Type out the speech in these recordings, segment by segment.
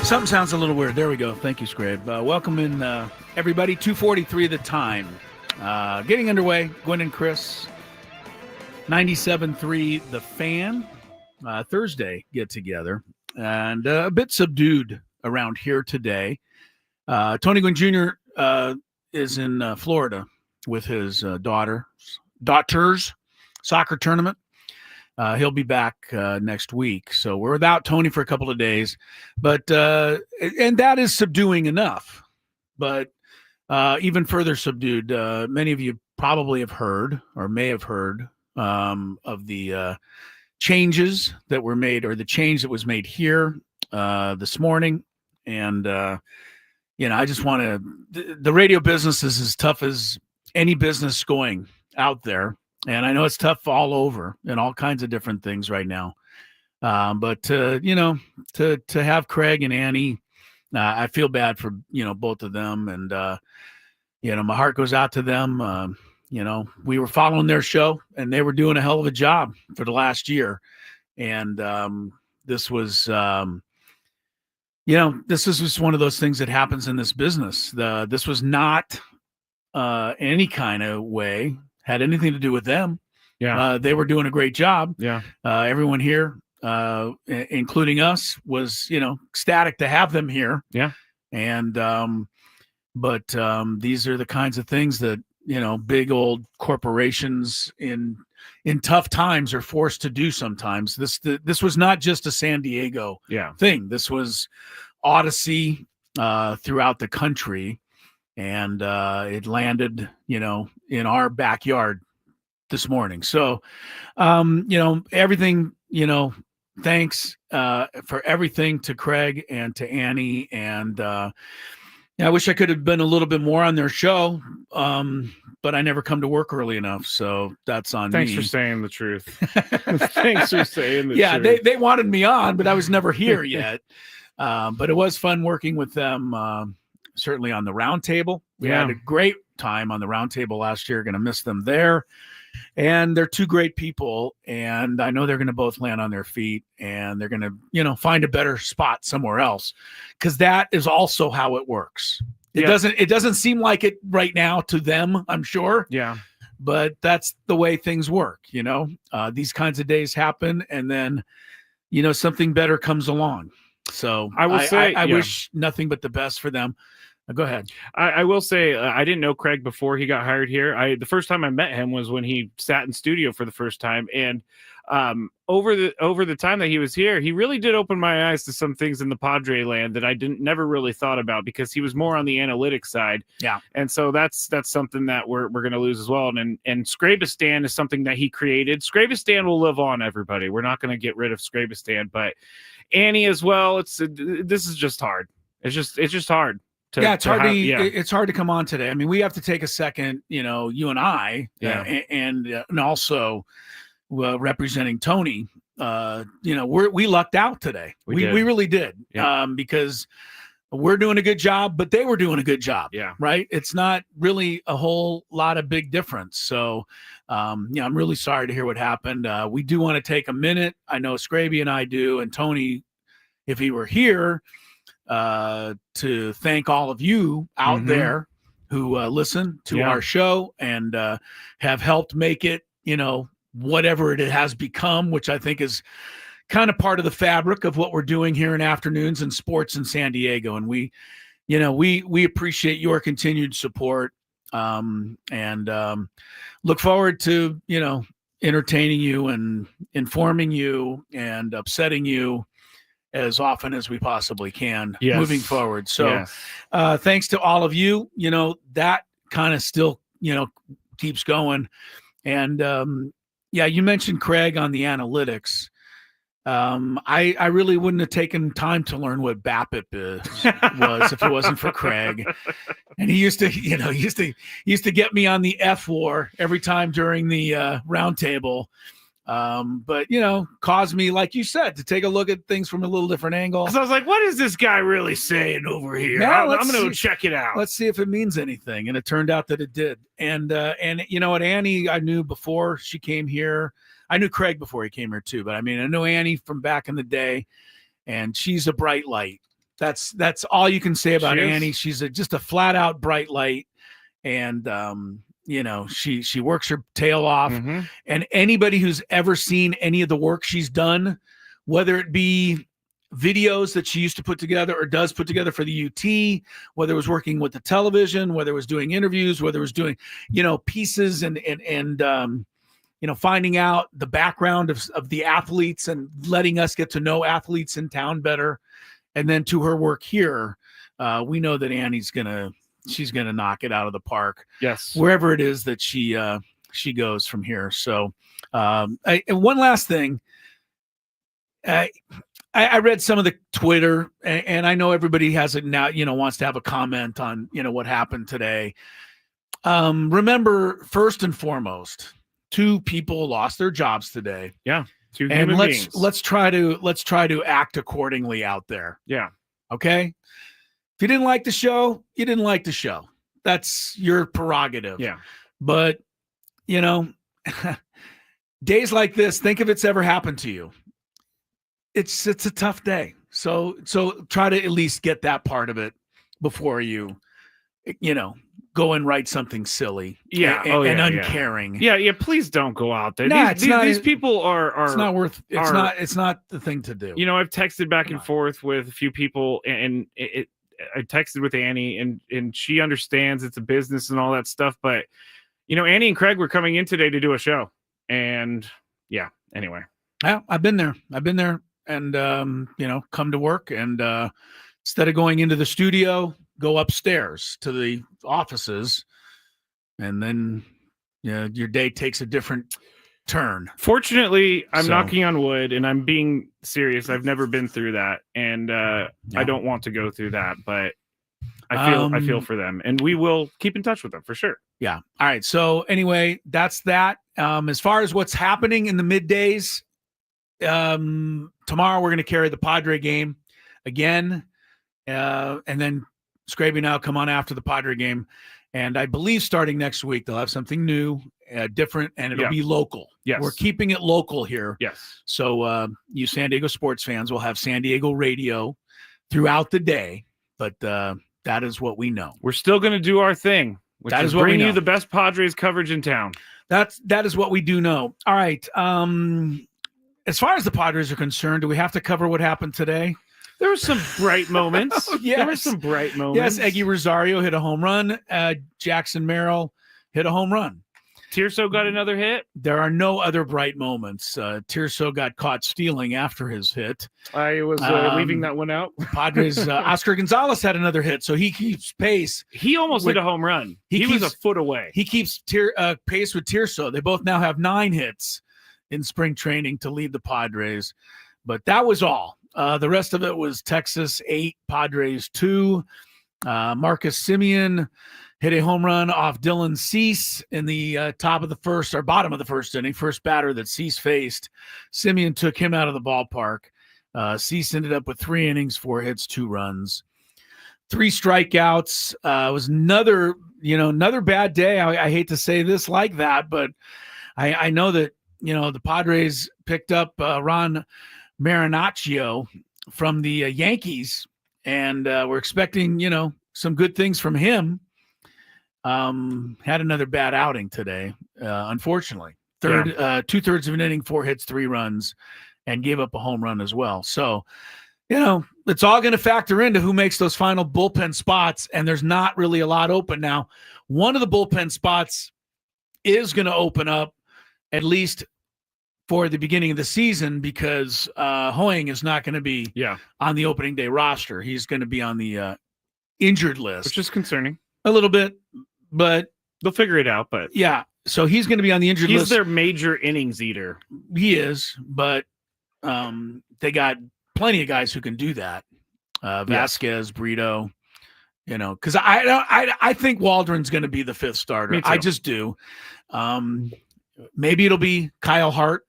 Something sounds a little weird. There we go. Thank you, Skraby. Welcome in, everybody. 2:43 the time. Getting underway. Gwynn and Chris. 97.3 The Fan. Thursday get together. And a bit subdued around here today. Tony Gwynn Jr. Is in Florida with his daughter's soccer tournament. He'll be back next week. So we're without Tony for a couple of days, but and that is subduing enough. But even further subdued, many of you probably have heard or may have heard of the changes that were made, or the change that was made here this morning. And I just want to. The radio business is as tough as any business going out there. And I know it's tough all over and all kinds of different things right now. But to have Craig and Annie, I feel bad for, both of them. And, my heart goes out to them. We were following their show and they were doing a hell of a job for the last year. And this was, this is just one of those things that happens in this business. This was not any kind of way had anything to do with them. Yeah. They were doing a great job. Yeah. Everyone here, including us, was, ecstatic to have them here. Yeah. And, but these are the kinds of things that, big old corporations in tough times are forced to do sometimes. This was not just a San Diego thing. This was Odyssey throughout the country. And it landed, in our backyard this morning. So, everything, thanks for everything to Craig and to Annie. And I wish I could have been a little bit more on their show, but I never come to work early enough. So that's on me. Thanks for saying the truth. Thanks for saying the truth. Yeah, they wanted me on, but I was never here yet. But it was fun working with them. Certainly on the round table. We had a great time on the round table last year. Going to miss them there. And they're two great people. And I know they're going to both land on their feet and they're going to, find a better spot somewhere else. Because that is also how it works. It doesn't seem like it right now to them, I'm sure. Yeah. But that's the way things work, These kinds of days happen and then, something better comes along. So I will say I wish nothing but the best for them. Go ahead. I will say I didn't know Craig before he got hired here. The first time I met him was when he sat in studio for the first time, and over the time that he was here, he really did open my eyes to some things in the Padre land that I never really thought about, because he was more on the analytics side. Yeah, and so that's something that we're going to lose as well. And Skrabistan is something that he created. Skrabistan will live on, everybody. We're not going to get rid of Skrabistan, but Annie as well. This is just hard. It's just hard. It's hard to come on today. I mean, we have to take a second, you and I, and also representing Tony. We lucked out today. We really did, because we're doing a good job, but they were doing a good job. Yeah, right. It's not really a whole lot of big difference. So, I'm really sorry to hear what happened. We do want to take a minute. I know Skraby and I do, and Tony, if he were here, to thank all of you out there who listen to our show and have helped make it, whatever it has become, which I think is kind of part of the fabric of what we're doing here in afternoons and sports in San Diego. And we appreciate your continued support and look forward to, entertaining you and informing you and upsetting you as often as we possibly can moving forward. So thanks to all of you, that kind of still, keeps going. And you mentioned Craig on the analytics. I really wouldn't have taken time to learn what BAPIP was if it wasn't for Craig. And he used to get me on the F war every time during the round table. But caused me, like you said, to take a look at things from a little different angle. So I was like, what is this guy really saying over here? I'm going to go check it out. Let's see if it means anything. And it turned out that it did. And what, Annie, I knew before she came here. I knew Craig before he came here too, but I know Annie from back in the day, and she's a bright light. That's all you can say about Annie. She's just a flat out bright light, and she works her tail off. Mm-hmm. And anybody who's ever seen any of the work she's done, whether it be videos that she used to put together or does put together for the UT, whether it was working with the television, whether it was doing interviews, whether it was doing, pieces and finding out the background of the athletes and letting us get to know athletes in town better. And then to her work here, we know that Annie's she's gonna knock it out of the park. Yes, wherever it is that she goes from here. So, and one last thing, I read some of the Twitter, and I know everybody has it now. Wants to have a comment on what happened today. Remember, first and foremost, 2 people lost their jobs today. Yeah, 2 and human beings. let's try to act accordingly out there. Yeah. Okay. If you didn't like the show, you didn't like the show. That's your prerogative. Yeah. But days like this, think if it's ever happened to you. It's a tough day. So try to at least get that part of it before you go and write something silly. Yeah. And uncaring. Yeah. Please don't go out there. Nah, these people are. It's not worth. It's not the thing to do. I've texted back and forth with a few people, and I texted with Annie, and she understands it's a business and all that stuff. But Annie and Craig were coming in today to do a show, and anyway. Yeah, I've been there, and come to work, and instead of going into the studio, go upstairs to the offices, and then your day takes a different turn. Fortunately, I'm knocking on wood, and I'm being serious. I've never been through that, and I don't want to go through that, but I feel for them, and we will keep in touch with them for sure. Yeah. All right. So anyway, that's that. As far as what's happening in the middays, tomorrow we're going to carry the Padre game again, and then Skraby now come on after the Padre game, and I believe starting next week they'll have something new, different, and it'll be local. Yes, we're keeping it local here. Yes. So you San Diego sports fans will have San Diego radio throughout the day, but that is what we know. We're still going to do our thing, which is bring you the best Padres coverage in town. That is what we do know. All right. As far as the Padres are concerned, do we have to cover what happened today? There were some bright moments. Yes. There were some bright moments. Yes, Eggy Rosario hit a home run. Jackson Merrill hit a home run. Tirso got another hit. There are no other bright moments. Tirso got caught stealing after his hit. I was leaving that one out. Padres, Oscar Gonzalez had another hit, so he keeps pace. He almost hit a home run. He was a foot away. He keeps pace with Tirso. They both now have 9 hits in spring training to lead the Padres. But that was all. The rest of it was Texas 8, Padres 2. Marcus Semien hit a home run off Dylan Cease in the top of the first or bottom of the first inning, first batter that Cease faced. Semien took him out of the ballpark. Cease ended up with 3 innings, 4 hits, 2 runs, 3 strikeouts. It was another bad day. I hate to say this like that, but I know that, the Padres picked up Ron Marinaccio from the Yankees, and we're expecting, some good things from him. Had another bad outing today, unfortunately. 2/3 of an inning, 4 hits, 3 runs, and gave up a home run as well. So, it's all going to factor into who makes those final bullpen spots, and there's not really a lot open now. One of the bullpen spots is going to open up, at least for the beginning of the season, because Hoying is not going to be on the opening day roster. He's going to be on the injured list, which is concerning a little bit, but they'll figure it out. But so he's going to be on the injured list. He's their major innings eater. He is, but they got plenty of guys who can do that. Vasquez, Brito, because I think Waldron's going to be the 5th starter. I just do. Maybe it'll be Kyle Hart.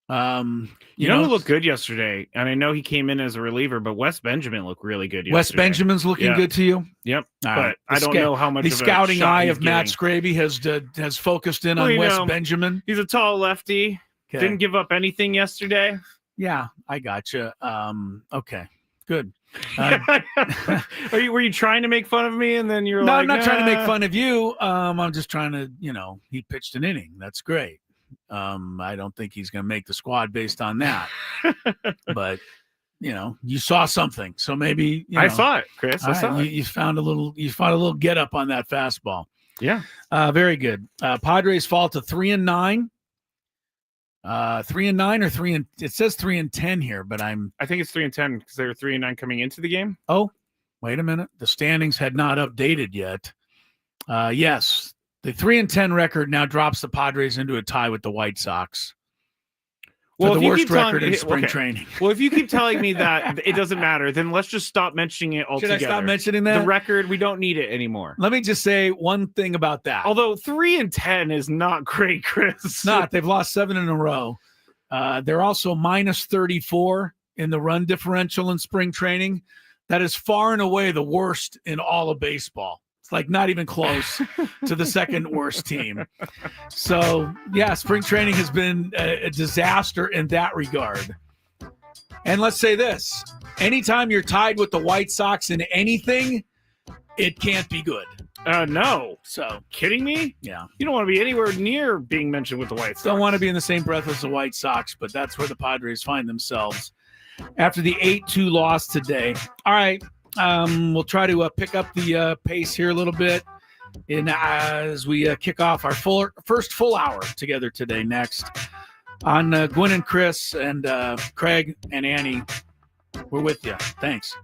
You know who looked good yesterday, and I know he came in as a reliever, but Wes Benjamin looked really good yesterday. Wes Benjamin's looking good to you? Yep. All but right. I don't know how much the of a scouting eye of getting. Matt Skraby has focused in on Wes Benjamin. He's a tall lefty. Didn't give up anything yesterday. Yeah, I gotcha. Okay, good. Were you trying to make fun of me, and then you're no, like, I'm not trying to make fun of you. I'm just trying to, he pitched an inning. That's great. I don't think he's going to make the squad based on that. But you saw something, so maybe I saw it, Chris. I saw it. You found a little get up on that fastball. Yeah. Very good. Padres fall to 3-9. 3-9 or 3 and it says 3-10 here, but I think it's 3-10 because they were 3-9 coming into the game. Oh, wait a minute. The standings had not updated yet. Yes, the 3-10 record now drops the Padres into a tie with the White Sox. Well, the worst record in spring training. Well, if you keep telling me that it doesn't matter, then let's just stop mentioning it altogether. Should I stop mentioning that? The record, we don't need it anymore. Let me just say one thing about that. Although 3-10 is not great, Chris. It's not. They've lost 7 in a row. They're also minus 34 in the run differential in spring training. That is far and away the worst in all of baseball. It's like not even close to the second worst team. So, yeah, spring training has been a disaster in that regard. And let's say this. Anytime you're tied with the White Sox in anything, it can't be good. No. So, kidding me? Yeah. You don't want to be anywhere near being mentioned with the White Sox. Don't want to be in the same breath as the White Sox, but that's where the Padres find themselves after the 8-2 loss today. All right. We'll try to pick up the pace here a little bit as we kick off our first full hour together today next on Gwynn and Chris and Craig and Annie. We're with you. Thanks.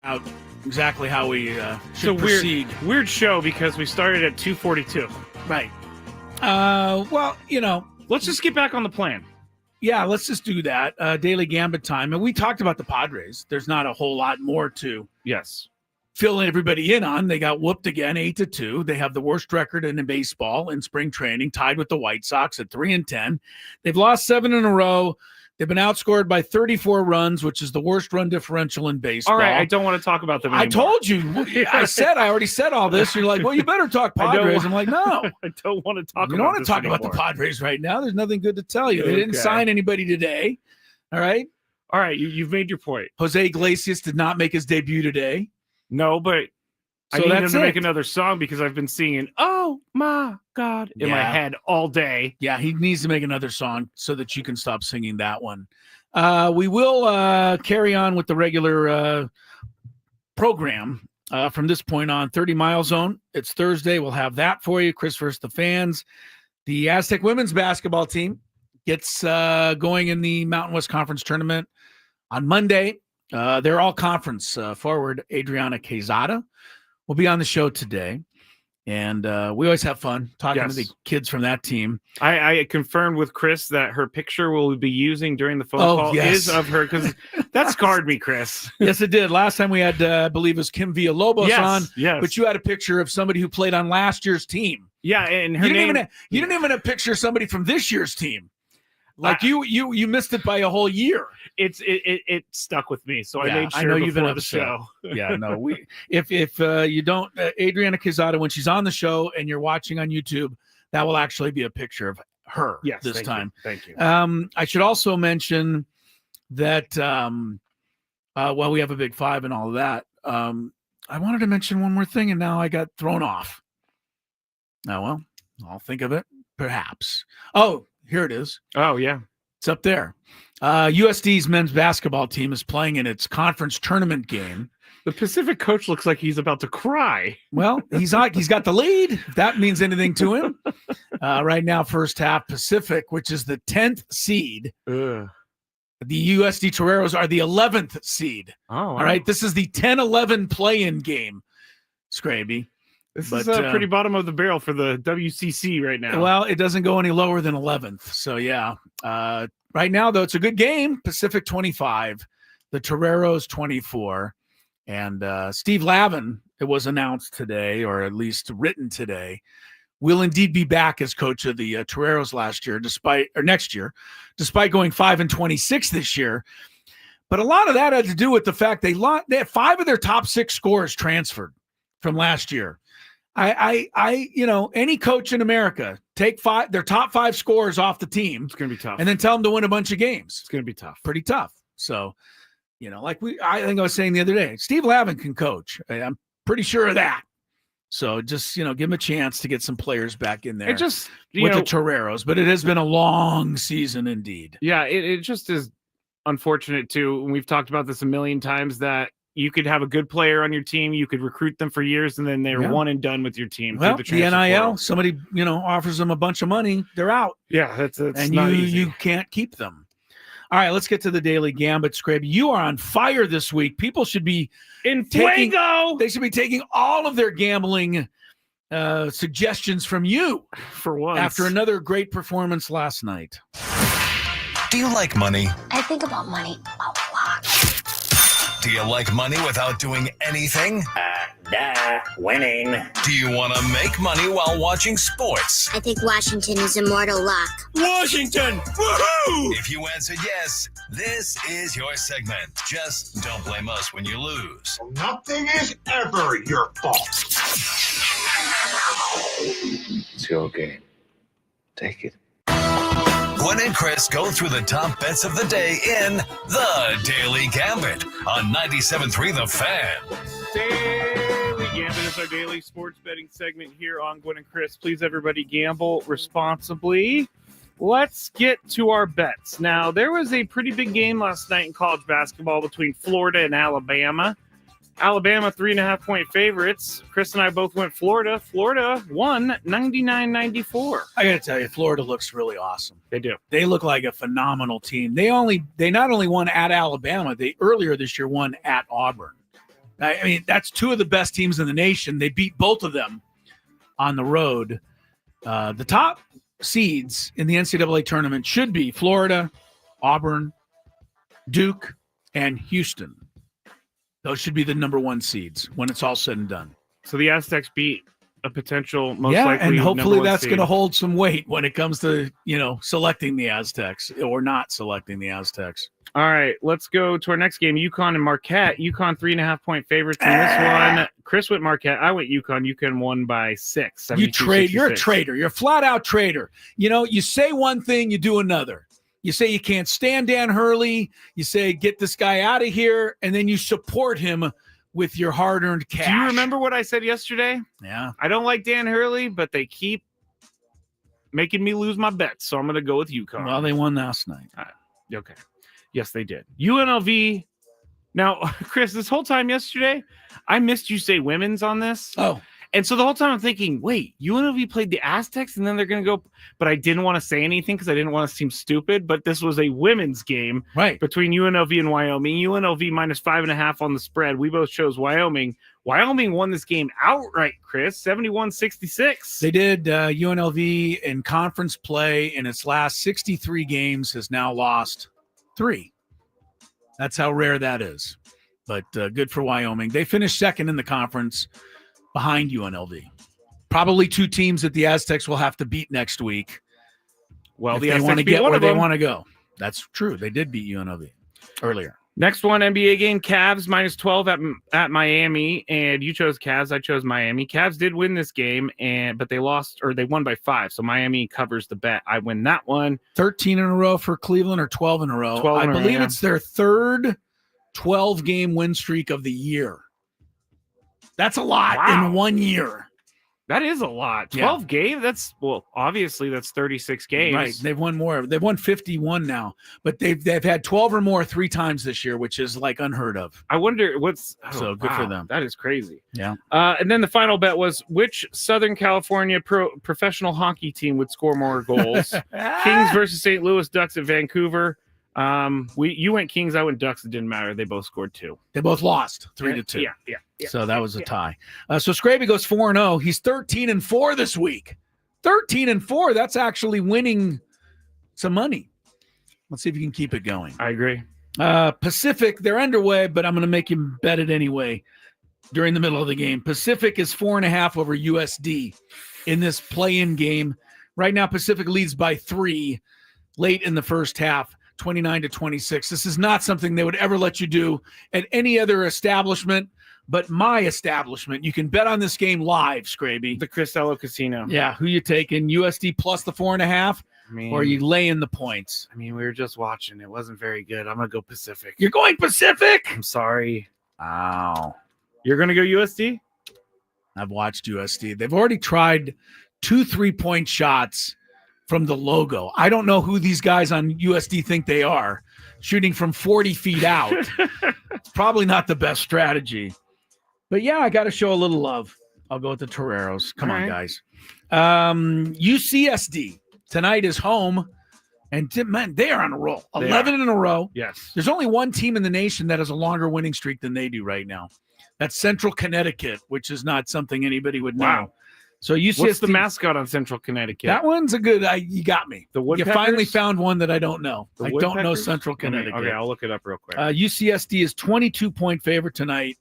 out exactly how we should proceed. Weird show because we started at 2:42. Right. Well, let's just get back on the plan. Yeah, let's just do that. Daily Gambit time. And we talked about the Padres. There's not a whole lot more to fill everybody in on. They got whooped again, 8-2. They have the worst record in baseball in spring training, tied with the White Sox at 3-10. They've lost 7 in a row. They've been outscored by 34 runs, which is the worst run differential in baseball. All right, I don't want to talk about them anymore. I told you. I already said all this. You're like, well, you better talk Padres. I'm like, no. I don't want to talk about You don't want to talk about the Padres right now. There's nothing good to tell you. They didn't sign anybody today. All right? All right, you've made your point. Jose Iglesias did not make his debut today. No, but I need him to make another song because I've been singing "Oh My God" in my head all day. Yeah, he needs to make another song so that you can stop singing that one. We will carry on with the regular program from this point on. 30 Mile Zone. It's Thursday. We'll have that for you. Chris versus the fans. The Aztec women's basketball team gets going in the Mountain West Conference tournament on Monday. They're all conference forward. Adryana Quezada will be on the show today. And we always have fun talking to the kids from that team. I confirmed with Chris that her picture we'll be using during the phone call is of her, because that scarred me, Chris. Yes, it did. Last time we had, I believe it was Kim Villalobos on. Yes. But you had a picture of somebody who played on last year's team. Yeah, and her you didn't even have a picture of somebody from this year's team. Like you missed it by a whole year. It stuck with me, so I made sure. I know you've been on the show. Yeah, no, if you don't, Adriana Quezada, when she's on the show and you're watching on YouTube, that will actually be a picture of her this time. Thank you. I should also mention that while we have a big five and all of that, I wanted to mention one more thing, and now I got thrown off. Oh well, I'll think of it perhaps. Oh. Here it is. Oh, yeah. It's up there. USD's men's basketball team is playing in its conference tournament game. The Pacific coach looks like he's about to cry. Well, he's got the lead, if that means anything to him. Right now, first half, Pacific, which is the 10th seed. Ugh. The USD Terreros are the 11th seed. Oh, wow. All right. This is the 10-11 play-in game, Skraby. This is pretty bottom of the barrel for the WCC right now. Well, it doesn't go any lower than 11th. So, yeah. Right now, though, it's a good game. Pacific 25, the Terreros 24. And Steve Lavin, it was announced today, or at least written today, will indeed be back as coach of the Terreros next year, despite going 5-26 this year. But a lot of that had to do with the fact they had 5 of their top 6 scorers transferred from last year. Any coach in America, take their top 5 scorers off the team. It's going to be tough. And then tell them to win a bunch of games. It's going to be tough. Pretty tough. So, I think I was saying the other day, Steve Lavin can coach. I'm pretty sure of that. So just, give him a chance to get some players back in there with the Terreros. But it has been a long season indeed. Yeah, it just is unfortunate too. And we've talked about this a million times that you could have a good player on your team. You could recruit them for years, and then they're one and done with your team. Well, the NIL, portal. Somebody, offers them a bunch of money, they're out. Yeah, that's and not easy. You can't keep them. All right, let's get to the Daily Gambit, Skraby. You are on fire this week. People should be They should be taking all of their gambling suggestions from you for once after another great performance last night. Do you like money? I think about money a lot. Do you like money without doing anything? Winning. Do you want to make money while watching sports? I think Washington is immortal luck. Washington! Woohoo! If you answered yes, this is your segment. Just don't blame us when you lose. Nothing is ever your fault. It's your game. Take it. Gwynn and Chris go through the top bets of the day in The Daily Gambit on 97.3 The Fan. Daily Gambit is our daily sports betting segment here on Gwynn and Chris. Please, everybody, gamble responsibly. Let's get to our bets. Now, there was a pretty big game last night in college basketball between Florida and Alabama. Alabama, 3.5-point favorites. Chris and I both went Florida. Florida won 99-94. I got to tell you, Florida looks really awesome. They do. They look like a phenomenal team. They not only won at Alabama, they earlier this year won at Auburn. I mean, that's two of the best teams in the nation. They beat both of them on the road. The top seeds in the NCAA tournament should be Florida, Auburn, Duke, and Houston. Those should be the number one seeds when it's all said and done. So the Aztecs beat a potential most likely and hopefully that's going to seed. hold some weight when it comes to, selecting the Aztecs or not selecting the Aztecs. All right, let's go to our next game, UConn and Marquette. UConn 3.5-point favorites in this one. Chris went Marquette. I went UConn. UConn won by 6. You're a traitor. You're a flat-out traitor. You say one thing, you do another. You say you can't stand Dan Hurley. You say get this guy out of here, and then you support him with your hard-earned cash. Do you remember what I said yesterday? Yeah. I don't like Dan Hurley, but they keep making me lose my bets, so I'm going to go with UConn. Well, they won last night. Okay. Yes, they did. UNLV. Now, Chris, this whole time yesterday, I missed you say women's on this. Oh. And so the whole time I'm thinking, wait, UNLV played the Aztecs and then they're going to go. But I didn't want to say anything because I didn't want to seem stupid. But this was a women's game between UNLV and Wyoming. UNLV minus 5.5 on the spread. We both chose Wyoming. Wyoming won this game outright, Chris, 71-66. They did. UNLV in conference play in its last 63 games has now lost 3. That's how rare that is. But good for Wyoming. They finished second in the conference behind UNLV. Probably 2 teams that the Aztecs will have to beat next week. Well, they want to get where they want to go. That's true. They did beat UNLV earlier. Next one, NBA game, Cavs minus 12 at Miami, and you chose Cavs. I chose Miami. Cavs did win this game, but they lost, or they won by 5, so Miami covers the bet. I win that one. 13 in a row for Cleveland, or 12 in a row. 12 in a row, I believe it's their third 12-game win streak of the year. That's a lot in 1 year. That is a lot. 12 games? Obviously that's 36 games. Right. They've won more. They've won 51 now, but they've had 12 or more 3 times this year, which is like unheard of. I wonder good for them. That is crazy. Yeah. And then the final bet was which Southern California professional hockey team would score more goals? Kings versus St. Louis Ducks at Vancouver. You went Kings, I went Ducks. It didn't matter. They both scored 2. They both lost 3-2. Yeah. So that was a tie. So Skraby goes 4-0. He's 13-4 this week. 13-4. That's actually winning some money. Let's see if you can keep it going. I agree. Pacific, they're underway, but I'm going to make him bet it anyway during the middle of the game. Pacific is 4.5 over USD in this play-in game. Right now, Pacific leads by 3 late in the first half. 29-26. This is not something they would ever let you do at any other establishment but my establishment. You can bet on this game live, Skraby. The Cristello Casino. Yeah, who you taking? USD plus the 4.5, or are you laying the points? I mean, we were just watching. It wasn't very good. I'm going to go Pacific. You're going Pacific? I'm sorry. Wow. You're going to go USD? I've watched USD. They've already tried 2 3-point shots from the logo. I don't know who these guys on USD think they are, shooting from 40 feet out. It's probably not the best strategy. But yeah, I got to show a little love. I'll go with the Terreros. Come on, guys. UCSD tonight is home, and man, they are on a roll. 11 in a row. Yes. There's only one team in the nation that has a longer winning streak than they do right now. That's Central Connecticut, which is not something anybody would know. Wow. So UCSD, what's the mascot on Central Connecticut? That one's a good. You got me. The Woodpeckers? You finally found one that I don't know. I don't know Central Connecticut. Okay, I'll look it up real quick. UCSD is 22-point favorite tonight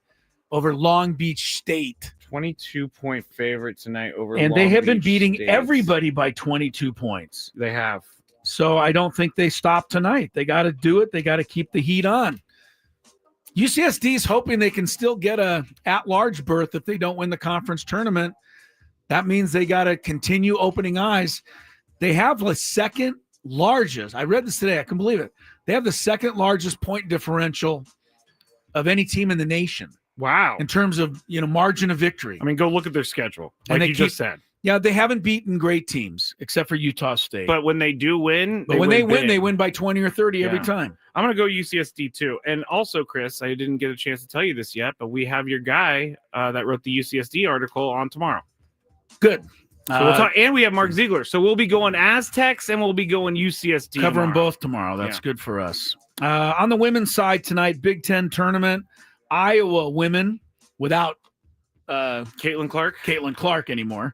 over Long Beach State. 22-point favorite tonight over and Long they have been Beach beating State. everybody by 22 points. They have. So I don't think they stop tonight. They got to do it. They got to keep the heat on. UCSD is hoping they can still get a at-large berth if they don't win the conference tournament. That means they got to continue opening eyes. They have the second largest. I read this today. I can believe it. They have the second largest point differential of any team in the nation. Wow. In terms of, margin of victory. I mean, go look at their schedule. And Like you just said. Yeah, they haven't beaten great teams except for Utah State. But when they do win, when they win, they win by 20 or 30 every time. I'm going to go UCSD too. And also, Chris, I didn't get a chance to tell you this yet, but we have your guy that wrote the UCSD article on tomorrow. Good. So we'll talk, and we have Mark Ziegler. So we'll be going Aztecs and we'll be going UCSD. Covering both tomorrow. That's good for us. On the women's side tonight, Big Ten tournament. Iowa women without Caitlin Clark anymore.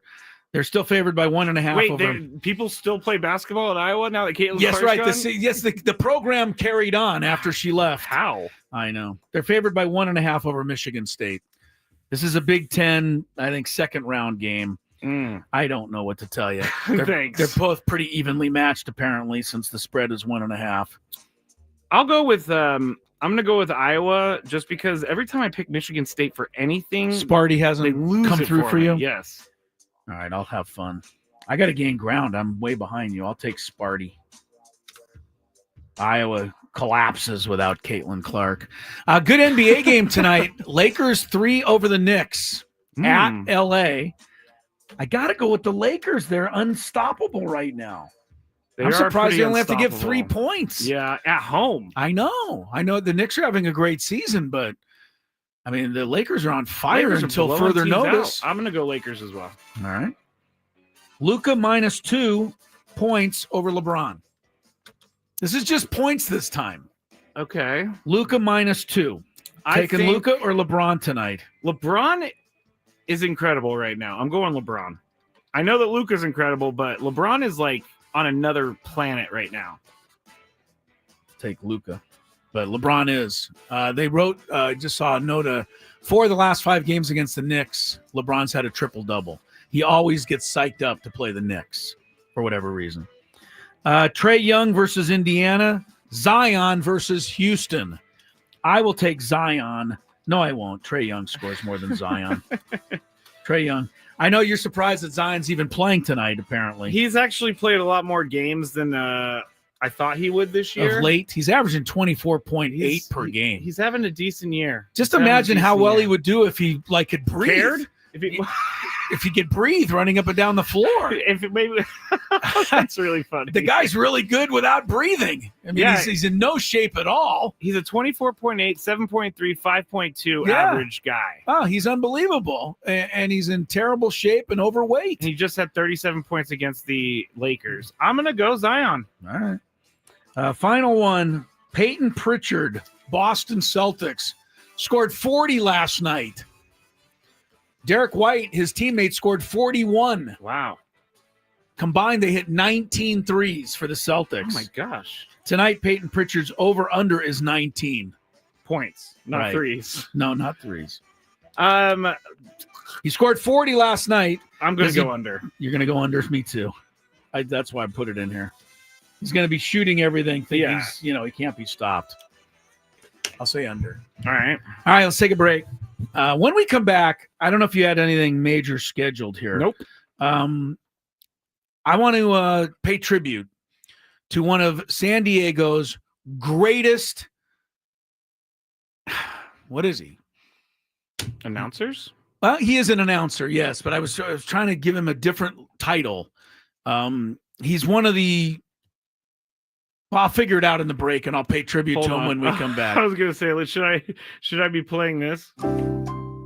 They're still favored by 1.5. Wait, people still play basketball in Iowa now that Caitlin Yes, Clark's right. gone? The program carried on after she left. How? I know. They're favored by 1.5 over Michigan State. This is a Big Ten, I think, second round game. I don't know what to tell you. Thanks. They're both pretty evenly matched, apparently, since the spread is 1.5. I'll go with I'm gonna go with Iowa just because every time I pick Michigan State for anything, Sparty they hasn't lose come it through for me. you? Yes. All right, I'll have fun. I got to gain ground. I'm way behind you. I'll take Sparty. Iowa collapses without Caitlin Clark. Good NBA game tonight. Lakers 3 over the Knicks at LA. I got to go with the Lakers. They're unstoppable right now. I'm surprised they only have to give 3 points. Yeah, at home. I know. The Knicks are having a great season, but I mean, the Lakers are on fire until further notice. I'm going to go Lakers as well. All right. Luka -2 points over LeBron. This is just points this time. Okay. Luka -2. Taking Luka or LeBron tonight? LeBron is incredible right now. I'm going LeBron. I know that Luka's incredible, but LeBron is like on another planet right now. Take Luka. But LeBron is. They wrote, just saw a note, 4 of the last 5 games against the Knicks, LeBron's had a triple-double. He always gets psyched up to play the Knicks for whatever reason. Trae Young versus Indiana. Zion versus Houston. I will take Zion. No, I won't. Trae Young scores more than Zion. Trae Young. I know you're surprised that Zion's even playing tonight, apparently. He's actually played a lot more games than I thought he would this year. Of late, he's averaging 24.8 per game. He's having a decent year. Just imagine how well he would do if he could breathe. Cared? If he could breathe running up and down the floor. If it maybe that's really funny. The guy's really good without breathing. I mean, he's in no shape at all. He's a 24.8, 7.3, 5.2 average guy. Oh, he's unbelievable. And he's in terrible shape and overweight. He just had 37 points against the Lakers. I'm going to go Zion. All right. Final one. Peyton Pritchard, Boston Celtics, scored 40 last night. Derek White, his teammate, scored 41. Wow. Combined, they hit 19 threes for the Celtics. Oh, my gosh. Tonight, Peyton Pritchard's over-under is 19. Points, not threes. No, not threes. He scored 40 last night. I'm going to go under. You're going to go under? Me too. That's why I put it in here. He's going to be shooting everything. He can't be stopped. I'll say under. All right. All right, let's take a break. When we come back, I don't know if you had anything major scheduled here. Nope. I want to pay tribute to one of San Diego's greatest. What is he? Announcers? Well, he is an announcer, yes, but I was trying to give him a different title. He's one of the. Well, I'll figure it out in the break, and I'll pay tribute to him when we come back. I was going to say, should I be playing this?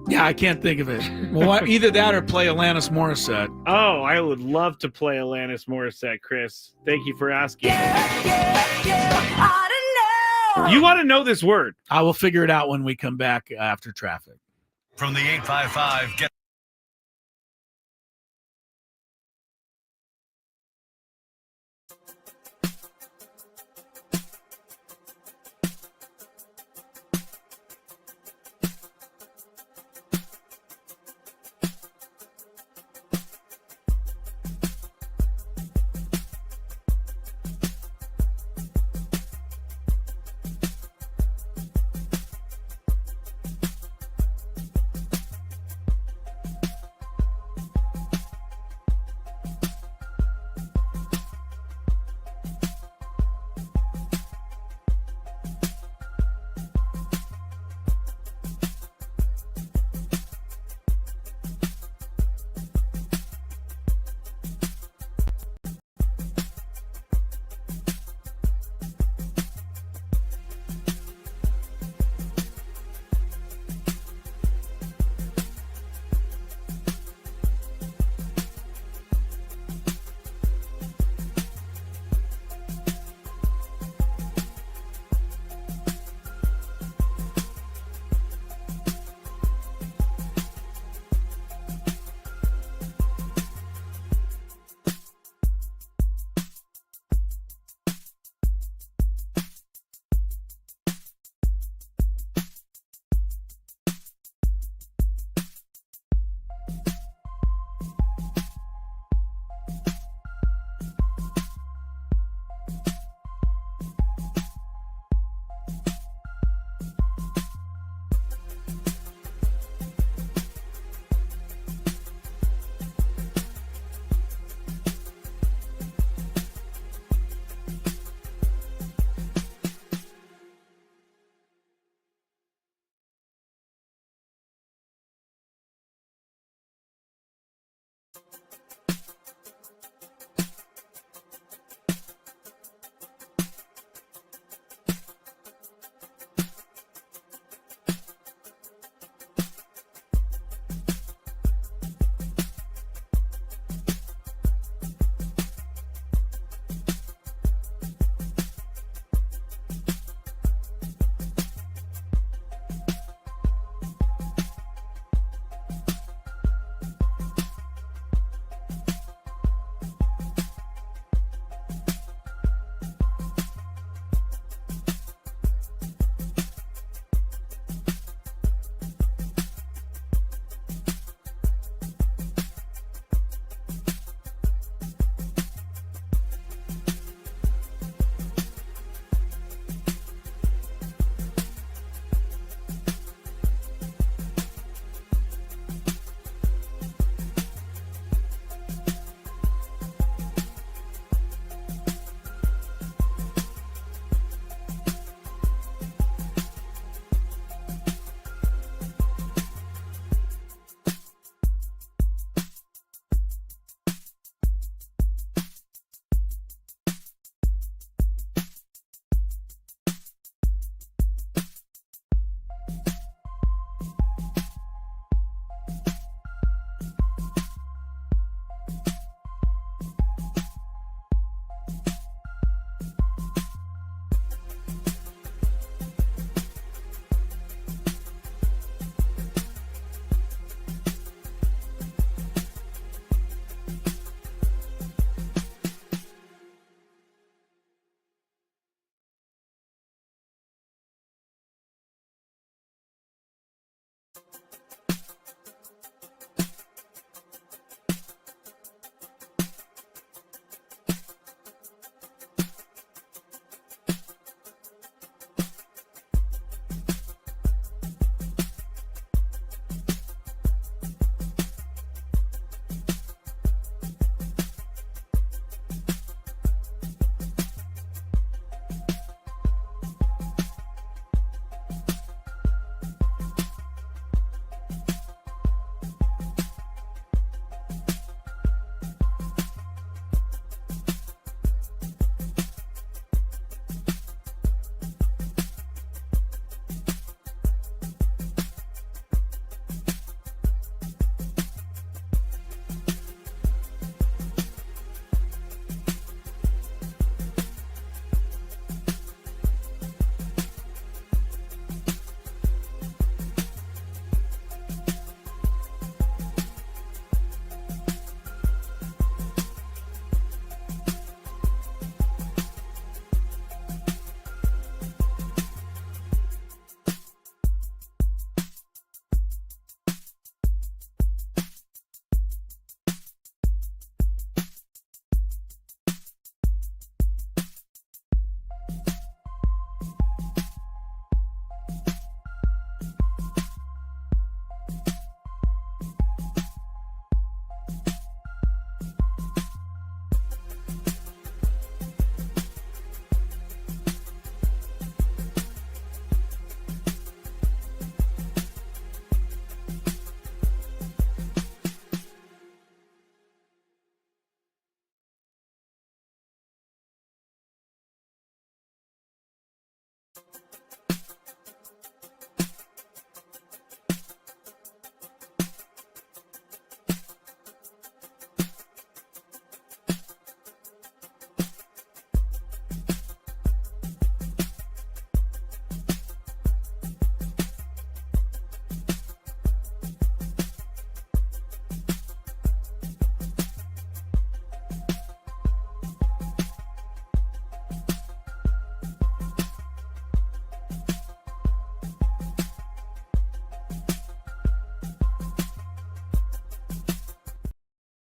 Yeah, I can't think of it. Well, either that or play Alanis Morissette. Oh, I would love to play Alanis Morissette, Chris. Thank you for asking. You want to know this word. I will figure it out when we come back after traffic. From the 855, get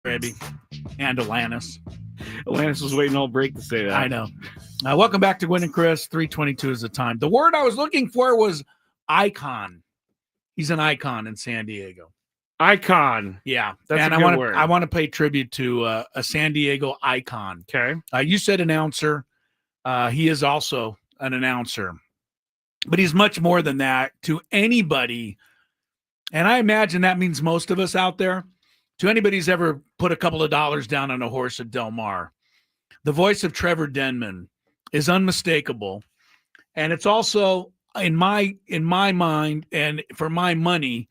Skraby and Alanis. Alanis was waiting all break to say that. I know. Welcome back to Gwynn and Chris. 3:22 is the time. The word I was looking for was icon. He's an icon in San Diego. Icon. Yeah. That's and a good word. I want to pay tribute to a San Diego icon. Okay. You said announcer. He is also an announcer. But he's much more than that to anybody. And I imagine that means most of us out there. To anybody who's ever put a couple of dollars down on a horse at Del Mar, the voice of Trevor Denman is unmistakable. And it's also in my mind and for my money,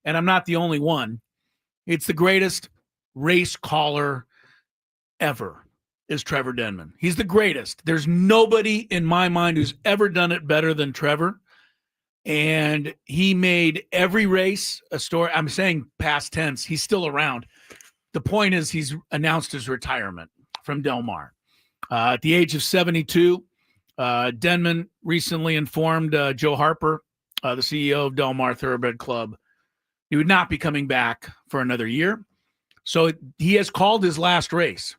and I'm not the only one, it's the greatest race caller ever is Trevor Denman. He's the greatest. There's nobody in my mind who's ever done it better than Trevor. And he made every race a story. I'm saying past tense. He's still around. The point is he's announced his retirement from Del Mar. At the age of 72, Denman recently informed Joe Harper, the CEO of Del Mar Thoroughbred Club, he would not be coming back for another year. So he has called his last race.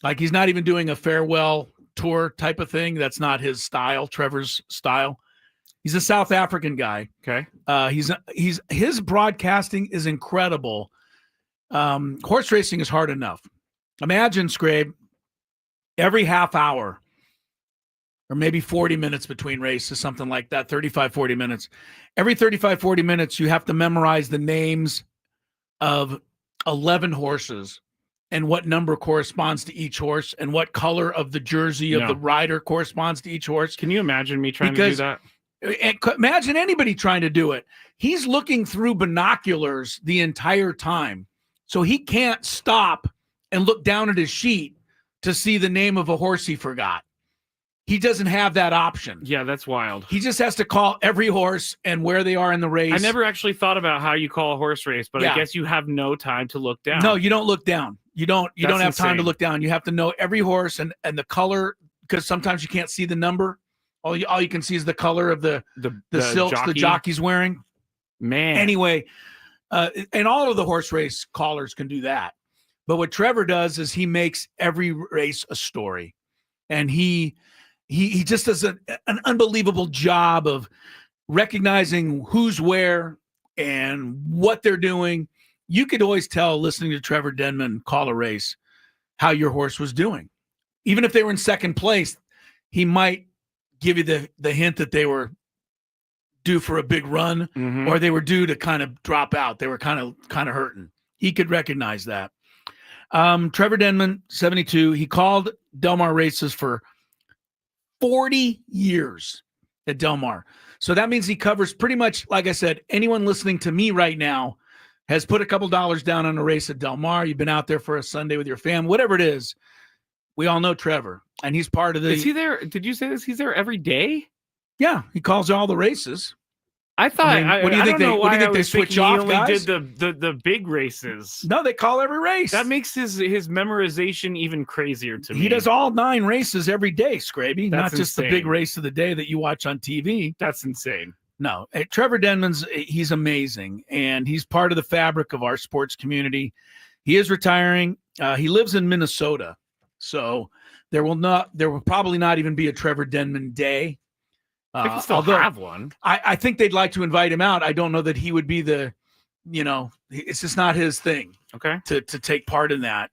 Like he's not even doing a farewell tour type of thing. That's not his style, Trevor's style. He's a South African guy. Okay. His broadcasting is incredible. Horse racing is hard enough. Imagine, Skrabe, every half hour or maybe 40 minutes between races, something like that, 35, 40 minutes. Every 35, 40 minutes, you have to memorize the names of 11 horses and what number corresponds to each horse and what color of the jersey of the rider corresponds to each horse. Can you imagine me trying to do that? Imagine anybody trying to do it. He's looking through binoculars the entire time. So he can't stop and look down at his sheet to see the name of a horse he forgot. He doesn't have that option. Yeah, that's wild. He just has to call every horse and where they are in the race. I never actually thought about how you call a horse race, but I guess you have no time to look down. No, you don't look down. You don't have time to look down. You have to know every horse and the color, because sometimes you can't see the number. All you can see is the color of the silks the jockey's wearing. Man. Anyway, and all of the horse race callers can do that. But what Trevor does is he makes every race a story. And he just does an unbelievable job of recognizing who's where and what they're doing. You could always tell listening to Trevor Denman call a race how your horse was doing. Even if they were in second place, he might give you the hint that they were due for a big run or they were due to kind of drop out. They were kind of hurting. He could recognize that. Trevor Denman, 72, he called Del Mar races for 40 years at Del Mar. So that means he covers pretty much, like I said, anyone listening to me right now has put a couple dollars down on a race at Del Mar. You've been out there for a Sunday with your fam, whatever it is. We all know Trevor, and he's part of the. Is he there? Did you say this? He's there every day? Yeah, he calls all the races. I thought. What do you think? What do you think they switch off? He only did the big races. No, they call every race. That makes his memorization even crazier to me. He does all 9 races every day, Skraby, not just insane. the big race of the day that you watch on TV. That's insane. No, Trevor Denman's he's amazing, and he's part of the fabric of our sports community. He is retiring. He lives in Minnesota, so there will probably not even be a Trevor Denman day. They can still have one. I think they'd like to invite him out. I don't know that he would be it's just not his thing. Okay. To take part in that.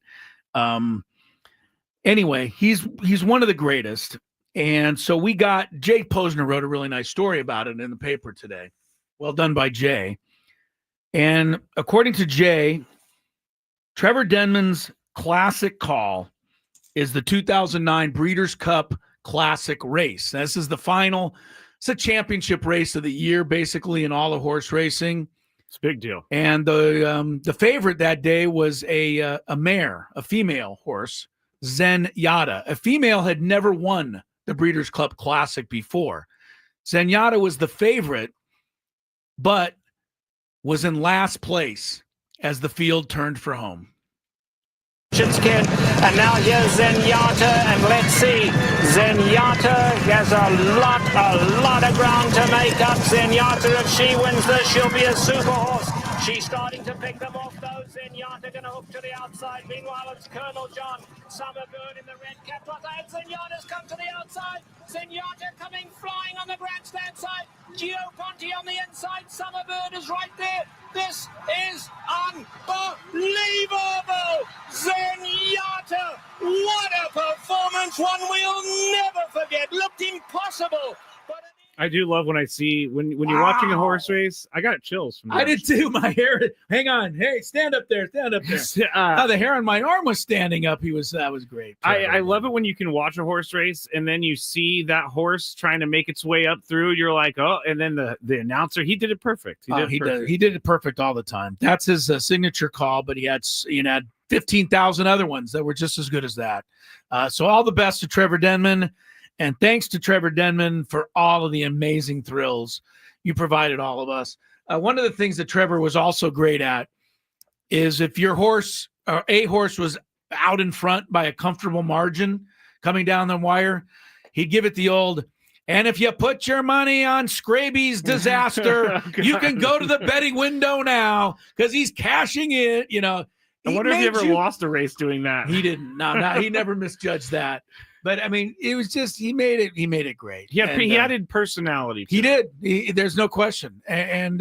Anyway, he's one of the greatest. And so we got Jay Posner wrote a really nice story about it in the paper today. Well done by Jay. And according to Jay, Trevor Denman's classic call is the 2009 Breeders' Cup Classic race. This is the final. It's a championship race of the year, basically, in all of horse racing. It's a big deal. And the favorite that day was a mare, a female horse, Zenyatta. A female had never won the Breeders' Cup Classic before. Zenyatta was the favorite, but was in last place as the field turned for home. Kid, and now here's Zenyatta, and let's see, Zenyatta has a lot of ground to make up. Zenyatta, if she wins this, she'll be a super horse. She's starting to pick them off, though. Zenyatta going to hook to the outside. Meanwhile, it's Colonel John. Summerbird in the red cap. And Zenyatta's come to the outside. Zenyatta coming flying on the grandstand side. Gio Ponte on the inside. Summerbird is right there. This is unbelievable. Zenyatta, what a performance. One we'll never forget. Looked impossible. But I do love when I see when you're watching a horse race. I got chills from that. I did too. My hair. Hang on. Hey, stand up there. Stand up there. The hair on my arm was standing up. That was great. I love it when you can watch a horse race and then you see that horse trying to make its way up through. You're like, oh, and then the announcer, he did it perfect. He did it perfect all the time. That's his signature call. But he had 15,000 other ones that were just as good as that. So all the best to Trevor Denman. And thanks to Trevor Denman for all of the amazing thrills you provided all of us. One of the things that Trevor was also great at is if your horse or a horse was out in front by a comfortable margin coming down the wire, he'd give it the old, and if you put your money on Skraby's disaster, you can go to the betting window now because he's cashing in, I wonder if he ever lost a race doing that. He didn't. No, he never misjudged that. But I mean, it was just he made it great. Yeah, and he added personality. He did. There's no question, and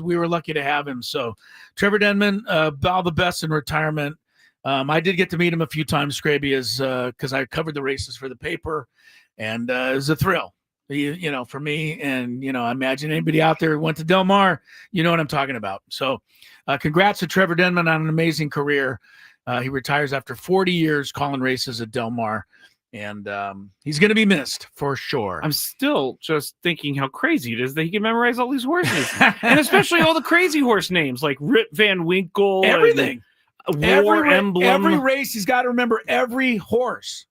we were lucky to have him. So, Trevor Denman, all the best in retirement. I did get to meet him a few times, Skraby, because I covered the races for the paper, and it was a thrill. For me, and I imagine anybody out there who went to Del Mar, you know what I'm talking about. So, congrats to Trevor Denman on an amazing career. He retires after 40 years calling races at Del Mar. And he's going to be missed for sure. I'm still just thinking how crazy it is that he can memorize all these horses. And especially all the crazy horse names like Rip Van Winkle. Everything. War Emblem. Every race, he's got to remember every horse.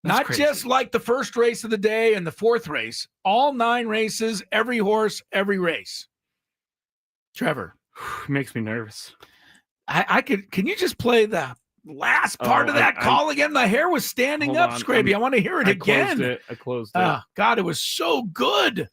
That's Not crazy. just like the first race of the day and the fourth race. All 9 races, every horse, every race. Trevor. Makes me nervous. Can you just play the last part of that call again? The hair was standing up, Skraby. I want to hear it again. I closed it. God, it was so good.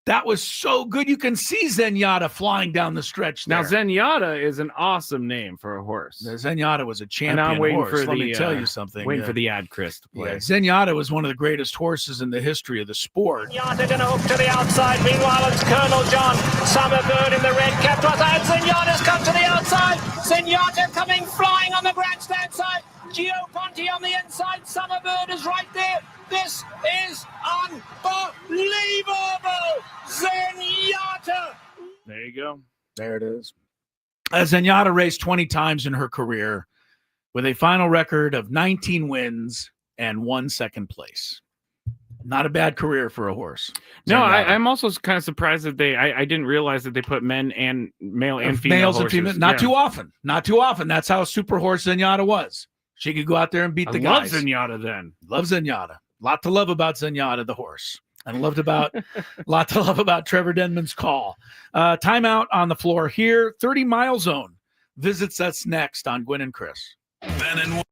That was so good. You can see Zenyatta flying down the stretch there. Now, Zenyatta is an awesome name for a horse. Zenyatta was a champion and I'm waiting horse. For Let me tell you something. Waiting for the ad Chris to play. Yeah, Zenyatta was one of the greatest horses in the history of the sport. Zenyatta going to hook to the outside. Meanwhile, it's Colonel John. Summerbird in the red cap. And Zenyatta's come to the outside. Zenyatta coming flying on the grandstand side. Gio Ponte on the inside. Summerbird is right there. This is unbelievable. Zenyatta. There you go. There it is. Zenyatta raced 20 times in her career with a final record of 19 wins and 1 second place. Not a bad career for a horse. No, I'm also kind of surprised that I didn't realize that they put male and female males horses. And females. Not too often. Not too often. That's how super horse Zenyatta was. She could go out there and beat the guys. Love Zenyatta then. Love Zenyatta. A lot to love about Zenyatta, the horse. And a lot to love about Trevor Denman's call. Timeout on the floor here. 30 Mile Zone visits us next on Gwynn and Chris. Ben and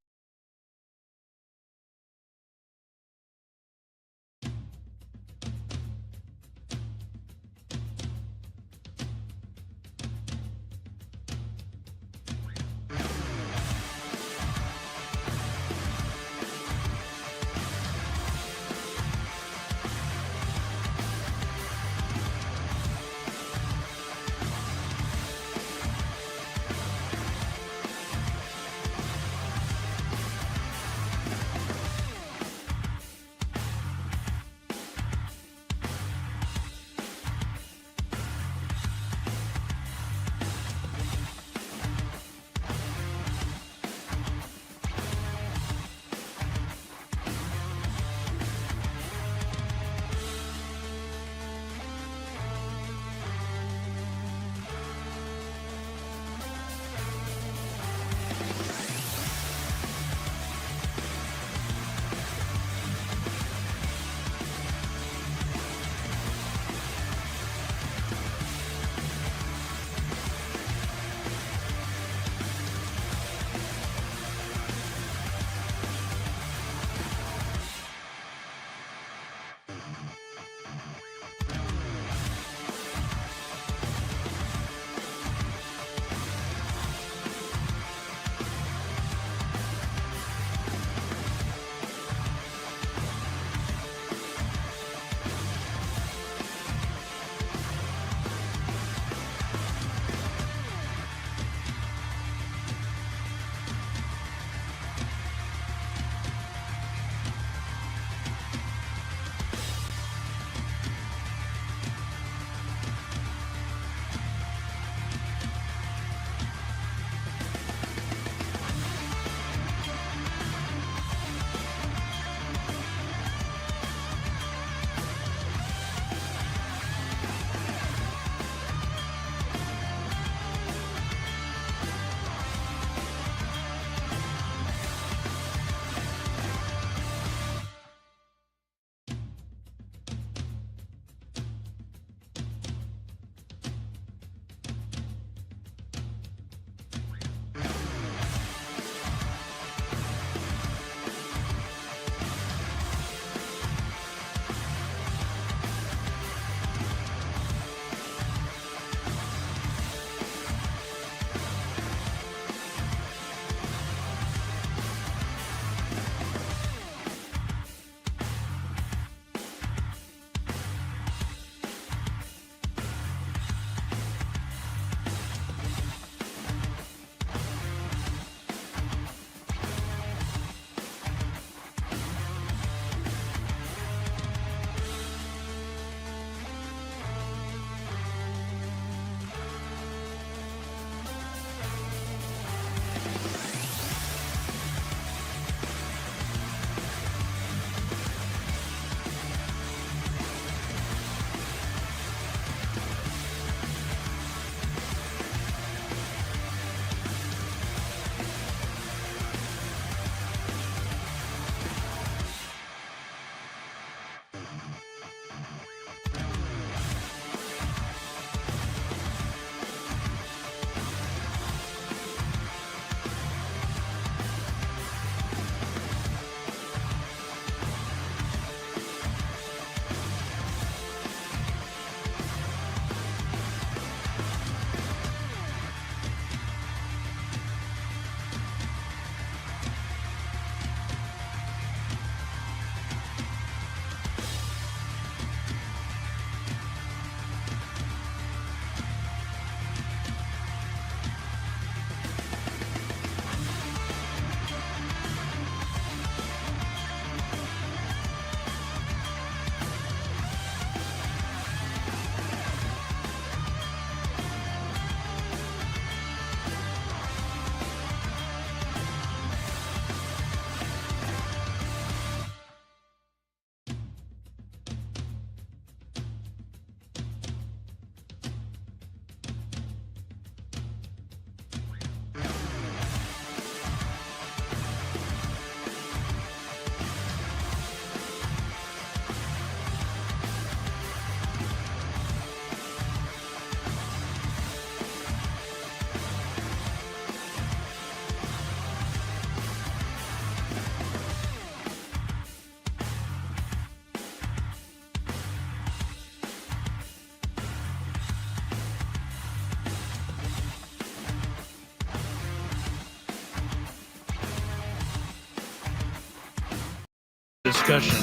discussion,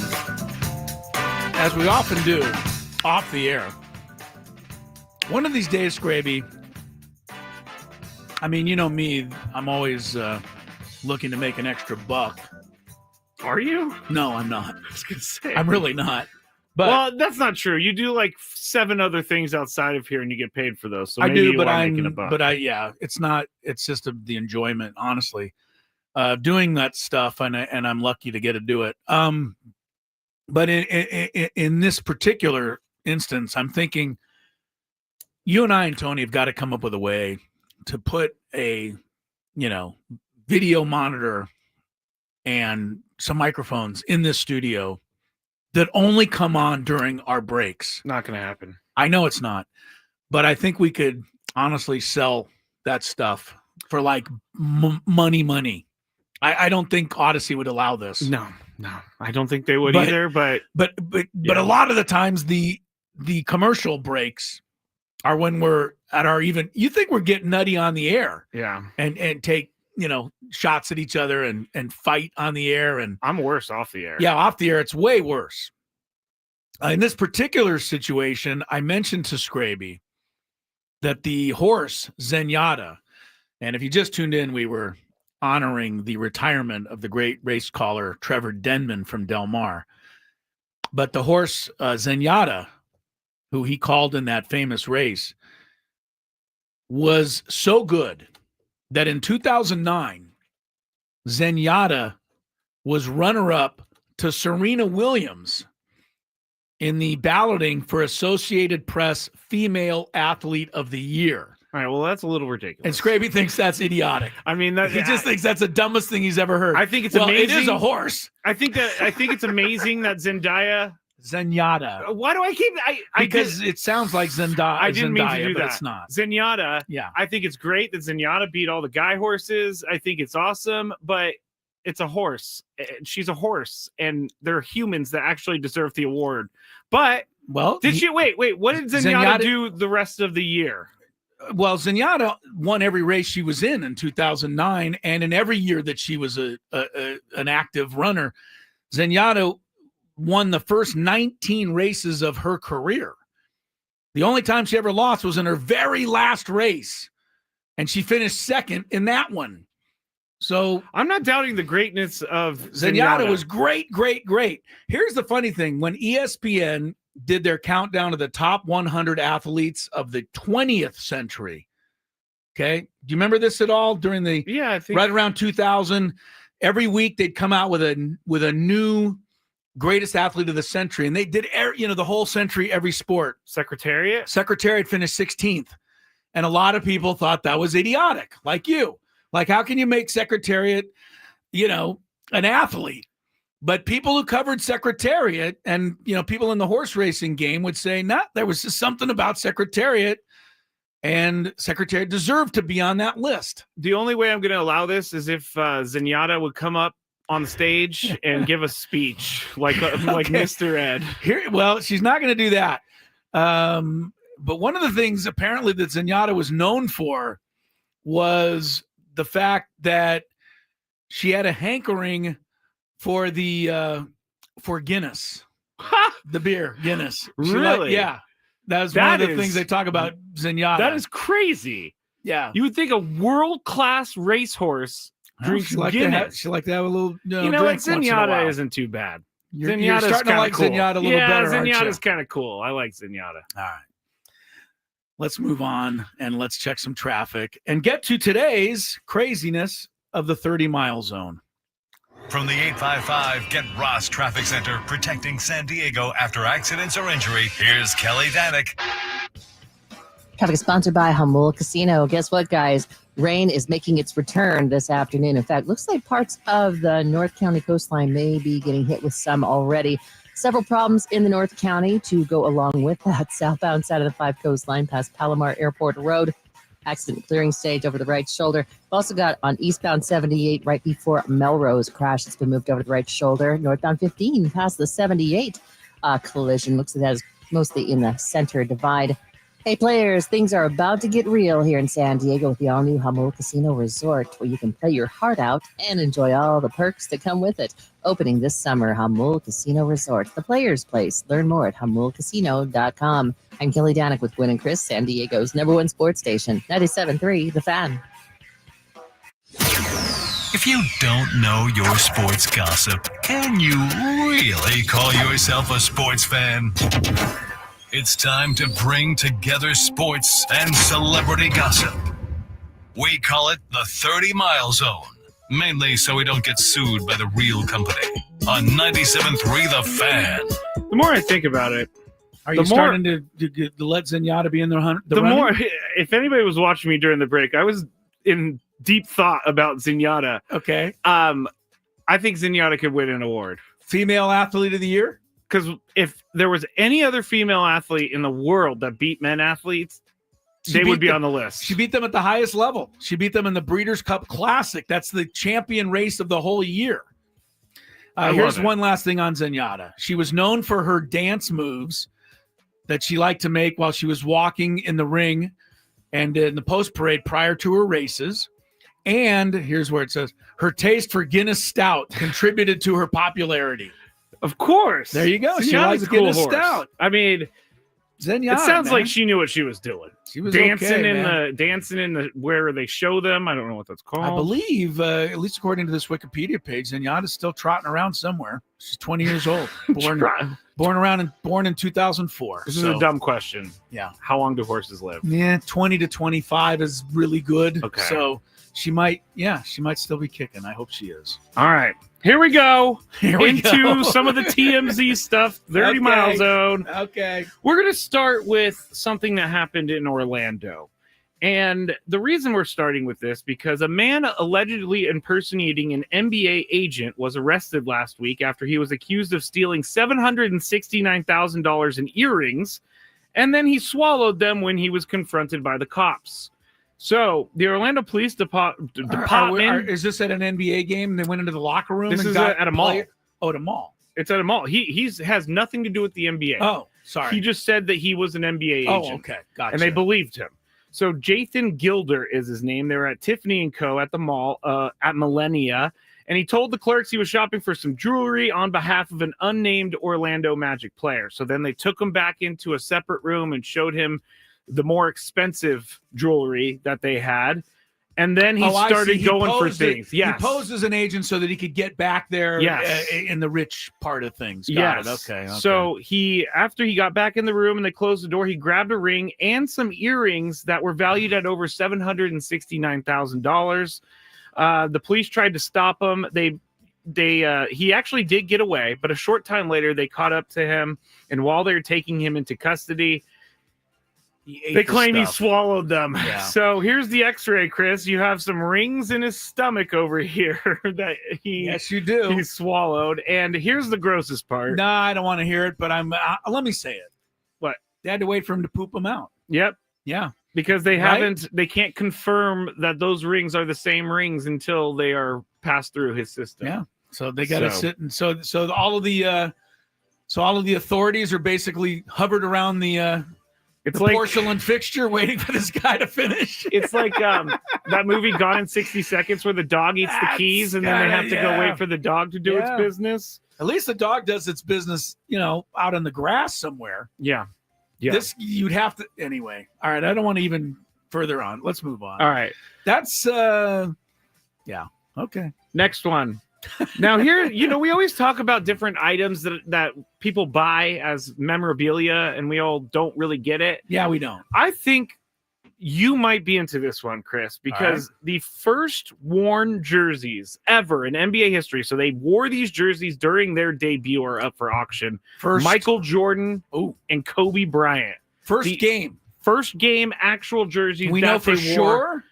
as we often do, off the air. One of these days, Skraby, I mean, you know me, I'm always looking to make an extra buck. Are you? No, I'm not. I was going to say. I'm really not. But well, that's not true. You do like 7 other things outside of here, and you get paid for those. So I maybe do, you but are making a buck. yeah, it's not. It's just the enjoyment, honestly, doing that stuff, and I'm lucky to get to do it. But in this particular instance, I'm thinking you and I and Tony have got to come up with a way to put a, video monitor and some microphones in this studio that only come on during our breaks. Not going to happen. I know it's not, but I think we could honestly sell that stuff for like money. I don't think Odyssey would allow this. No, I don't think they would either. But a lot of the times the commercial breaks are when we're at our even. You think we're getting nutty on the air, yeah, and take shots at each other and fight on the air. And I'm worse off the air. Yeah, off the air, it's way worse. In this particular situation, I mentioned to Skraby that the horse Zenyatta, and if you just tuned in, we were honoring the retirement of the great race caller Trevor Denman from Del Mar. But the horse Zenyatta, who he called in that famous race, was so good that in 2009, Zenyatta was runner-up to Serena Williams in the balloting for Associated Press Female Athlete of the Year. All right, well, that's a little ridiculous. And Skraby thinks that's idiotic. I mean, he just thinks that's the dumbest thing he's ever heard. I think it's amazing. It is a horse. I think it's amazing that Zenyatta. Why do I keep? Because it sounds like Zendaya. I didn't mean to do but that. It's not Zenyatta. Yeah, I think it's great that Zenyatta beat all the guy horses. I think it's awesome, but it's a horse. She's a horse, and there are humans that actually deserve the award. But What did Zenyatta do the rest of the year? Well, Zenyatta won every race she was in 2009, and in every year that she was an active runner, Zenyatta won the first 19 races of her career. The only time she ever lost was in her very last race, and she finished second in that one. So I'm not doubting the greatness of Zenyatta. Was great. Here's the funny thing. When ESPN did their countdown of the top 100 athletes of the 20th century, okay, do you remember this at all? During the I think right around 2000, every week they'd come out with a new greatest athlete of the century, and they did the whole century, every sport. Secretariat finished 16th, and a lot of people thought that was idiotic, like you. Like, how can you make Secretariat, an athlete? But people who covered Secretariat and, people in the horse racing game would say, there was just something about Secretariat, and Secretariat deserved to be on that list. The only way I'm going to allow this is if Zenyatta would come up on the stage and give a speech like Mr. Ed. Well, she's not going to do that. But one of the things apparently that Zenyatta was known for was the fact that she had a hankering for for Guinness, the beer Guinness. Really? Yeah. That's one of the things they talk about Zenyatta. That is crazy. Yeah. You would think a world-class racehorse drinks Guinness. She like to have a little drink what? Zenyatta isn't too bad. You're starting to like cool. Zenyatta a little better, Zenyatta's kind of cool. I like Zenyatta. All right. Let's move on and let's check some traffic and get to today's craziness of the 30-mile zone. From the 855 Get Ross Traffic Center, protecting San Diego after accidents or injury, here's Kelly Danick. Traffic is sponsored by Hamul Casino. Guess what, guys? Rain is making its return this afternoon. In fact, looks like parts of the North County coastline may be getting hit with some already. Several problems in the North County to go along with that. Southbound side of the 5 coastline past Palomar Airport Road. Accident clearing stage over the right shoulder. We've also got on eastbound 78 right before Melrose. Crash that's been moved over to the right shoulder. Northbound 15 past the 78 collision. Looks like that is mostly in the center divide. Hey, players, things are about to get real here in San Diego with the all-new Jamul Casino Resort, where you can play your heart out and enjoy all the perks that come with it. Opening this summer, Jamul Casino Resort, the players' place. Learn more at jamulcasino.com. I'm Kelly Danik with Gwynn and Chris, San Diego's #1 sports station, 97.3 The Fan. If you don't know your sports gossip, can you really call yourself a sports fan? It's time to bring together sports and celebrity gossip. We call it the 30-mile zone, mainly so we don't get sued by the real company. On 97.3 The Fan. The more I think about it, are you starting to let Zenyatta be in the running? The more, if anybody was watching me during the break, I was in deep thought about Zenyatta. Okay. I think Zenyatta could win an award. Female Athlete of the Year? Because if there was any other female athlete in the world that beat men athletes, they would be on the list. She beat them at the highest level. She beat them in the Breeders' Cup Classic. That's the champion race of the whole year. Here's one last thing on Zenyatta. She was known for her dance moves that she liked to make while she was walking in the ring and in the post parade prior to her races. And here's where it says her taste for Guinness Stout contributed to her popularity. Of course. There you go. Zenyatta's She likes a cool Guinness horse. Stout. I mean, Zenyatta, it sounds man. like she knew what she was doing. She was dancing okay, dancing in the where they show them. I don't know what that's called. I believe, at least according to this Wikipedia page, Zenyatta's still trotting around somewhere. She's 20 years old. Born in 2004. This is a dumb question. Yeah. How long do horses live? Yeah, 20 to 25 is really good. Okay. So she might still be kicking. I hope she is. All right. Here we go. Into some of the TMZ stuff. 30-mile zone. Okay. We're going to start with something that happened in Orlando. And the reason we're starting with this, because a man allegedly impersonating an NBA agent was arrested last week after he was accused of stealing $769,000 in earrings, and then he swallowed them when he was confronted by the cops. So the Orlando Police Department... Is this at an NBA game and they went into the locker room? This and is got at a mall. Oh, at a mall. It's at a mall. He has nothing to do with the NBA. Oh, sorry. He just said that he was an NBA agent. Oh, okay. Gotcha. And they believed him. So Jathan Gilder is his name. They were at Tiffany & Co. at the mall at Millennia. And he told the clerks he was shopping for some jewelry on behalf of an unnamed Orlando Magic player. So then they took him back into a separate room and showed him the more expensive jewelry that they had. And then he started going for things. Yes. He posed as an agent so that he could get back there in the rich part of things. Got it. Okay. So after he got back in the room and they closed the door, he grabbed a ring and some earrings that were valued at over $769,000. The police tried to stop him. He actually did get away, but a short time later they caught up to him. And while they were taking him into custody, they claim he swallowed them. Yeah. So here's the x-ray, Chris. You have some rings in his stomach over here that yes, you do. He swallowed. And here's the grossest part. No, I don't want to hear it, but let me say it. What? They had to wait for him to poop them out. Yep. Yeah. Because they can't confirm that those rings are the same rings until they are passed through his system. Yeah. So they got to sit. And so all of the authorities are basically hovered around the porcelain fixture waiting for this guy to finish. It's like that movie Gone in 60 Seconds where the dog eats the keys and then they have to go wait for the dog to do its business. At least the dog does its business, out in the grass somewhere. Yeah. This you'd have to anyway. All right, I don't want to even further on. Let's move on. All right. That's okay. Next one. Now here, we always talk about different items that people buy as memorabilia, and we all don't really get it. Yeah, we don't. I think you might be into this one, Chris, because the first worn jerseys ever in NBA history, so they wore these jerseys during their debut or up for auction. Michael Jordan and Kobe Bryant. First game actual jerseys. We know for sure.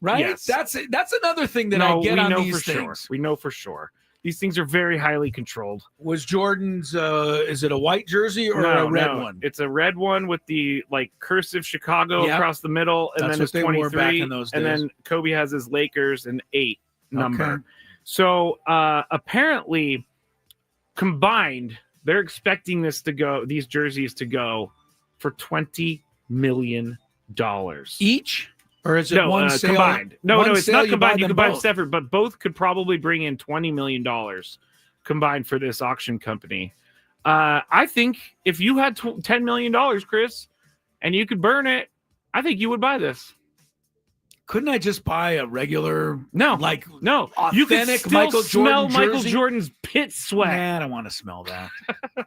Right? Yes. That's another thing that I get on these things. Sure. We know for sure. These things are very highly controlled. Was Jordan's is it a white jersey or a red one? It's a red one with the cursive Chicago across the middle, and then it's 23 back in those days. And then Kobe has his Lakers an 8 number. Okay. So apparently combined they're expecting these jerseys to go for $20 million each, or is it one sale combined? No, it's not combined. You can buy them both. separate, but both could probably bring in $20 million combined for this auction company. I think if you had $10 million, Chris, and you could burn it, I think you would buy this. Couldn't I just buy a regular, no, you could still smell Michael Jordan's pit sweat? Nah, I don't want to smell that.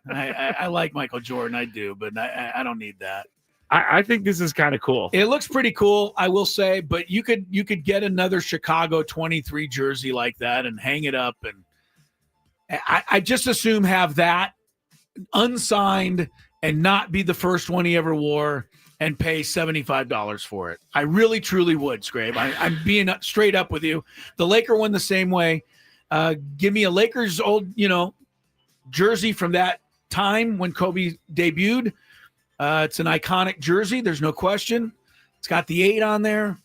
I like Michael Jordan, I do, but I don't need that. I think this is kind of cool. It looks pretty cool, I will say, but you could get another Chicago 23 jersey like that and hang it up, and I just assume have that unsigned and not be the first one he ever wore and pay $75 for it. I really, truly would, Skrabe. I'm being straight up with you. The Laker one the same way. Give me a Lakers old, jersey from that time when Kobe debuted. It's an iconic jersey. There's no question. It's got the 8 on there.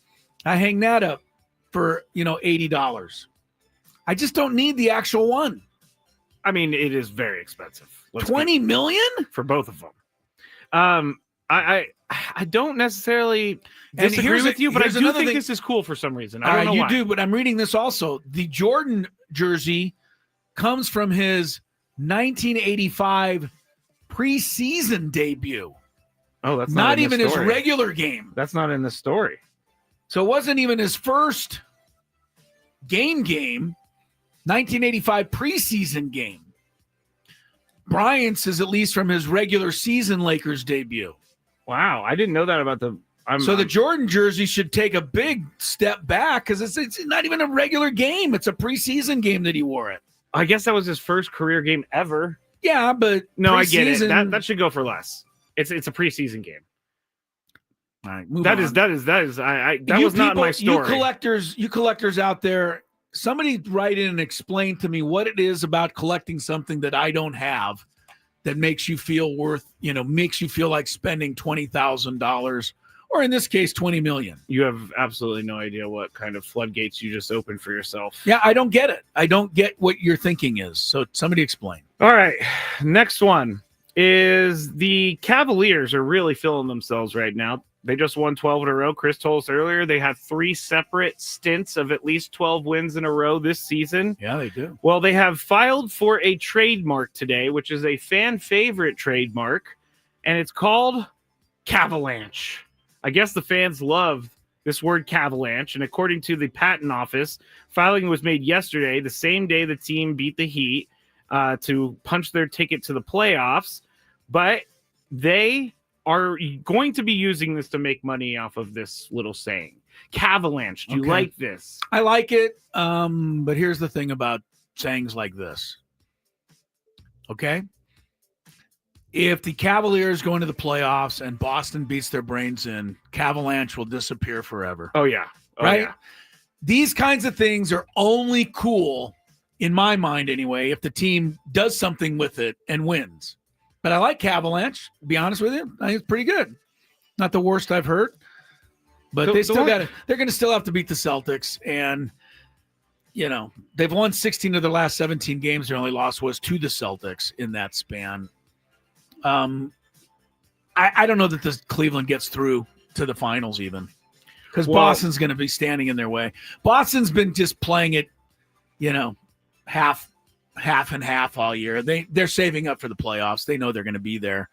I hang that up for, $80. I just don't need the actual one. I mean, it is very expensive. $20 million for both of them. I don't necessarily disagree with you, but I do think this is cool for some reason. I don't know why. You do, but I'm reading this also. The Jordan jersey comes from his 1985 preseason debut. Oh, that's not even his regular game. That's not in the story. So it wasn't even his first game. 1985 preseason game. Bryant's is at least from his regular season Lakers debut. Wow, I didn't know that about the. The Jordan jersey should take a big step back because it's not even a regular game. It's a preseason game that he wore it. I guess that was his first career game ever. Yeah, but no, I get it. That should go for less. It's a preseason game. All right, move that on. Is that was not my story. You collectors out there, somebody write in and explain to me what it is about collecting something that I don't have that makes you feel makes you feel like spending $20,000, or in this case, $20 million. You have absolutely no idea what kind of floodgates you just opened for yourself. Yeah, I don't get it. I don't get what your thinking is. So somebody explain. All right, next one is the Cavaliers are really feeling themselves right now. They just won 12 in a row. Chris told us earlier they have 3 separate stints of at least 12 wins in a row this season. Yeah, they do. Well, they have filed for a trademark today, which is a fan favorite trademark, and it's called Cavalanche. I guess the fans love this word Cavalanche, and according to the patent office, filing was made yesterday, the same day the team beat the Heat to punch their ticket to the playoffs, but they are going to be using this to make money off of this little saying. Cavalanche. Do you like this? I like it. But here's the thing about sayings like this. Okay. If the Cavaliers go into the playoffs and Boston beats their brains in, Cavalanche will disappear forever. Oh, yeah. Right? Yeah. These kinds of things are only cool, in my mind anyway, if the team does something with it and wins. But I like Cavalanche, to be honest with you. I think it's pretty good. Not the worst I've heard. But they're going to still have to beat the Celtics. And, they've won 16 of their last 17 games. Their only loss was to the Celtics in that span. I don't know that this Cleveland gets through to the finals even, because Boston's going to be standing in their way. Boston's been just playing it, half and half all year. They're saving up for the playoffs. They know they're going to be there.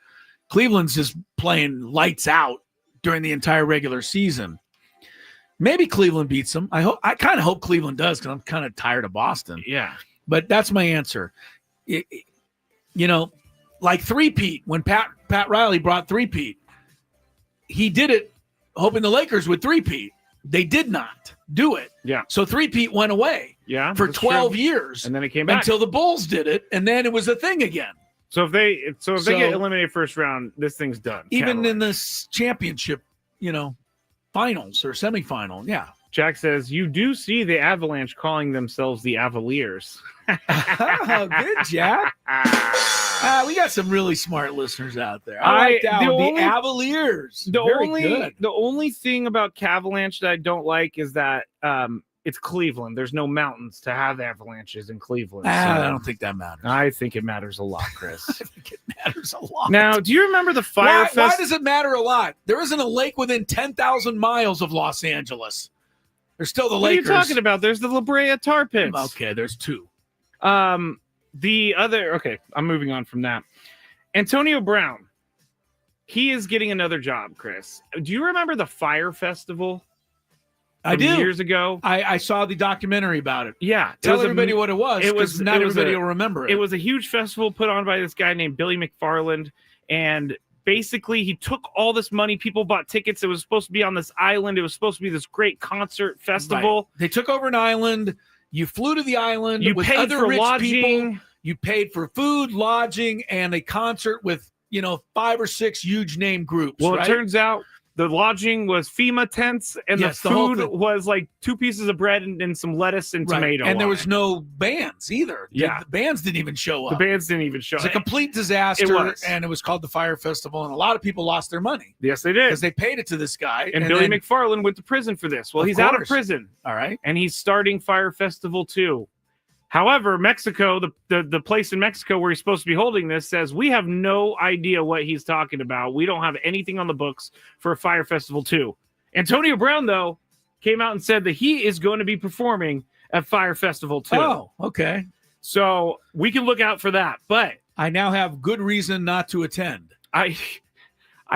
Cleveland's just playing lights out during the entire regular season. Maybe Cleveland beats them. I kind of hope Cleveland does, because I'm kind of tired of Boston. Yeah. But that's my answer. Like three-peat, when Pat Riley brought three-peat, he did it hoping the Lakers would three-peat. They did not do it. Yeah. So three-peat went away for 12 years. And then it came back. Until the Bulls did it, and then it was a thing again. So if they get eliminated first round, this thing's done. Even in this championship, finals or semifinal, yeah. Jack says, you do see the Avalanche calling themselves the Avaliers. Oh, good, Jack. We got some really smart listeners out there. I like that one. The Avaliers. The only thing about Cavalanche that I don't like is that it's Cleveland. There's no mountains to have avalanches in Cleveland. So I don't think that matters. I think it matters a lot, Chris. I think it matters a lot. Now, do you remember the Fire Fest? Why does it matter a lot? There isn't a lake within 10,000 miles of Los Angeles. There's still the Lakers. What are you talking about? There's the La Brea Tar Pits. Okay, there's 2. The other, okay, I'm moving on from that. Antonio Brown, he is getting another job, Chris. Do you remember the Fire Festival? I do. Years ago. I saw the documentary about it. Yeah. Tell everybody what it was. It was not everybody will remember it. It was a huge festival put on by this guy named Billy McFarland. And basically, he took all this money. People bought tickets. It was supposed to be on this island. It was supposed to be this great concert festival. Right. They took over an island. You flew to the island. You with paid other for rich lodging. People. You paid for food, lodging, and a concert with 5 or 6 huge name groups. Well, right? It turns out the lodging was FEMA tents, and Yes, the food was like 2 pieces of bread and some lettuce and tomato. And there was no bands either. Yeah. The bands didn't even show up. The bands didn't even show up. It was a complete disaster. It was. And it was called the Fire Festival, and a lot of people lost their money. Yes, they did. Because they paid it to this guy. And Billy McFarland went to prison for this. Well, he's out of prison. All right. And he's starting Fire Festival 2. However, Mexico, the place in Mexico where he's supposed to be holding this, says we have no idea what he's talking about. We don't have anything on the books for a Fire Festival 2. Antonio Brown, though, came out and said that he is going to be performing at Fire Festival 2. Oh, okay. So we can look out for that. But I now have good reason not to attend. I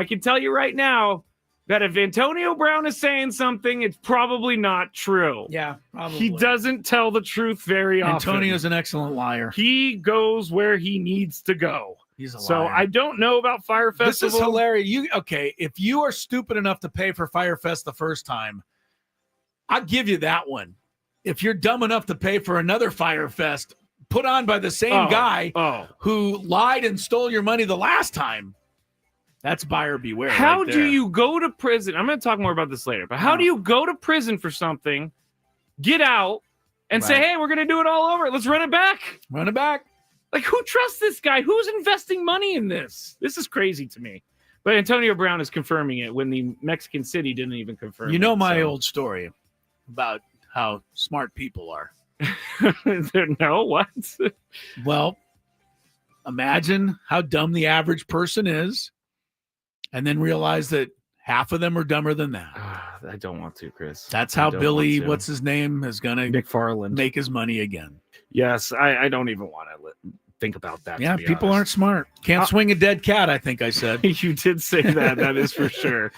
can tell you right now that if Antonio Brown is saying something, it's probably not true. Yeah, probably. He doesn't tell the truth very often. Antonio's an excellent liar. He goes where he needs to go. He's a liar. So I don't know about Fire Festival. This is hilarious. If you are stupid enough to pay for Fire Fest the first time, I'll give you that one. If you're dumb enough to pay for another Fire Fest put on by the same guy who lied and stole your money the last time, that's buyer beware. How do you go to prison? I'm going to talk more about this later, but how do you go to prison for something, get out, and say, hey, we're going to do it all over. Let's run it back. Run it back. Like, who trusts this guy? Who's investing money in this? This is crazy to me. But Antonio Brown is confirming it when the Mexican city didn't even confirm it. You know my old story about how smart people are. No, what? Well, imagine how dumb the average person is, and then realize that half of them are dumber than that. I don't want to, Chris. That's how Billy, what's his name, is going to McFarland make his money again. Yes, I don't even want to think about that. Yeah, people aren't smart. Can't swing a dead cat, I think I said. You did say that. That is for sure.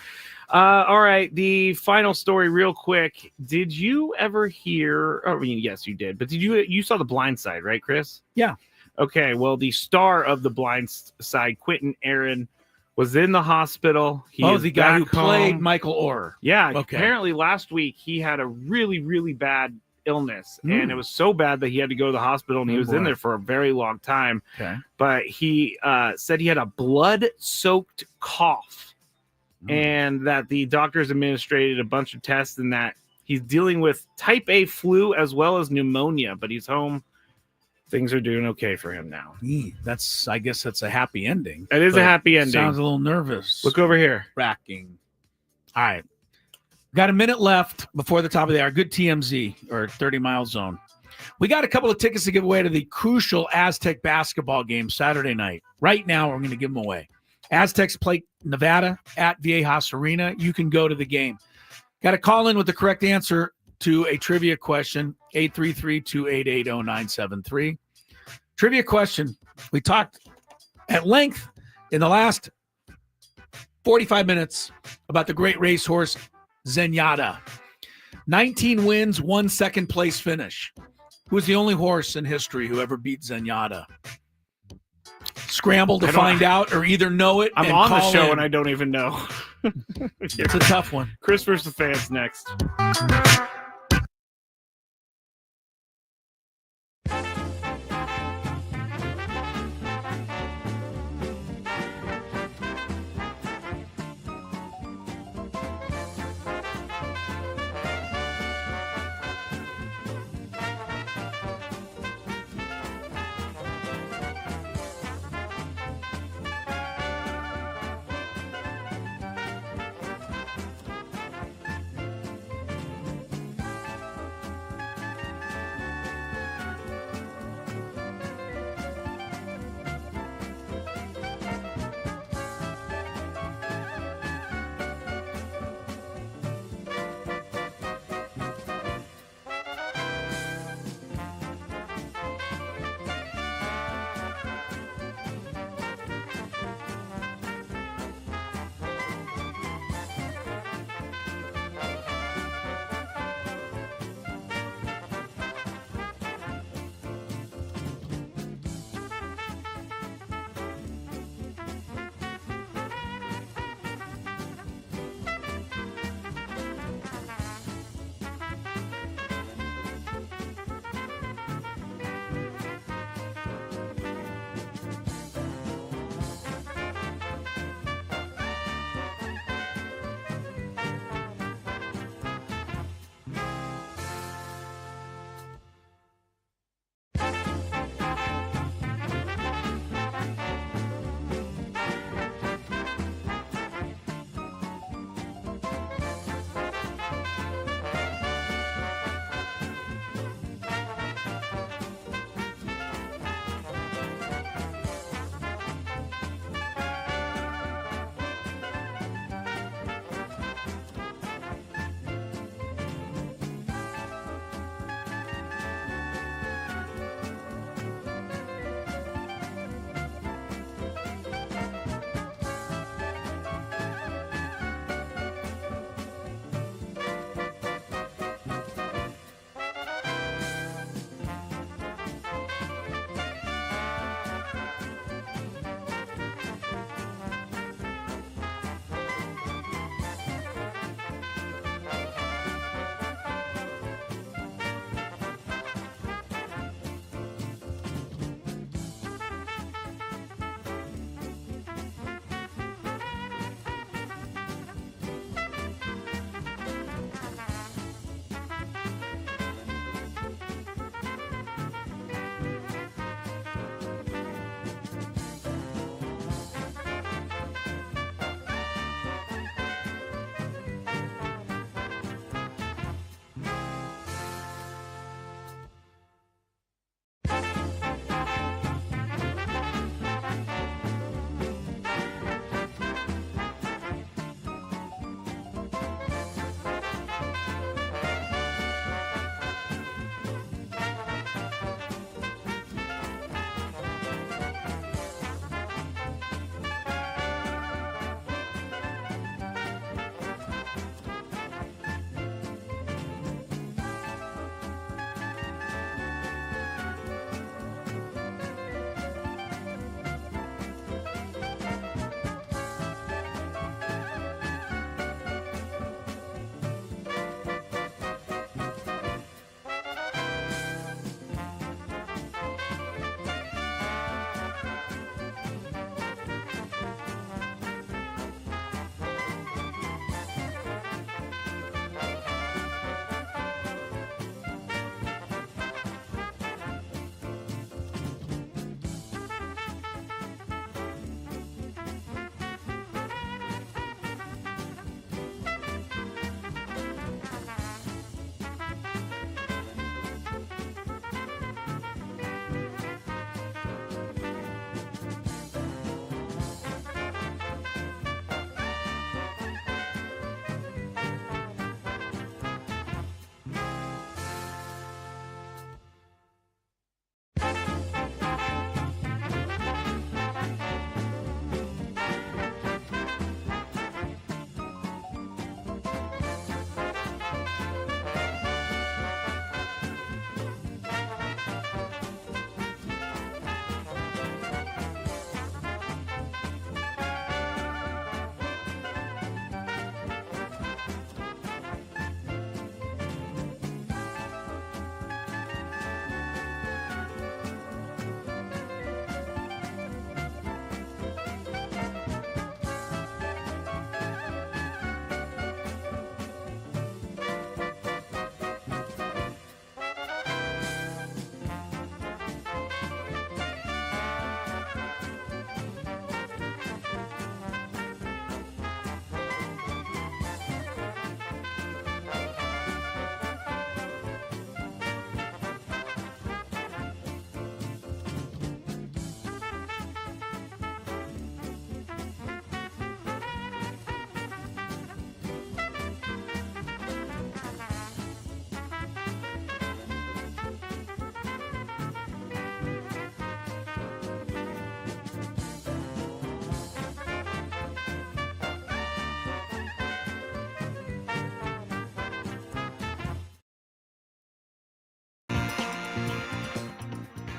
All right, the final story real quick. Did you ever hear, I mean, yes, you did, but you saw The Blind Side, right, Chris? Yeah. Okay, well, the star of The Blind Side, Quentin Aaron, was in the hospital. The guy who played Michael Orr. Yeah, okay. Apparently last week he had a really, really bad illness, and it was so bad that he had to go to the hospital, and he was in there for a very long time. Okay. But he said he had a blood-soaked cough, and that the doctors administered a bunch of tests, and that he's dealing with type A flu as well as pneumonia, but he's home. Things are doing okay for him now. I guess that's a happy ending. It is a happy ending. Sounds a little nervous. Look over here. Racking. All right. Got a minute left before the top of the hour. Good TMZ, or 30-mile zone. We got a couple of tickets to give away to the crucial Aztec basketball game Saturday night. Right now, we're going to give them away. Aztecs play Nevada at Viejas Arena. You can go to the game. Got to call in with the correct answer to a trivia question, 833-288-0973. Trivia question. We talked at length in the last 45 minutes about the great racehorse Zenyatta. 19 wins, 1 second place finish. Who was the only horse in history who ever beat Zenyatta? Scramble to find out, or either know it. I'm on the show and I don't even know. It's a tough one. Chris versus the fans next.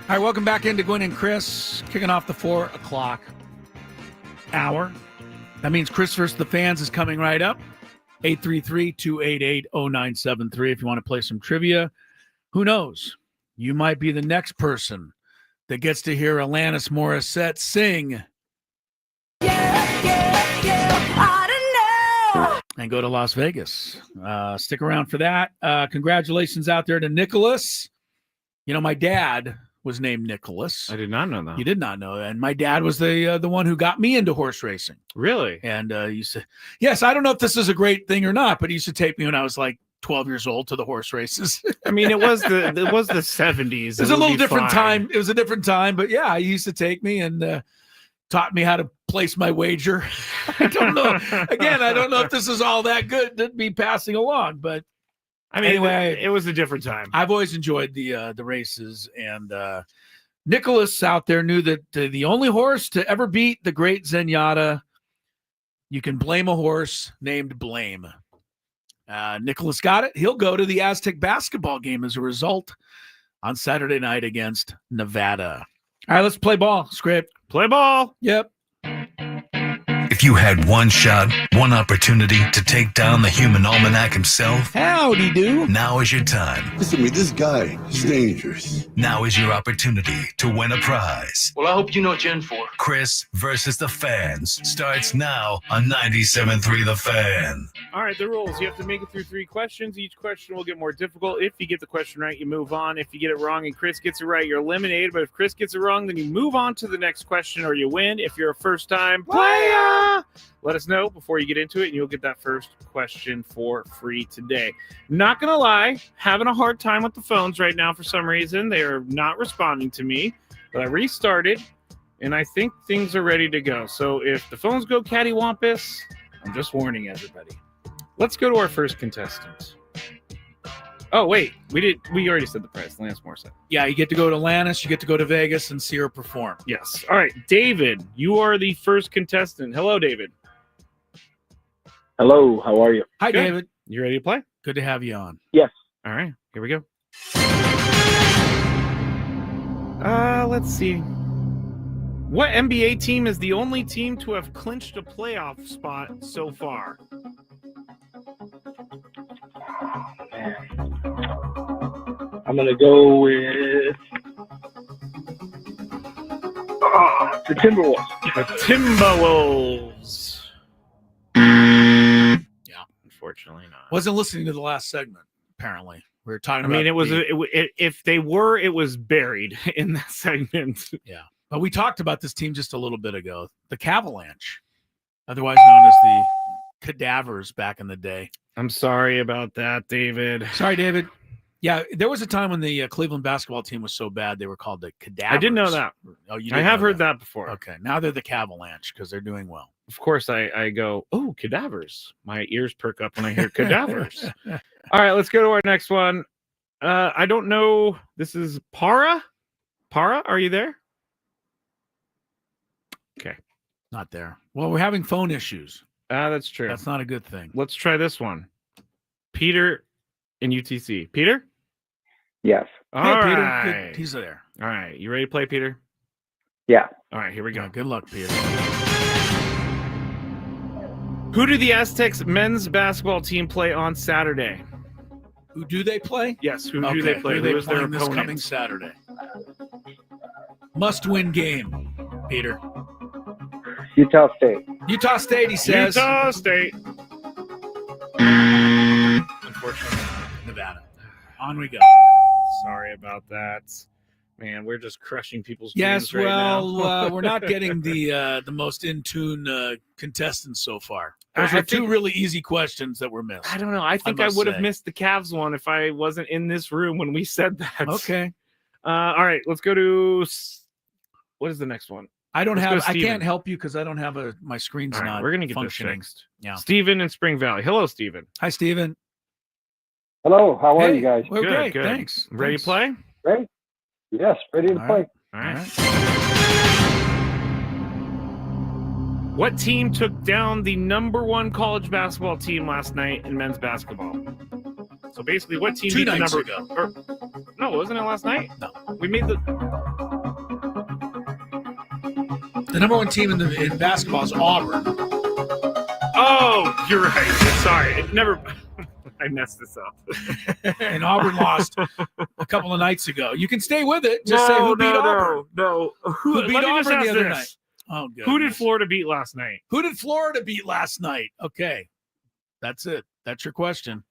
All right, welcome back into Gwynn and Chris, kicking off the 4 o'clock hour. That means Chris versus the Fans is coming right up. 833-288-0973 if you want to play some trivia. Who knows? You might be the next person that gets to hear Alanis Morissette sing. And go to Las Vegas. Stick around for that. Congratulations out there to Nicholas. You know, my dad was named Nicholas. I did not know that. You did not know that. And my dad was the one who got me into horse racing. Really? And used to, yes, I don't know if this is a great thing or not, but he used to take me when I was like 12 years old to the horse races. I mean, it was the 70s. It was a little different time. It was a different time, but yeah, he used to take me and taught me how to place my wager. I don't know. Again, I don't know if this is all that good to be passing along, but I mean, anyway, it was a different time. I've always enjoyed the races, and Nicholas out there knew that the only horse to ever beat the great Zenyatta, you can blame a horse named Blame. Nicholas got it. He'll go to the Aztec basketball game as a result on Saturday night against Nevada. All right, let's play ball. Script. Play ball. Yep. If you had one shot, one opportunity to take down the human almanac himself, Howdy do. now is your time. Listen to me, this guy is dangerous. Now is your opportunity to win a prize. Well, I hope you know what you're in for. Chris versus the Fans starts now on 97.3 The Fan. All right, the rules. You have to make it through 3 questions. Each question will get more difficult. If you get the question right, you move on. If you get it wrong and Chris gets it right, you're eliminated. But if Chris gets it wrong, then you move on to the next question or you win. If you're a first-time player, let us know before you get into it, and you'll get that first question for free today. Not going to lie, having a hard time with the phones right now for some reason. They are not responding to me, but I restarted, and I think things are ready to go. So if the phones go cattywampus, I'm just warning everybody. Let's go to our first contestant. Oh, wait. We already said the price. Lance Morissette. Yeah, you get to go to Lannis, you get to go to Vegas and see her perform. Yes. All right, David, you are the first contestant. Hello, David. Hello, how are you? Hi, Good. David. You ready to play? Good to have you on. Yes. All right, here we go. Let's see. What NBA team is the only team to have clinched a playoff spot so far? I'm going to go with the Timberwolves. The Timberwolves. Yeah. Unfortunately not. Wasn't listening to the last segment, apparently. We were talking I about mean, if they were, it was buried in that segment. Yeah. But we talked about this team just a little bit ago. The Cavalanche, otherwise known as the Cadavers back in the day. I'm sorry about that, David. Sorry, David. Yeah, there was a time when the Cleveland basketball team was so bad they were called the Cadavers. I didn't know that. Oh, you I have heard that before. Okay, now they're the Cavalanche because they're doing well. Of course, I go, oh, cadavers. My ears perk up when I hear cadavers. All right, let's go to our next one. I don't know. This is Para. Para, are you there? Okay. Not there. Well, we're having phone issues. That's true. That's not a good thing. Let's try this one. Peter in UTC. Peter? Yes. All Hey, Peter. right. Good. He's there. All right. You ready to play, Peter? Yeah. All right, here we go. Yeah, good luck, Peter. Who do the Aztecs men's basketball team play on Saturday? Who do they play? Yes, who do they play? Who is their this opponent? coming Saturday? Must-win game, Peter. Utah State. Utah State, he says. Utah State. Unfortunately, Nevada. On we go. Sorry about that. Man, we're just crushing people's Yes, dreams right now. well, we're not getting the most in-tune contestants so far. Those I are two think- really easy questions that were missed. I don't know. I think I must would have say. missed the Cavs one if I wasn't in this room when we said that. Okay. All right, let's go to what is the next one? I don't Let's go have. I Steven. can't help you because I don't have my screen's All right, not. we're gonna get this functioning. fixed. Yeah. Steven in Spring Valley. Hello, Steven. Hi, Steven. Hello, how are Hey, you guys? We're Good, great. good. Thanks. Ready to play? Ready? Yes, ready to All play. right. All right. What team took down the #1 college basketball team last night in men's basketball? So basically, what team 2 beat the nights number? ago. No, wasn't it last night? No. We made the number one team in basketball is Auburn. Oh, you're right. Sorry. It never. I messed this up. And Auburn lost a couple of nights ago. You can stay with it. Just say who beat Auburn. No. Who beat Auburn the other night? Oh, good. Who did Florida beat last night? Who did Florida beat last night? Okay. That's it. That's your question.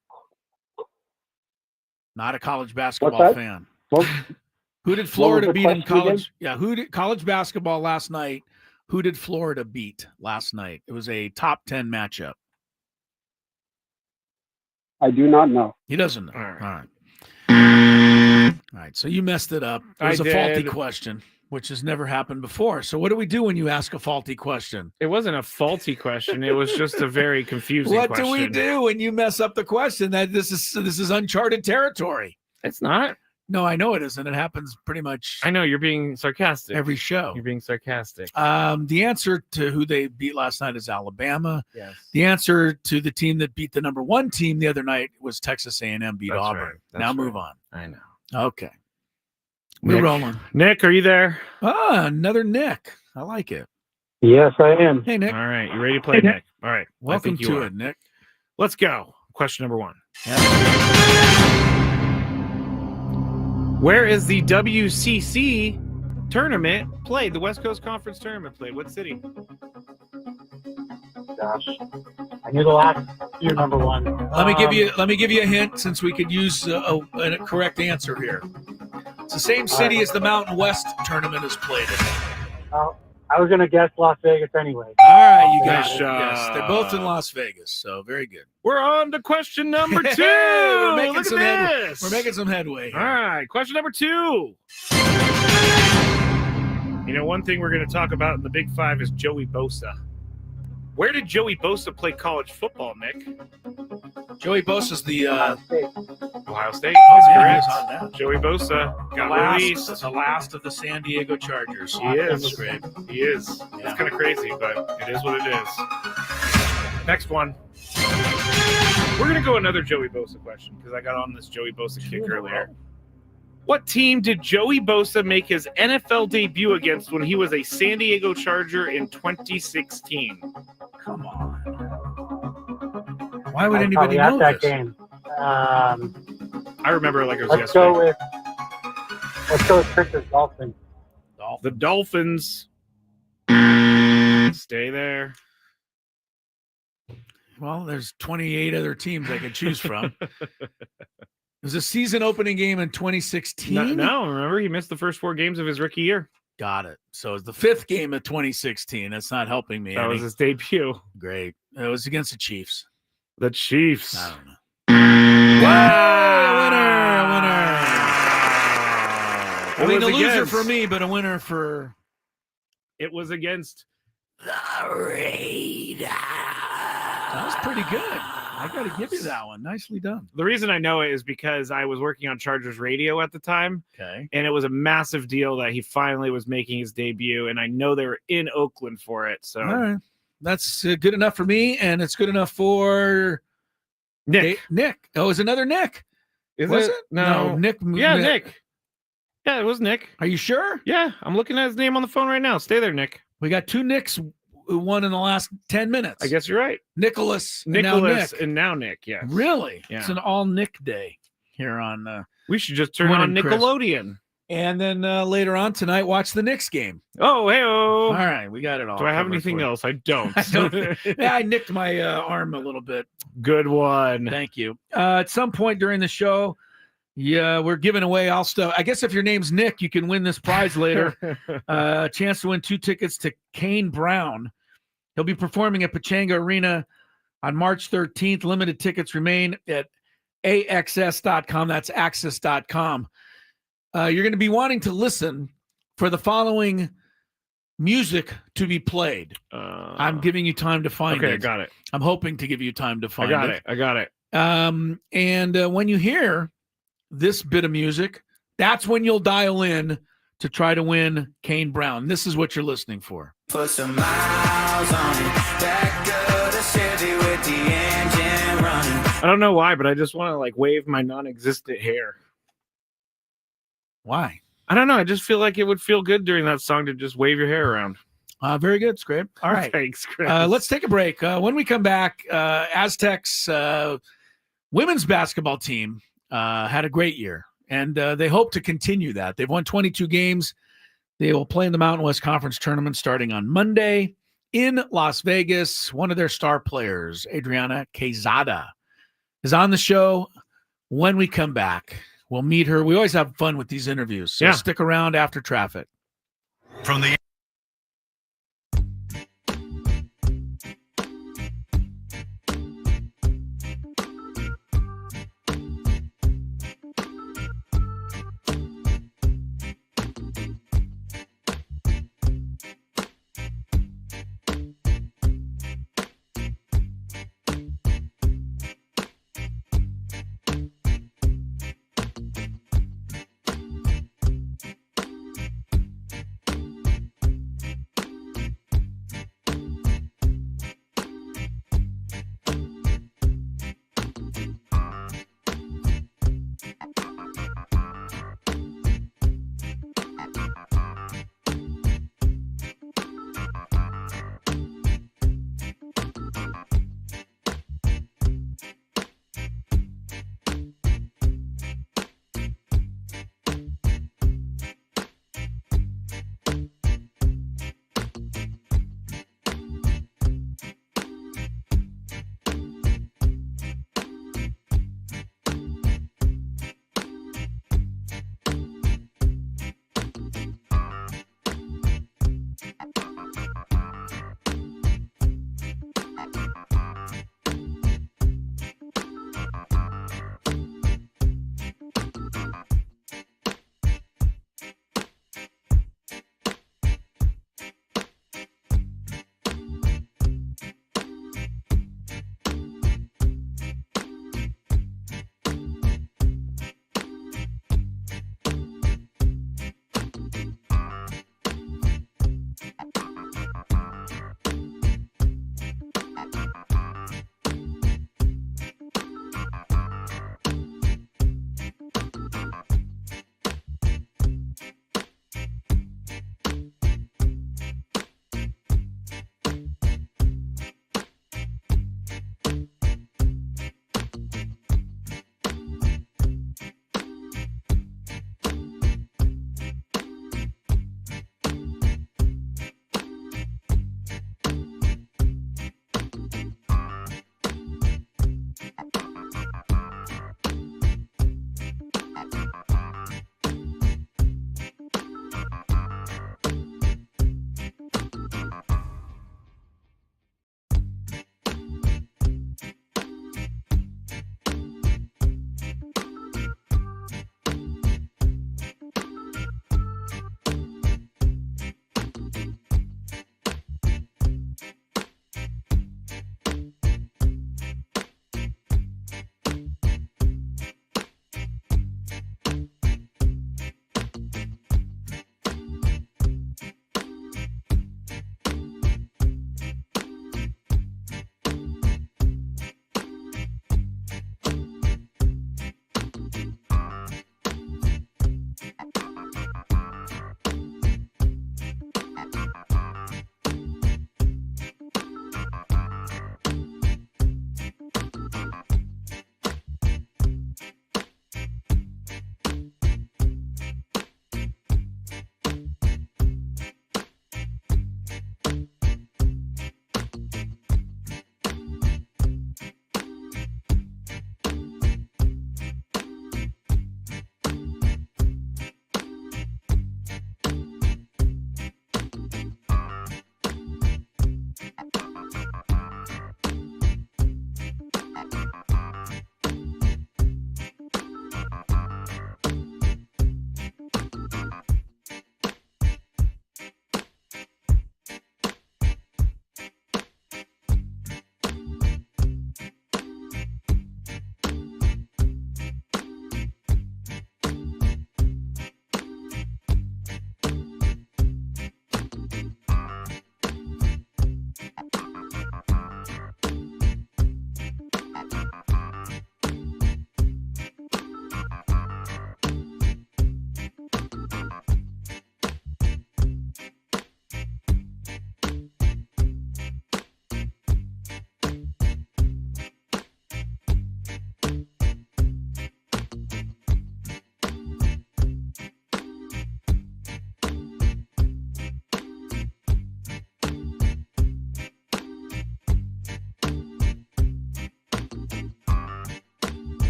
Not a college basketball fan. Who did Florida beat in college? Again? Yeah, who did college basketball last night? Who did Florida beat last night? It was a top 10 matchup. I do not know. He doesn't know. All right. So you messed it up. It was a faulty question, which has never happened before. So what do we do when you ask a faulty question? It wasn't a faulty question. It was just a very confusing question. What do we do when you mess up the question? That this is uncharted territory. It's not. No, I know it isn't. It happens pretty much. I know you're being sarcastic. Every show. You're being sarcastic. The answer to who they beat last night is Alabama. Yes. The answer to the team that beat the number one team the other night was Texas A&M beat Auburn. Right. Now move on. I know. Okay. We're rolling. Nick, are you there? Another Nick. I like it. Yes, I am. Hey, Nick. All right. You ready to play, Nick? All right. Welcome to it, Nick. Let's go. Question number 1. Where is the WCC tournament played? The West Coast Conference tournament played. What city? Gosh, I knew the last year number 1. Let me give you a hint, since we could use a correct answer here. It's the same city as the Mountain West tournament is played in. I was gonna guess Las Vegas anyway. All right, you guys. Yes, they're both in Las Vegas, so very good. We're on to question number 2. We're making Look some at headway. this. We're making some headway here. All right, question number 2. You know, one thing we're going to talk about in the Big Five is Joey Bosa. Where did Joey Bosa play college football, Nick? Joey Bosa's the Ohio State. Oh, That's man, correct. he's on that. Joey Bosa got released. The last of the San Diego Chargers. He is. Great. He is. Yeah. It's kind of crazy, but it is what it is. Next one. We're going to go another Joey Bosa question because I got on this Joey Bosa kick earlier. What team did Joey Bosa make his NFL debut against when he was a San Diego Charger in 2016? Come on. Why would anybody know that this? game? I remember it like it was Let's yesterday. go with Prince's Dolphins. The Dolphins. Stay there. Well, there's 28 other teams I could choose from. It was a season opening game in 2016. No, remember he missed the first 4 games of his rookie year. Got it. So it's the 5th game of 2016. That's not helping me. That was his debut. Great. It was against the Chiefs. The Chiefs. I don't know. Wow, winner. I mean, a loser for me, but a winner for... It was against the Raiders. That was pretty good. I got to give you that one. Nicely done. The reason I know it is because I was working on Chargers radio at the time. Okay. And it was a massive deal that he finally was making his debut. And I know they were in Oakland for it. So all right. That's good enough for me. And it's good enough for Nick. Nick. Oh, it's another Nick. Was it? No. Nick. Yeah, Nick. Yeah, it was Nick. Are you sure? Yeah. I'm looking at his name on the phone right now. Stay there, Nick. We got 2 Nicks who won in the last 10 minutes. I guess you're right. Nicholas and now Nick. Yeah. Really? Yeah. It's an all Nick day here on. We should just turn on Nickelodeon. And then later on tonight, watch the Knicks game. Oh, hey-oh. All right, we got it all. Do I have anything else? I don't. I nicked my arm a little bit. Good one. Thank you. At some point during the show, we're giving away all stuff. I guess if your name's Nick, you can win this prize later. A chance to win 2 tickets to Kane Brown. He'll be performing at Pechanga Arena on March 13th. Limited tickets remain at AXS.com. That's access.com. You're going to be wanting to listen for the following music to be played. I'm giving you time to find it. Okay, I got it. I'm hoping to give you time to find it. I got it. And when you hear this bit of music, that's when you'll dial in to try to win Kane Brown. This is what you're listening for. Put some miles on it. Back of the Chevy with the engine running. I don't know why, but I just want to wave my non-existent hair. Why? I don't know. I just feel like it would feel good during that song to just wave your hair around. Very good, Skraby. All right. Thanks, Chris. Let's take a break. When we come back, Aztecs women's basketball team had a great year, and they hope to continue that. They've won 22 games. They will play in the Mountain West Conference tournament starting on Monday in Las Vegas. One of their star players, Adryana Quezada, is on the show. When we come back, we'll meet her. We always have fun with these interviews, so stick around after traffic. From the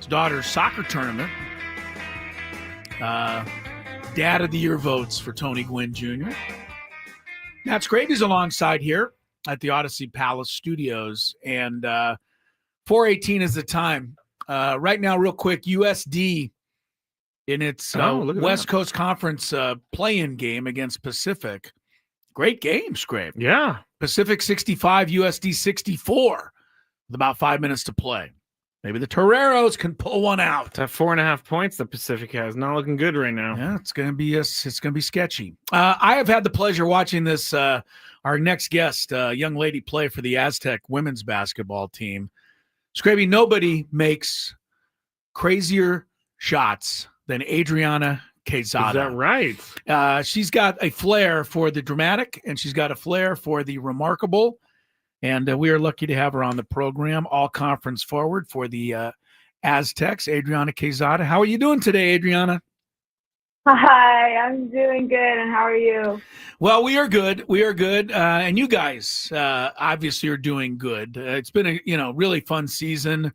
daughter's soccer tournament. Dad of the Year votes for Tony Gwynn Jr. Matt Skraby's alongside here at the Odyssey Palace Studios, and 4:18 is the time. Right now, real quick, USD in its West Coast Conference play-in game against Pacific. Great game, Scrape. Yeah. Pacific 65, USD 64 with about 5 minutes to play. Maybe the Terreros can pull one out. That 4.5 points the Pacific has not looking good right now. Yeah, it's gonna be sketchy. I have had the pleasure watching this. Our next guest, young lady, play for the Aztec women's basketball team. Skraby, nobody makes crazier shots than Adryana Quezada. Is that right? She's got a flair for the dramatic, and she's got a flair for the remarkable. And we are lucky to have her on the program, all conference forward for the Aztecs, Adryana Quezada. How are you doing today, Adryana? Hi, I'm doing good. And how are you? Well, we are good. We are good. And you guys obviously are doing good. It's been a really fun season. You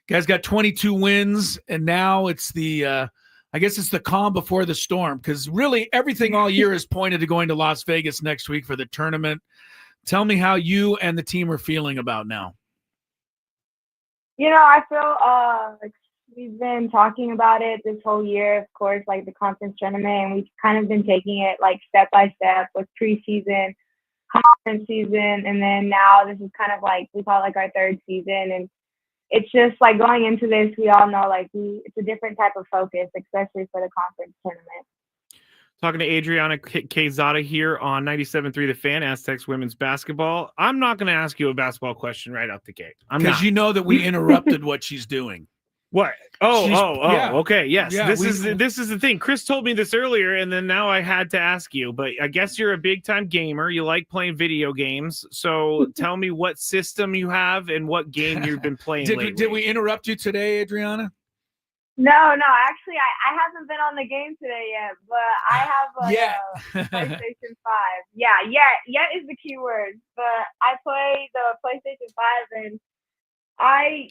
guys got 22 wins, and now it's the I guess it's the calm before the storm, because really everything all year is pointed to going to Las Vegas next week for the tournament. Tell me how you and the team are feeling about now. I feel like we've been talking about it this whole year, of course, like the conference tournament, and we've kind of been taking it like step by step with preseason, conference season, and then now this is kind of like, we call it like our third season. And it's just like going into this, we all know like it's a different type of focus, especially for the conference tournament. Talking to Adryana Quezada here on 97.3 The Fan, Aztecs women's basketball. I'm not going to ask you a basketball question right out the gate. Because you know that we interrupted what she's doing. What? Yeah. Okay, yes. Yeah, this is the thing. Chris told me this earlier, and then now I had to ask you. But I guess you're a big-time gamer. You like playing video games. So tell me what system you have and what game you've been playing lately. Did we interrupt you today, Adryana? No, actually, I haven't been on the game today yet, but I have a PlayStation 5. Yet is the key word. But I play the PlayStation 5, and I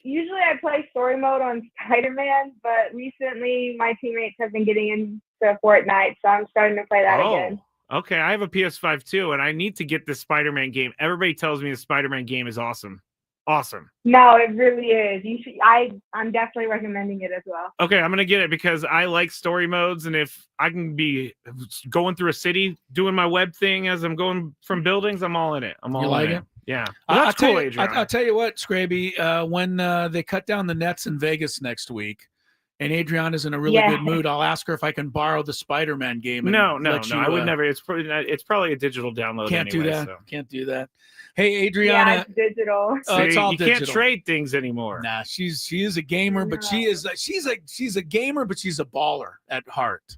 play story mode on Spider-Man, but recently my teammates have been getting into Fortnite, so I'm starting to play that again. Okay, I have a PS5 too, and I need to get this Spider-Man game. Everybody tells me the Spider-Man game is awesome. Awesome. No, it really is. You should. I'm definitely recommending it as well. Okay, I'm gonna get it because I like story modes, and if I can be going through a city doing my web thing as I'm going from buildings, I'm all in it. I'm all you like in it? Yeah. Well, that's cool, Adrian. I'll tell you what, Skraby, when they cut down the nets in Vegas next week, and Adriana's in a really good mood, I'll ask her if I can borrow the Spider-Man game. No, I would never. It's probably a digital download. Can't anyway, do that. So. Can't do that. Hey, Adryana. Yeah, it's digital. It's all you digital. Can't trade things anymore. Nah, she is a gamer, but she's a gamer, but she's a baller at heart.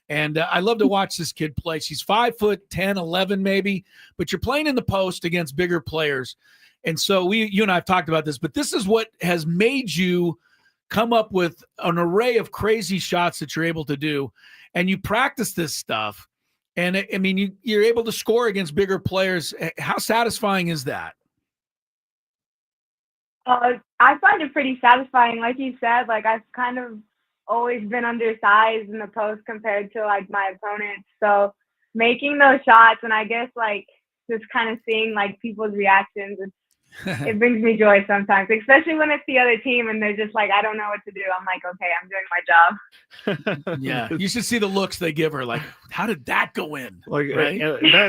And I love to watch this kid play. She's 5'10", 11 maybe, but you're playing in the post against bigger players. And so you and I have talked about this, but this is what has made you come up with an array of crazy shots that you're able to do. And you practice this stuff. And I mean, you're able to score against bigger players. How satisfying is that? I find it pretty satisfying. Like you said, like I've kind of always been undersized in the post compared to like my opponents. So making those shots, and I guess like just kind of seeing like people's reactions, it brings me joy sometimes, especially when it's the other team and they're just like, I don't know what to do. I'm like, okay, I'm doing my job. Yeah, you should see the looks they give her. Like, how did that go in? Like right?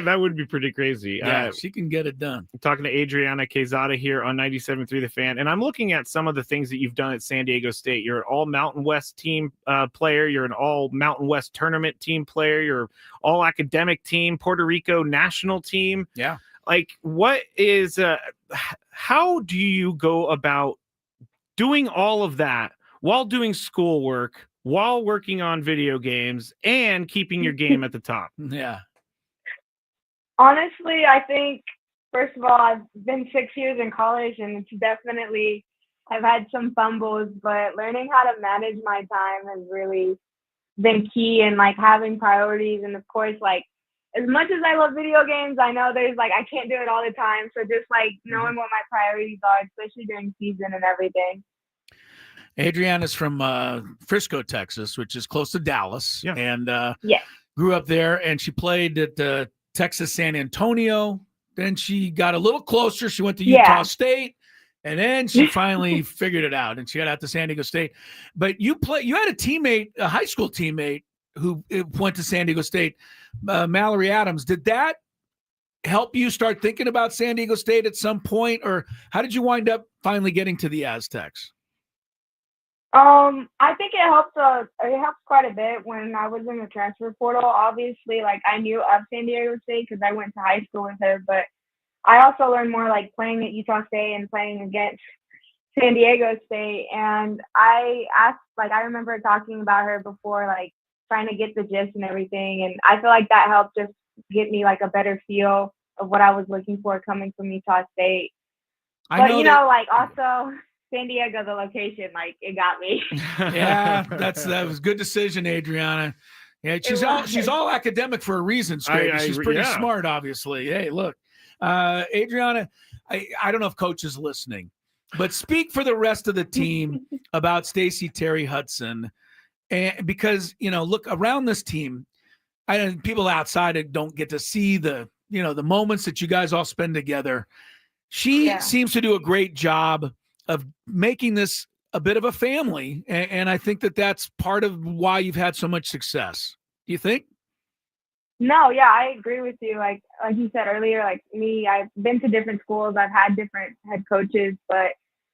that would be pretty crazy. Yeah, she can get it done. I'm talking to Adryana Quezada here on 97.3 The Fan, and I'm looking at some of the things that you've done at San Diego State. You're an all Mountain West team player. You're an all Mountain West tournament team player. You're all academic team, Puerto Rico national team. Yeah. Like, what is how do you go about doing all of that while doing schoolwork, while working on video games, and keeping your game at the top? Yeah. Honestly, I think, first of all, I've been 6 years in college, and it's definitely, I've had some fumbles, but learning how to manage my time has really been key, and like having priorities. And of course, like, as much as I love video games, I know there's like, I can't do it all the time. So just like knowing what my priorities are, especially during season and everything. Adriana's from Frisco, Texas, which is close to Dallas. Yeah. And Yeah. grew up there, and she played at Texas San Antonio. Then she got a little closer. She went to Utah State, and then she finally figured it out, and she got out to San Diego State. But you had a teammate, a high school teammate, who went to San Diego State, Mallory Adams. Did that help you start thinking about San Diego State at some point, or how did you wind up finally getting to the Aztecs? I think it helps quite a bit when I was in the transfer portal. Obviously, like, I knew of San Diego State because I went to high school with her, but I also learned more, like, playing at Utah State and playing against San Diego State. And I remember talking about her before, like, trying to get the gist and everything. And I feel like that helped just get me, like, a better feel of what I was looking for coming from Utah State. But, also San Diego, the location, like, it got me. Yeah, that was a good decision, Adriana. Yeah, she's all academic for a reason, Skraby. She's pretty smart, obviously. Hey, look, Adriana, I don't know if Coach is listening, but speak for the rest of the team about Stacey Terry Hudson, and because look around this team, people outside don't get to see the moments that you guys all spend together. She seems to do a great job of making this a bit of a family. And I think that's part of why you've had so much success. Do you think? No, yeah, I agree with you. Like you said earlier, like me, I've been to different schools. I've had different head coaches, but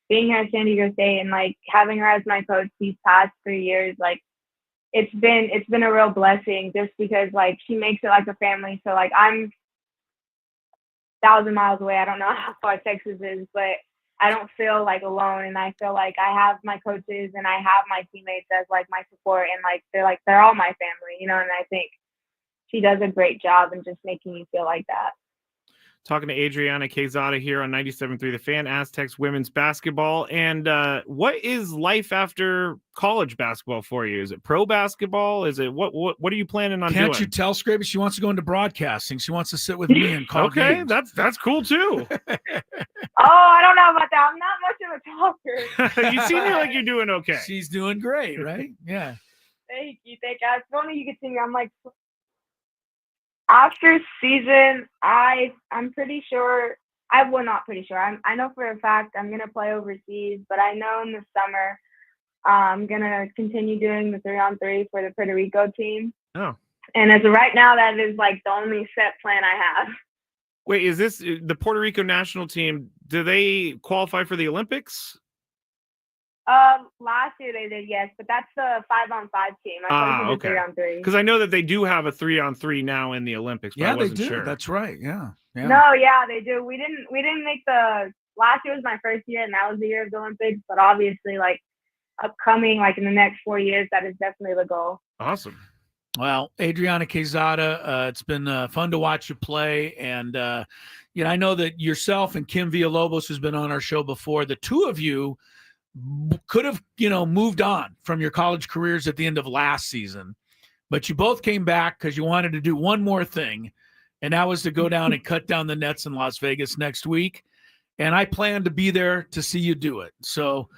being here at San Diego State and like having her as my coach these past 3 years, like it's been a real blessing just because like she makes it like a family. So like I'm 1,000 miles away. I don't know how far Texas is, but I don't feel like alone, and I feel like I have my coaches and I have my teammates as like my support, and like they're all my family, and I think she does a great job in just making you feel like that. Talking to Adryana Quezada here on 97.3 The Fan, Aztecs women's basketball. And what is life after college basketball for you? Is it pro basketball? Is it what are you planning on doing? Can't you tell, Skraby? She wants to go into broadcasting. She wants to sit with me and call games. That's cool too. Oh, I don't know about that. I'm not much of a talker. You seem like you're doing okay. She's doing great, right? Yeah. Thank you. If only you could see me. I'm like, after season, I'm pretty sure. Not pretty sure. I know for a fact I'm gonna play overseas, but I know in the summer I'm gonna continue doing the 3-on-3 for the Puerto Rico team. Oh. And as of right now, that is like the only set plan I have. Wait, is this the Puerto Rico national team? Do they qualify for the Olympics? Last year they did, yes, but that's the 5-on-5 team. Okay. 3-on-3. Because I know that they do have a 3-on-3 now in the Olympics. But Yeah, I wasn't they do. Sure. That's right. Yeah. No, yeah, they do. We didn't make the last year was my first year, and that was the year of the Olympics. But obviously, like upcoming, like in the next 4 years, that is definitely the goal. Awesome. Well, Adryana Quezada, it's been fun to watch you play, and I know that yourself and Kim Villalobos, who's been on our show before, the two of you could have, moved on from your college careers at the end of last season, but you both came back because you wanted to do one more thing, and that was to go down and cut down the nets in Las Vegas next week. And I plan to be there to see you do it. So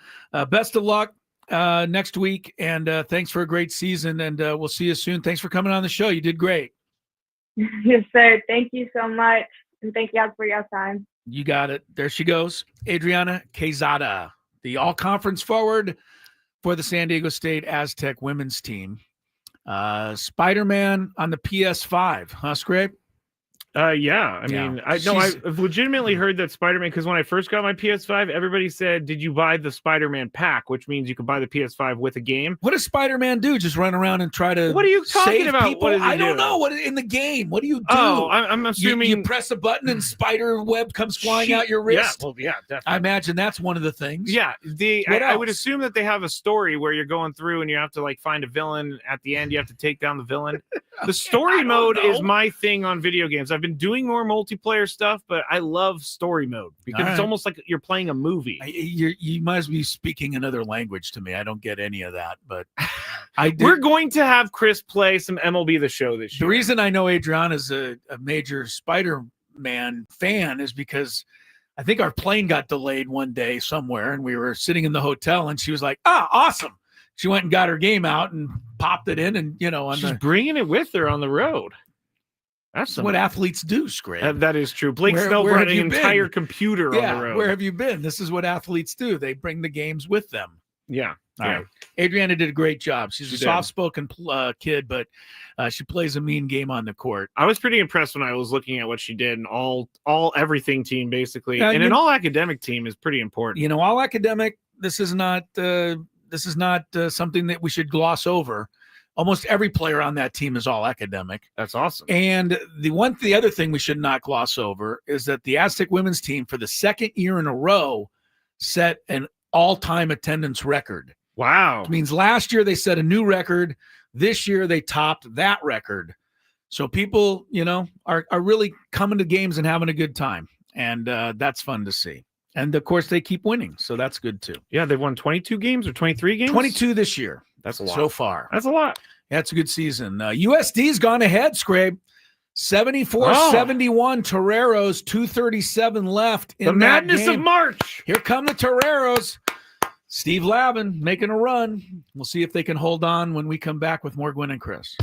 best of luck next week, and thanks for a great season, and we'll see you soon. Thanks for coming on the show. You did great. Yes, sir. Thank you so much, and thank you for your time. You got it. There she goes, Adryana Quezada, the all-conference forward for the San Diego State Aztec women's team. Spider-Man on the PS5, huh, Skrabe? Yeah. I mean, I've legitimately heard that Spider-Man, because when I first got my PS5, everybody said, did you buy the Spider-Man pack, which means you could buy the PS5 with a game? What does Spider-Man do? Just run around and try to What are you talking about? people? I don't know. What in the game? What do you do? Oh, I'm assuming you press a button and spider web comes flying out your wrist. Yeah, well, yeah, definitely. I imagine that's one of the things. Yeah, I would assume that they have a story where you're going through and you have to like find a villain at the end. You have to take down the villain. The story mode is my thing on video games. I've been doing more multiplayer stuff, but I love story mode because it's almost like you're playing a movie. You must be speaking another language to me. I don't get any of that, but we're going to have Chris play some MLB The Show this year. The reason I know Adriana is a major Spider-Man fan is because I think our plane got delayed one day somewhere, and we were sitting in the hotel, and she was like, awesome. She went and got her game out and popped it in, and, she's bringing it with her on the road. That's what athletes do, Skraby. That is true. Blake Snell brought an entire computer on the road. Where have you been? This is what athletes do. They bring the games with them. Yeah. All right. Adriana did a great job. She's a soft-spoken kid, but she plays a mean game on the court. I was pretty impressed when I was looking at what she did, and everything team basically, and an all academic team is pretty important. All academic. This is not something that we should gloss over. Almost every player on that team is all academic. That's awesome. And the other thing we should not gloss over is that the Aztec women's team, for the second year in a row, set an all-time attendance record. Wow. Which means last year they set a new record. This year they topped that record. So people, are really coming to games and having a good time. And that's fun to see. And, of course, they keep winning. So that's good, too. Yeah, they've won 22 games or 23 games? 22 this year. That's a lot. So far. That's a lot. Yeah, it's a good season. USD's gone ahead, Skrabe. 74-71, Terreros, 2:37 left in the madness game. of March. Here come the Terreros. Steve Lavin making a run. We'll see if they can hold on when we come back with more Gwynn and Chris.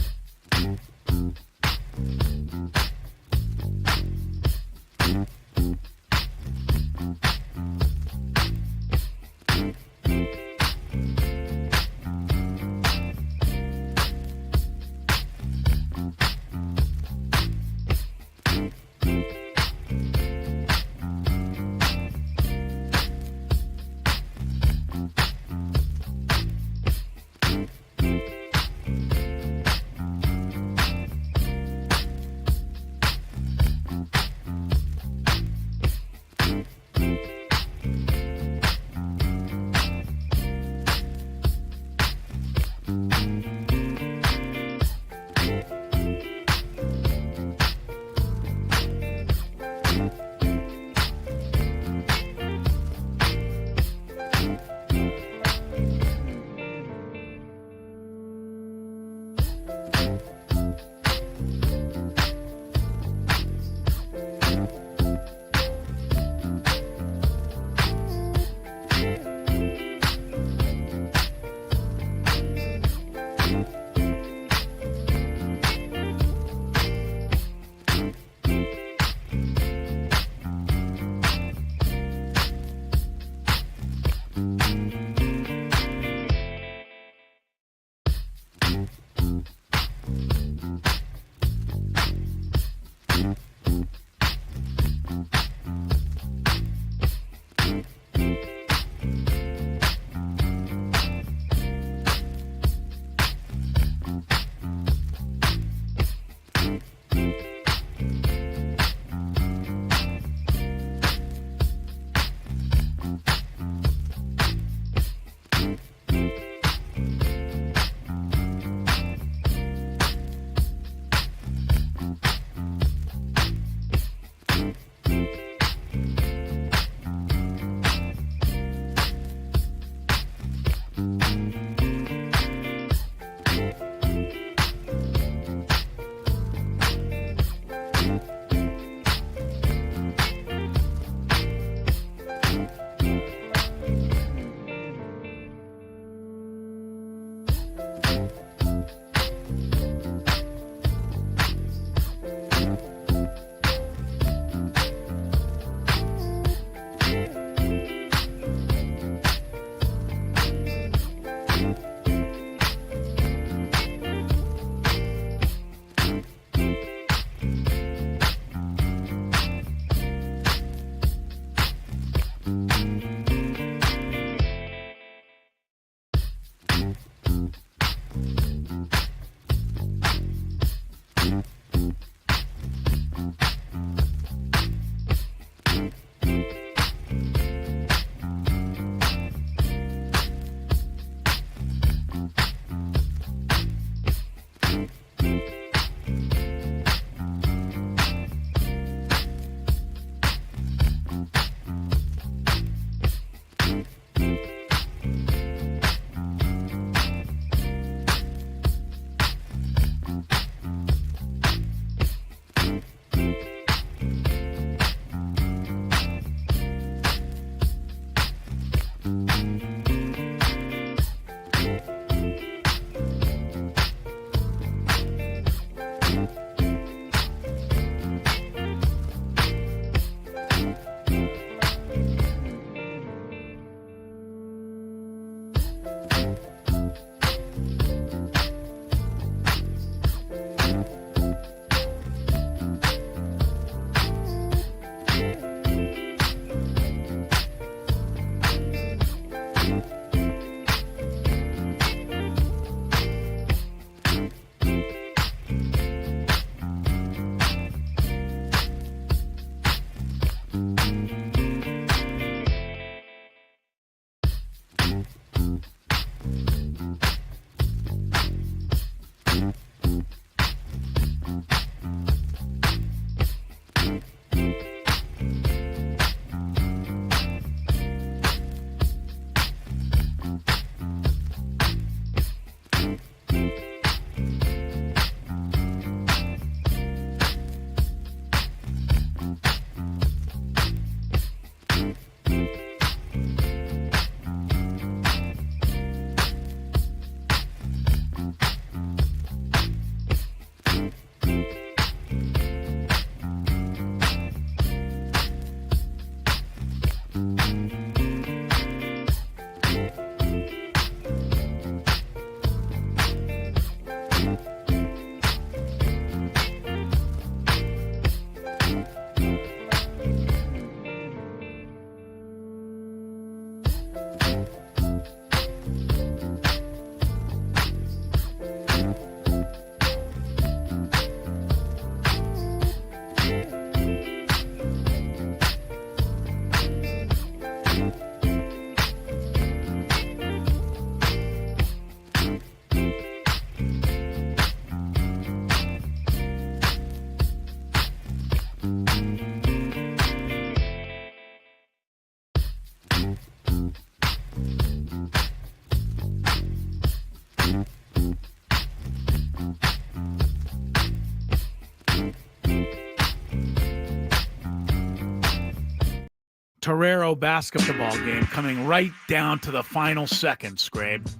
Terrero basketball game coming right down to the final second, Skrabe.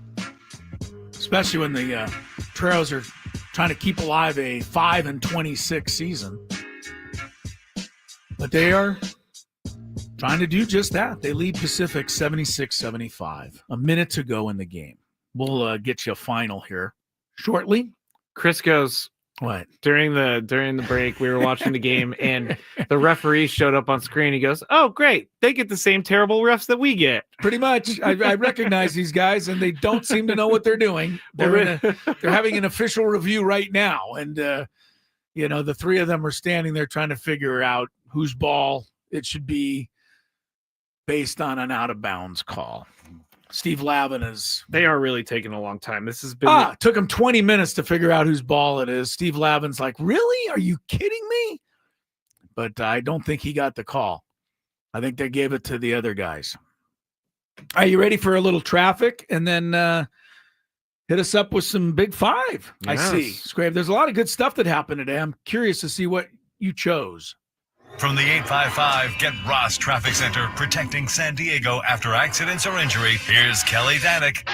Especially when the Terreros are trying to keep alive a 5-26 season. But they are trying to do just that. They lead Pacific 76-75. A minute to go in the game. We'll get you a final here shortly. Chris goes, what? During the break, we were watching the game, and the referee showed up on screen. He goes, "Oh, great! They get the same terrible refs that we get." Pretty much. I recognize these guys, and they don't seem to know what they're doing. They're having an official review right now, and the three of them are standing there trying to figure out whose ball it should be based on an out of bounds call. Steve Lavin is... They are really taking a long time. This has been... took him 20 minutes to figure out whose ball it is. Steve Lavin's like, really? Are you kidding me? But I don't think he got the call. I think they gave it to the other guys. Are you ready for a little traffic? And then hit us up with some Big Five. Yes. I see. Skrabe, there's a lot of good stuff that happened today. I'm curious to see what you chose. From the 855 Get Ross Traffic Center, protecting San Diego after accidents or injury, here's Kelly Danick.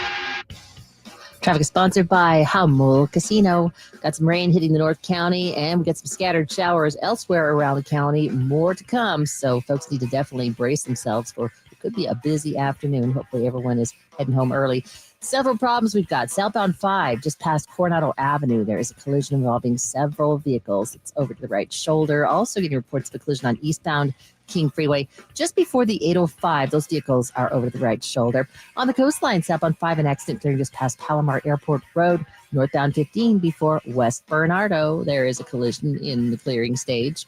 Traffic is sponsored by Hummel Casino. Got some rain hitting the North County, and we got some scattered showers elsewhere around the county. More to come, so folks need to definitely brace themselves for it could be a busy afternoon. Hopefully everyone is heading home early. Several problems we've got. Southbound 5, just past Coronado Avenue, there is a collision involving several vehicles. It's over to the right shoulder. Also getting reports of a collision on eastbound King Freeway just before the 805. Those vehicles are over to the right shoulder. On the coastline, southbound 5, an accident clearing just past Palomar Airport Road. Northbound 15 before West Bernardo. There is a collision in the clearing stage.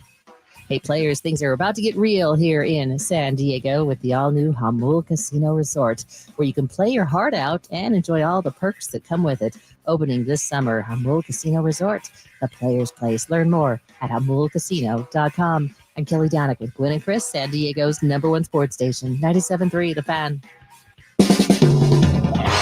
Hey, players, things are about to get real here in San Diego with the all-new Hummel Casino Resort, where you can play your heart out and enjoy all the perks that come with it. Opening this summer, Hummel Casino Resort, the player's place. Learn more at HummelCasino.com. I'm Kelly Danick with Gwynn and Chris, San Diego's #1 sports station, 97.3 The Fan.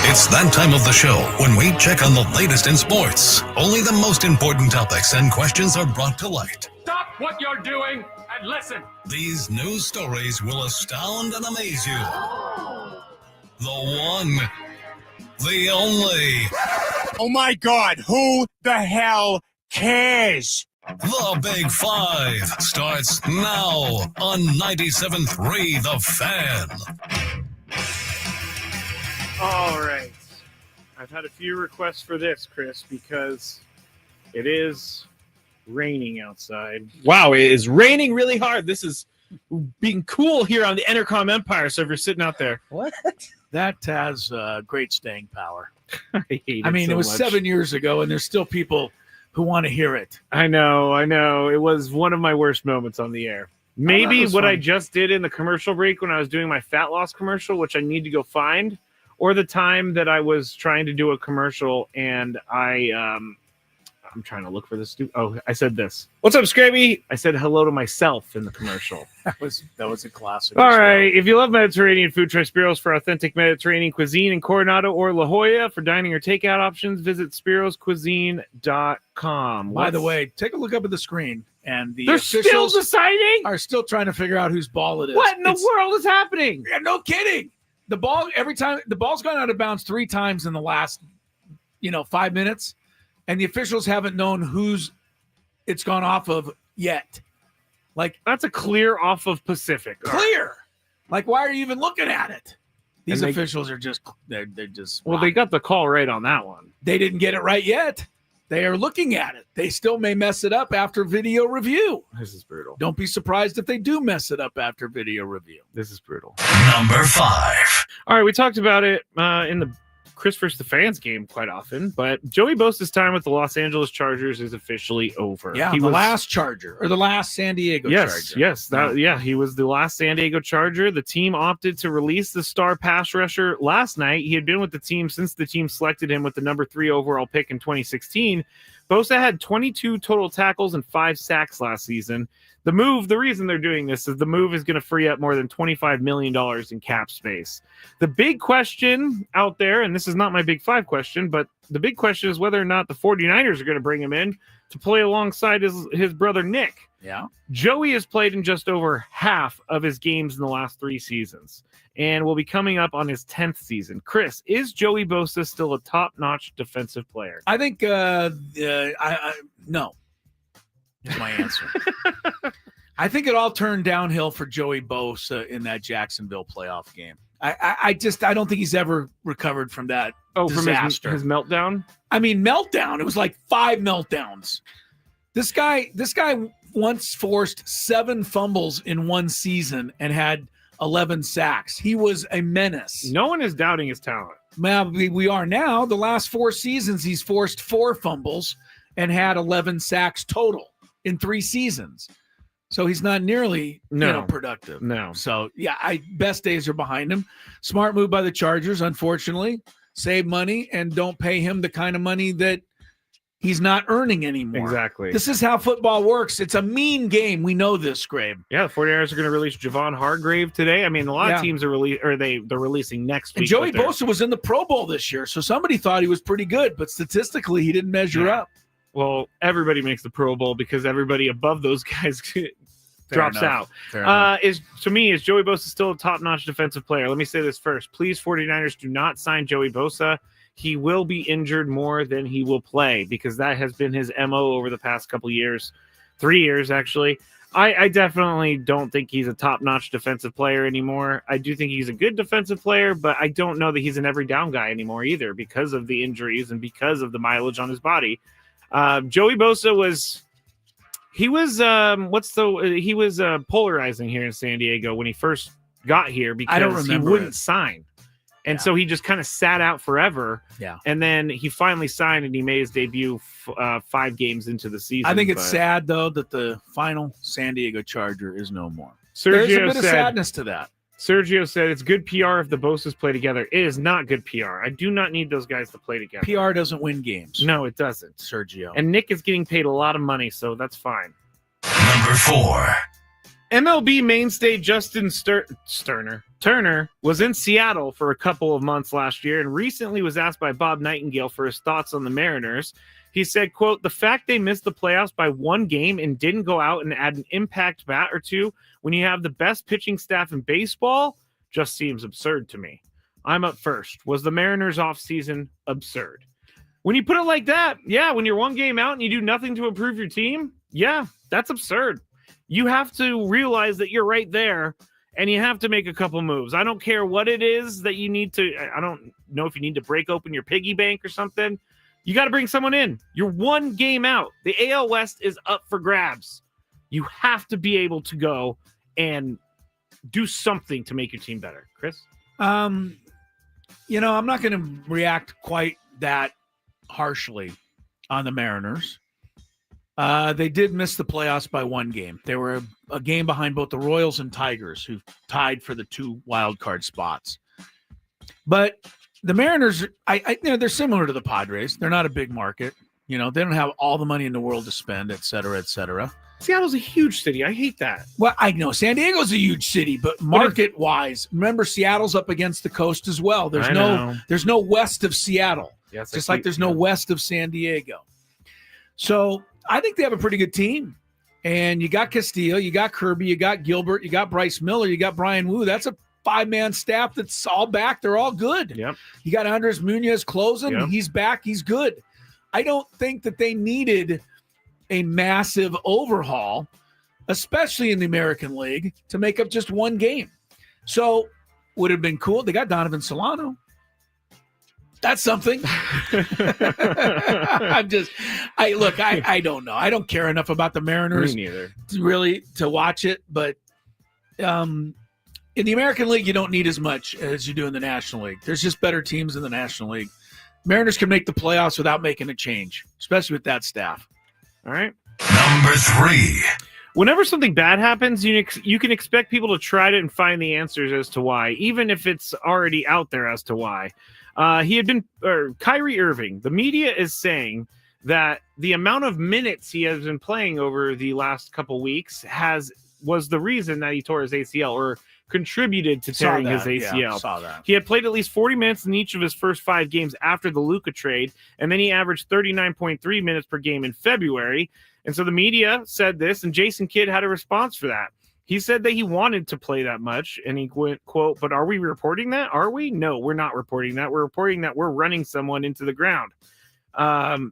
It's that time of the show when we check on the latest in sports. Only the most important topics and questions are brought to light. Stop what you're doing and listen. These news stories will astound and amaze you. The one, the only. Oh my God, who the hell cares? The Big Five starts now on 97.3 The Fan. All right. I've had a few requests for this, Chris, because it is raining outside. Wow, it is raining really hard. This is being cool here on the Entercom Empire, so if you're sitting out there. What? That has great staying power. I mean, so it was much. 7 years ago, and there's still people who want to hear it. I know. It was one of my worst moments on the air. Maybe what I just did in the commercial break when I was doing my fat loss commercial, which I need to go find, or the time that I was trying to do a commercial and I I'm trying to look for this. Oh, I said this. What's up, Skraby? I said hello to myself in the commercial. That was a classic. All right. If you love Mediterranean food, try Spiro's for authentic Mediterranean cuisine in Coronado or La Jolla. For dining or takeout options, visit spiroscuisine.com. By the way, take a look up at the screen. And the They're officials still deciding? Are still trying to figure out whose ball it is. What in the world is happening? Yeah, no kidding. The ball, every time the ball's gone out of bounds 3 times in the last 5 minutes, and the officials haven't known whose it's gone off of yet. Like, that's a clear off of Pacific. Clear. Like, why are you even looking at it? These officials are just they're just well, they got the call right on that one. They didn't get it right yet. They are looking at it. They still may mess it up after video review. This is brutal. Don't be surprised if they do mess it up after video review. This is brutal. Number 5. All right, we talked about it in the Chris vs. the Fans game quite often, but Joey Bosa's time with the Los Angeles Chargers is officially over. Yeah, the last Charger, or the last San Diego Charger. Yes, he was the last San Diego Charger. The team opted to release the star pass rusher last night. He had been with the team since the team selected him with the number 3 overall pick in 2016. Bosa had 22 total tackles and 5 sacks last season. The reason they're doing this is the move is going to free up more than $25 million in cap space. The big question out there, and this is not my big 5 question, but the big question is whether or not the 49ers are going to bring him in to play alongside his brother Nick. Yeah. Joey has played in just over half of his games in the last 3 seasons and will be coming up on his 10th season. Chris, is Joey Bosa still a top-notch defensive player? I think no. Is my answer. I think it all turned downhill for Joey Bosa in that Jacksonville playoff game. I don't think he's ever recovered from that disaster. From his meltdown? I mean, meltdown. It was like 5 meltdowns. This guy once forced 7 fumbles in one season and had 11 sacks. He was a menace. No one is doubting his talent. Well, we are now. The last 4 seasons, he's forced 4 fumbles and had 11 sacks total in 3 seasons. So he's not nearly productive. No. So, yeah, best days are behind him. Smart move by the Chargers, unfortunately. Save money and don't pay him the kind of money that he's not earning anymore. Exactly. This is how football works. It's a mean game. We know this, Skrabe. Yeah, the 49ers are going to release Javon Hargrave today. I mean, a lot of teams are they're releasing next week. And Joey Bosa was in the Pro Bowl this year, so somebody thought he was pretty good, but statistically he didn't measure up. Well, everybody makes the Pro Bowl because everybody above those guys drops out. Is Joey Bosa still a top-notch defensive player? Let me say this first. Please, 49ers, do not sign Joey Bosa. He will be injured more than he will play because that has been his MO over the past couple years, 3 years actually. I definitely don't think he's a top-notch defensive player anymore. I do think he's a good defensive player, but I don't know that he's an every down guy anymore either because of the injuries and because of the mileage on his body. Joey Bosa was polarizing here in San Diego when he first got here because he wouldn't sign. And so he just kind of sat out forever. Yeah. And then he finally signed and he made his debut 5 games into the season. I think it's sad, though, that the final San Diego Charger is no more. There's a bit of sadness to that. Sergio said it's good PR if the Bosas play together. It is not good PR. I do not need those guys to play together. PR doesn't win games. No, it doesn't. Sergio. And Nick is getting paid a lot of money, so that's fine. Number 4. MLB mainstay Justin Turner was in Seattle for a couple of months last year and recently was asked by Bob Nightingale for his thoughts on the Mariners. He said, quote, "The fact they missed the playoffs by 1 game and didn't go out and add an impact bat or 2 when you have the best pitching staff in baseball just seems absurd to me. I'm up first. Was the Mariners offseason absurd?" When you put it like that, yeah, when you're 1 game out and you do nothing to improve your team, yeah, that's absurd. You have to realize that you're right there and you have to make a couple moves. I don't care what it is that you need to. I don't know if you need to break open your piggy bank or something. You got to bring someone in. You're 1 game out. The AL West is up for grabs. You have to be able to go and do something to make your team better. Chris? I'm not going to react quite that harshly on the Mariners. They did miss the playoffs by 1 game. They were a game behind both the Royals and Tigers, who tied for the 2 wild card spots. But the Mariners, they're similar to the Padres. They're not a big market. You know, they don't have all the money in the world to spend, et cetera, et cetera. Seattle's a huge city. I hate that. Well, I know San Diego's a huge city, but market-wise, remember Seattle's up against the coast as well. There's no west of Seattle. Yes, just like there's no west of San Diego. So I think they have a pretty good team. And you got Castillo, you got Kirby, you got Gilbert, you got Bryce Miller, you got Brian Wu. That's a 5-man staff that's all back. They're all good. Yep. You got Andres Munoz closing. Yep. He's back. He's good. I don't think that they needed a massive overhaul, especially in the American League, to make up just one game. So would have been cool. They got Donovan Solano. That's something. I don't know. I don't care enough about the Mariners really to watch it, but in the American League, you don't need as much as you do in the National League. There's just better teams in the National League. Mariners can make the playoffs without making a change, especially with that staff. All right. Number 3. Whenever something bad happens, you can expect people to try to find the answers as to why, even if it's already out there as to why. Kyrie Irving, the media is saying that the amount of minutes he has been playing over the last couple weeks was the reason that he tore his ACL or contributed to tearing his ACL. Yeah, saw that. He had played at least 40 minutes in each of his first 5 games after the Luka trade, and then he averaged 39.3 minutes per game in February. And so the media said this, and Jason Kidd had a response for that. He said that he wanted to play that much, and he went, quote, "But are we reporting that? Are we? No, we're not reporting that. We're reporting that we're running someone into the ground."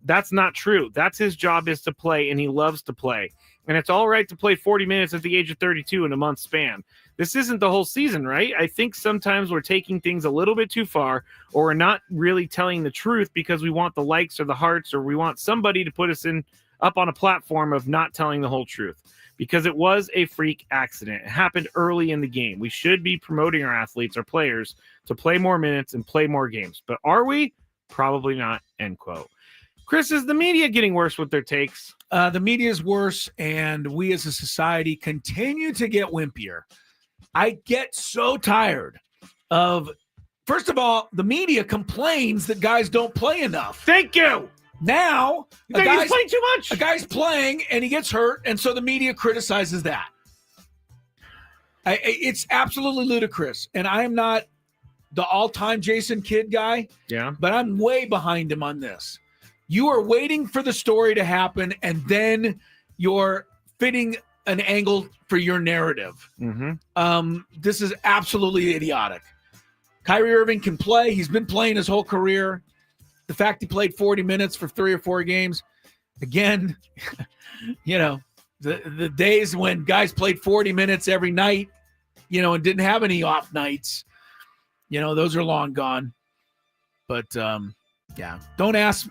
That's not true. That's his job, is to play, and he loves to play. And it's all right to play 40 minutes at the age of 32 in a month span. This isn't the whole season, right? I think sometimes we're taking things a little bit too far, or we're not really telling the truth because we want the likes or the hearts, or we want somebody to put us up on a platform of not telling the whole truth. Because it was a freak accident. It happened early in the game. We should be promoting our athletes, our players, to play more minutes and play more games. But are we? Probably not, end quote. Chris, is the media getting worse with their takes? The media is worse, and we as a society continue to get wimpier. I get so tired of, first of all, the media complains that guys don't play enough. Thank you. Now, he's playing too much. A guy's playing, and he gets hurt, and so the media criticizes that. It's absolutely ludicrous, and I am not the all-time Jason Kidd guy, but I'm way behind him on this. You are waiting for the story to happen, and then you're fitting an angle for your narrative. Mm-hmm. This is absolutely idiotic. Kyrie Irving can play. He's been playing his whole career. The fact he played 40 minutes for 3 or 4 games, again, the days when guys played 40 minutes every night, and didn't have any off nights, those are long gone. But don't ask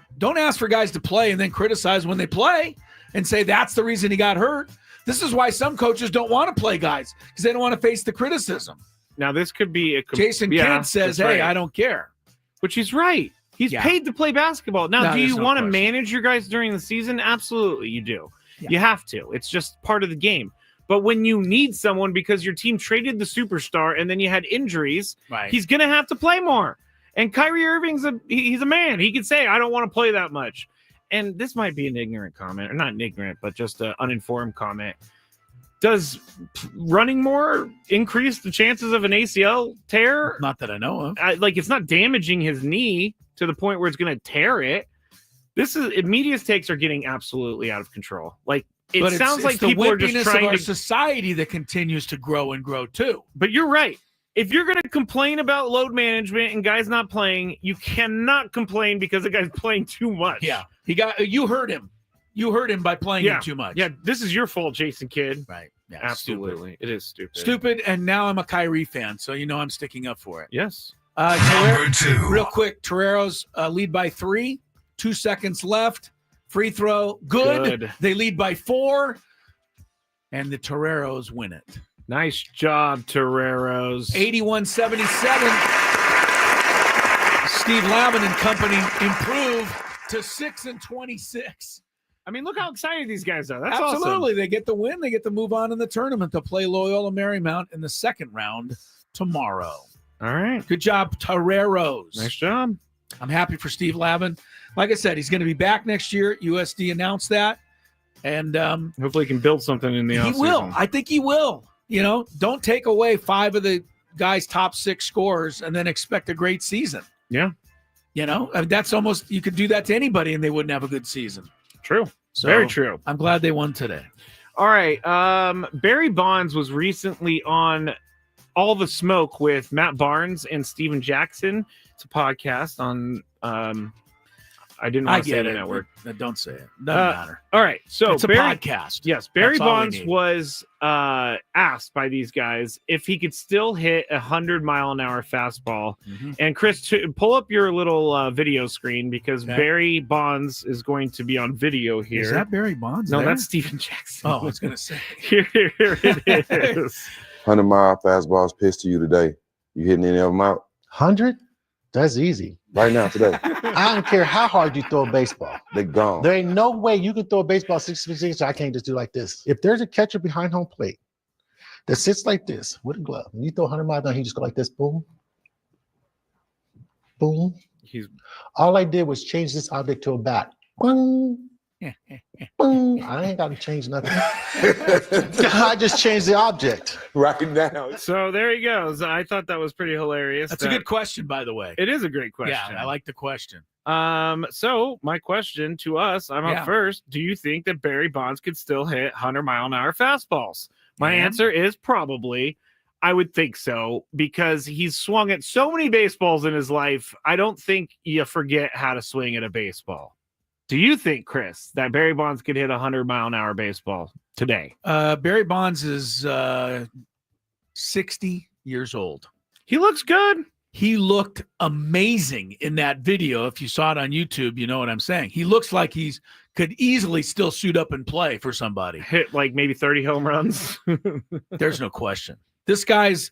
for guys to play and then criticize when they play and say that's the reason he got hurt. This is why some coaches don't want to play guys, because they don't want to face the criticism. Now this could be Jason Kidd says, "Hey, I don't care," which he's right. He's paid to play basketball. Now, do you want to manage your guys during the season? Absolutely, you do. Yeah. You have to. It's just part of the game. But when you need someone because your team traded the superstar and then you had injuries, he's going to have to play more. And Kyrie Irving's he's a man. He can say, "I don't want to play that much." And this might be an ignorant comment, or not an ignorant, but just an uninformed comment. Does running more increase the chances of an ACL tear? Not that I know of. It's not damaging his knee to the point where it's going to tear it. Media's takes are getting absolutely out of control. It sounds like people are just trying to society that continues to grow and grow too. But you're right. If you're going to complain about load management and guys not playing, you cannot complain because the guy's playing too much. Yeah, you hurt him. You hurt him by playing him too much. Yeah, this is your fault, Jason Kidd. Right. Yeah, absolutely. Stupid. It is stupid. Stupid, and now I'm a Kyrie fan, so I'm sticking up for it. Yes. Number 2. Real quick, Terreros lead by 3, 2 seconds left. Free throw, good. They lead by 4, and the Terreros win it. Nice job, Terreros. 81-77. Steve Lavin and company improve to 6-26. I mean, look how excited these guys are. That's absolutely awesome. They get the win. They get to move on in the tournament. They'll play Loyola Marymount in the second round tomorrow. All right. Good job, Terreros. Nice job. I'm happy for Steve Lavin. like I said, he's going to be back next year. USD announced that. And hopefully he can build something in the offseason. He will. I think he will. Don't take away 5 of the guys' top 6 scorers and then expect a great season. Yeah. That's almost, you could do that to anybody and they wouldn't have a good season. True. So very true. I'm glad they won today. All right. Barry Bonds was recently on All the Smoke with Matt Barnes and Steven Jackson. It's a podcast on I didn't want to say the network. Don't say it. Doesn't matter. All right. So it's a podcast. Yes. Barry Bonds was asked by these guys if he could still hit 100-mile-an-hour fastball. Mm-hmm. And Chris, pull up your little video screen because Barry Bonds is going to be on video here. Is that Barry Bonds? No, there? that's Steven Jackson. Oh, I was going to say. Here it is. 100-mile fastballs pitched to you today. You hitting any of them out? 100? That's easy. Right now, today. I don't care how hard you throw a baseball. They're gone. There ain't no way you can throw a baseball 6 I can't just do like this. If there's a catcher behind home plate that sits like this with a glove, and you throw 100 miles down, he just go like this, boom, boom. All I did was change this object to a bat. Boom. Boom. I ain't got to change nothing. I just changed the object. Right now. So there he goes. I thought that was pretty hilarious. That's a good question, by the way. It is a great question. Yeah, I like the question. So my question to us, I'm up first. Do you think that Barry Bonds could still hit 100-mile-an-hour fastballs? My answer is probably. I would think so because he's swung at so many baseballs in his life. I don't think you forget how to swing at a baseball. Do you think, Chris, that Barry Bonds could hit 100-mile-an-hour baseball today? Barry Bonds is 60 years old. He looks good. He looked amazing in that video. If you saw it on YouTube, you know what I'm saying. He looks like he could easily still suit up and play for somebody. Hit like maybe 30 home runs. There's no question. This guy's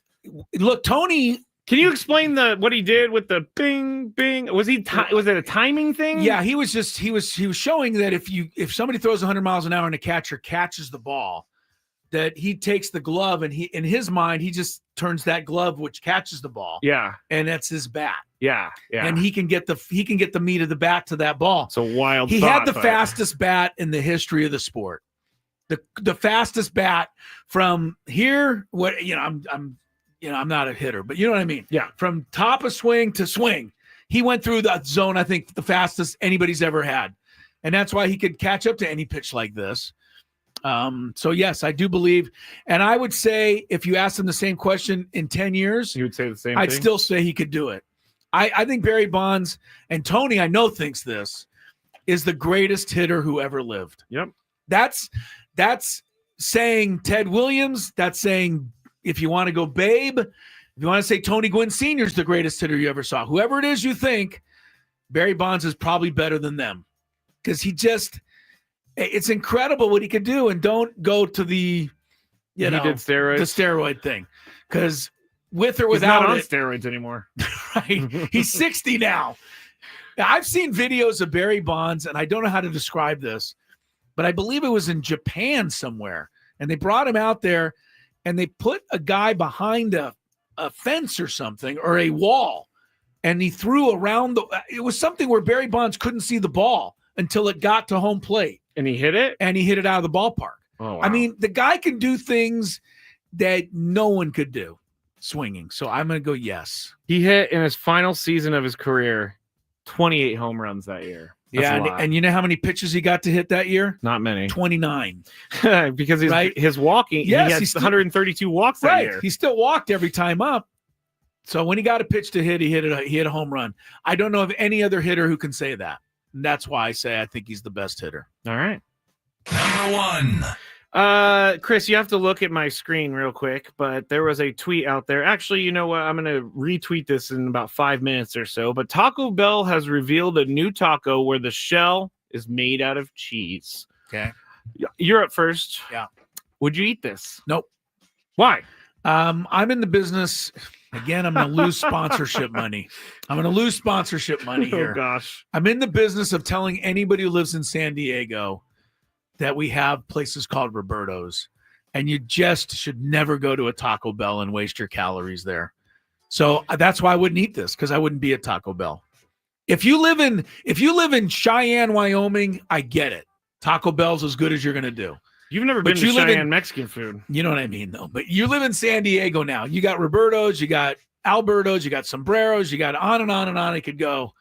look, Tony. Can you explain what he did with the bing bing? Was it a timing thing? Yeah, he was showing that if somebody throws 100 miles an hour and a catcher catches the ball, that he takes the glove and in his mind he just turns that glove which catches the ball. Yeah, and that's his bat. Yeah. And he can get the meat of the bat to that ball. It's a wild. He had the fastest bat in the history of the sport. The fastest bat from here. I'm not a hitter, but you know what I mean? Yeah. From top of swing to swing, he went through that zone, I think, the fastest anybody's ever had. And that's why he could catch up to any pitch like this. So, yes, I do believe. And I would say if you asked him the same question in 10 years, you would say the same I'd thing? still say he could do it. I think Barry Bonds, and Tony, I know, thinks this, is the greatest hitter who ever lived. Yep. That's saying Ted Williams. That's saying if you want to go Babe, if you want to say Tony Gwynn Sr. is the greatest hitter you ever saw, whoever it is you think, Barry Bonds is probably better than them because it's incredible what he could do. And don't go to the steroid thing because with or without he's not on steroids anymore. Right. He's 60 now. I've seen videos of Barry Bonds, and I don't know how to describe this, but I believe it was in Japan somewhere, and they brought him out there. And they put a guy behind a fence or something or a wall, and he threw around it was something where Barry Bonds couldn't see the ball until it got to home plate. And he hit it? And he hit it out of the ballpark. Oh, wow. I mean, the guy can do things that no one could do swinging. So I'm going to go yes. He hit in his final season of his career 28 home runs that year. That's and you know how many pitches he got to hit that year? Not many. 29. Because his walking, he had 132 walks that year. He still walked every time up. So when he got a pitch to hit, he hit a home run. I don't know of any other hitter who can say that. And that's why I say I think he's the best hitter. All right. Number 1. Chris, you have to look at my screen real quick, but there was a tweet out there. Actually, you know what? I'm going to retweet this in about 5 minutes or so. But Taco Bell has revealed a new taco where the shell is made out of cheese. Okay. You're up first. Yeah. Would you eat this? Nope. Why? I'm in the business. Again, I'm going to lose sponsorship money. here. Oh, gosh. I'm in the business of telling anybody who lives in San Diego that we have places called Roberto's, and you just should never go to a Taco Bell and waste your calories there. So that's why I wouldn't eat this, because I wouldn't be at Taco Bell. If you live in Cheyenne, Wyoming, I get it. Taco Bell's as good as you're going to do. You've never been to Cheyenne Mexican food. You know what I mean, though. But you live in San Diego now. You got Roberto's, you got Alberto's, you got Sombreros, you got on and on and on. It could go.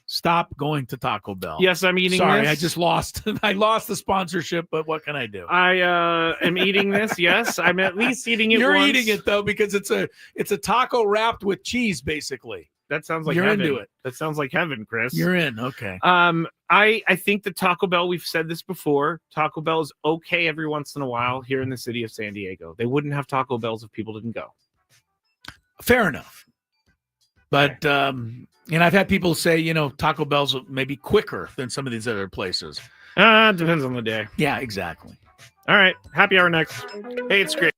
Stop going to Taco Bell. Yes, I'm eating Sorry, this. I just lost. I lost the sponsorship, but what can I do? I am eating this. Yes, I'm at least eating it. You're once. eating it though because it's a taco wrapped with cheese, basically. That sounds like You're heaven. into it. That sounds like heaven, Chris. You're in. Okay. I think the Taco Bell, we've said this before, Taco Bell is okay every once in a while here in the city of San Diego. They wouldn't have Taco Bells if people didn't go. Fair enough. But and I've had people say, Taco Bell's maybe quicker than some of these other places. Depends on the day. Yeah, exactly. All right. Happy hour next. Hey, it's great.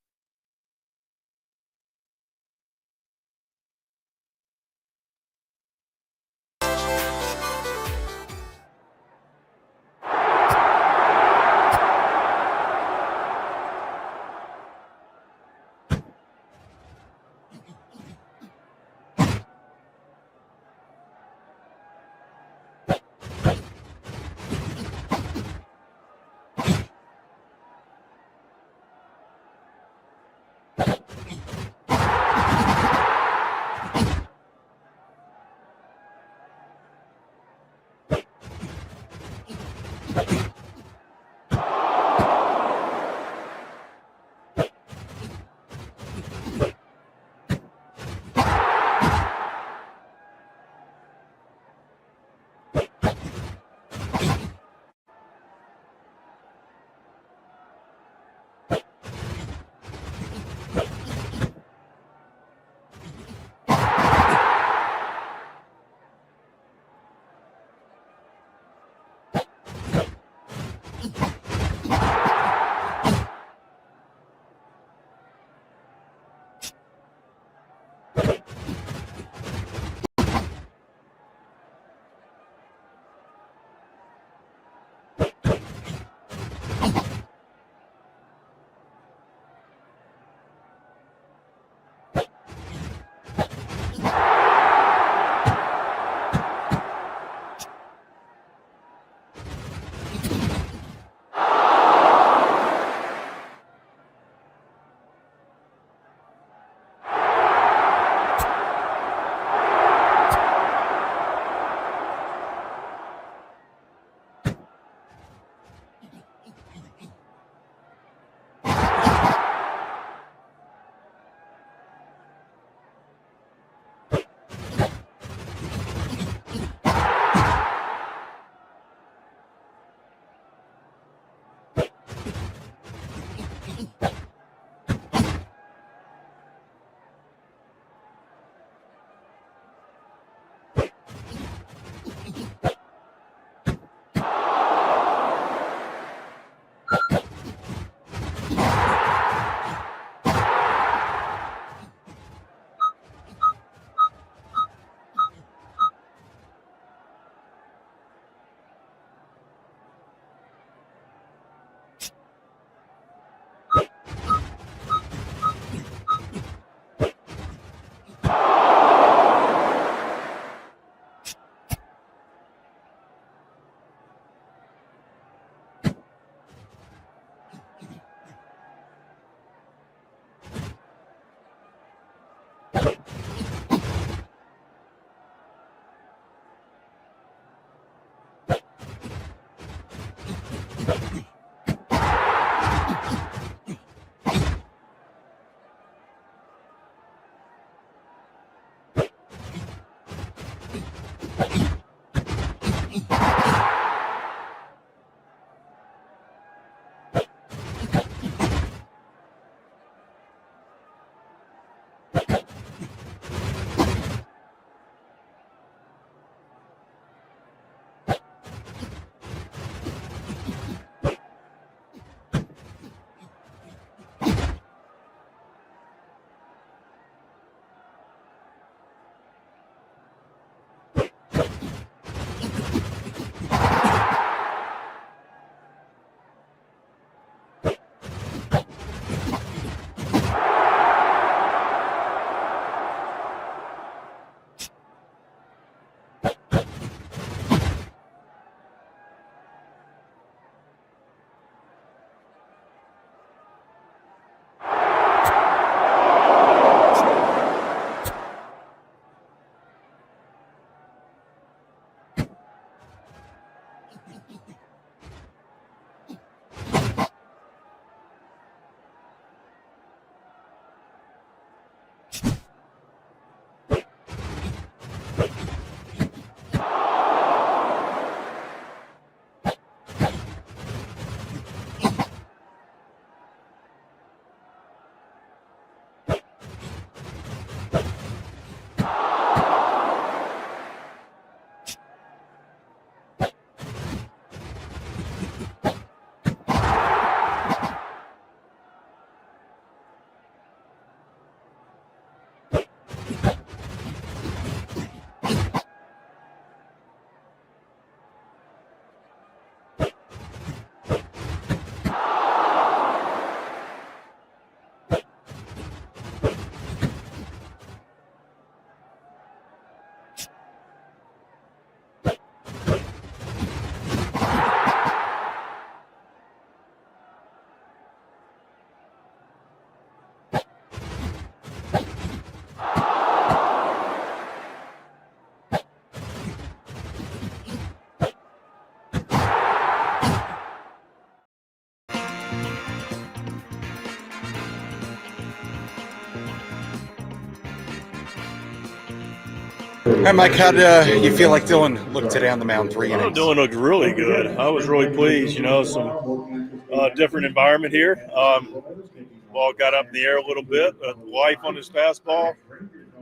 Hey, Mike, how do you feel like Dylan looked today on the mound? 3 innings. Dylan looked really good. I was really pleased. Some different environment here. Ball got up in the air a little bit. Life on his fastball.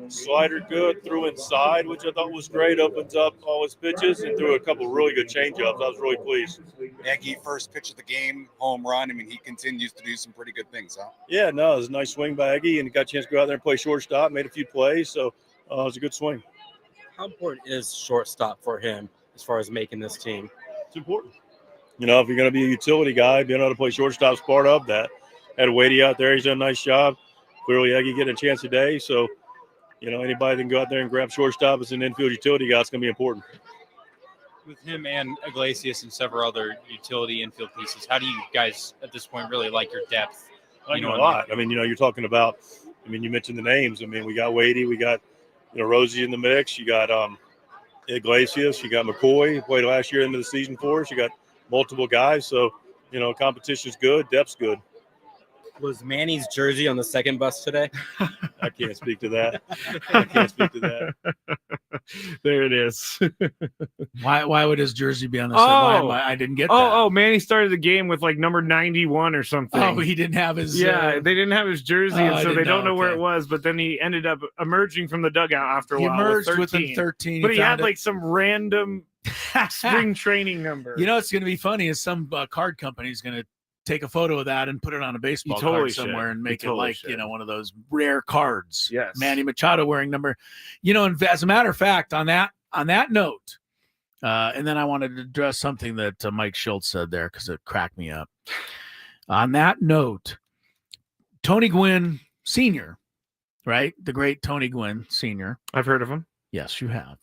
Slider good. Threw inside, which I thought was great. Opens up all his pitches and threw a couple really good changeups. I was really pleased. Eggy, first pitch of the game, home run. I mean, he continues to do some pretty good things, huh? Yeah, no, it was a nice swing by Eggy, and he got a chance to go out there and play shortstop, made a few plays. So it was a good swing. How important is shortstop for him as far as making this team? It's important. If you're going to be a utility guy, being able to play shortstop is part of that. Had Wadey out there. He's done a nice job. Clearly, Eggy getting a chance today. So, anybody that can go out there and grab shortstop as an infield utility guy, it's going to be important. With him and Iglesias and several other utility infield pieces, how do you guys at this point really like your depth? I know a lot. You're talking about, you mentioned the names. We got Wadey. We got, Rosie in the mix. You got Iglesias. You got McCoy, who played last year into the season for us. You got multiple guys. So, competition's good. Depth's good. Was Manny's jersey on the second bus today? I can't speak to that. I can't speak to that. There it is. Why would his jersey be on the side? I didn't get that. Oh, Manny started the game with like number 91 or something. Oh, he didn't have his. Yeah, they didn't have his jersey, and so they don't know where okay. it was. But then he ended up emerging from the dugout after a while. He emerged with 13. within 13. But he had like some random spring training number. It's going to be funny is some card company is going to take a photo of that and put it on a baseball card somewhere and make it like, one of those rare cards. Yes. Manny Machado wearing number, and as a matter of fact, on that note, and then I wanted to address something that Mike Schultz said there because it cracked me up. On that note, Tony Gwynn Sr., right? The great Tony Gwynn Sr. I've heard of him. Yes, you have.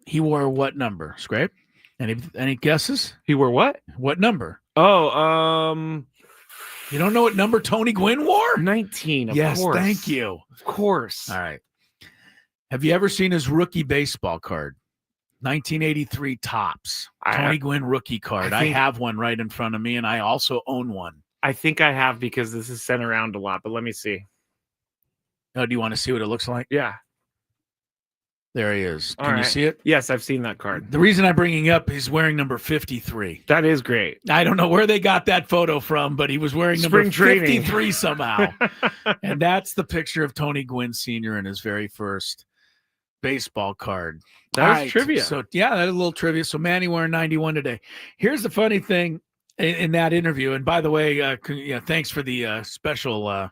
He wore what number, Skraby? Any guesses? He wore what? What number? Oh, you don't know what number Tony Gwynn wore? 19, of yes, course. Thank you. Of course. All right. Have you ever seen his rookie baseball card? 1983 Topps. Tony Gwynn rookie card. I have one right in front of me, and I also own one. I think I have because this is sent around a lot, but let me see. Oh, do you want to see what it looks like? Yeah. There he is. Can you see it? Yes, I've seen that card. The reason I'm bringing up, he's wearing number 53. That is great. I don't know where they got that photo from, but he was wearing number 53 somehow. And that's the picture of Tony Gwynn Sr. in his very first baseball card. That was trivia. So, yeah, that's a little trivia. So, Manny wearing 91 today. Here's the funny thing in that interview. And by the way, thanks for the special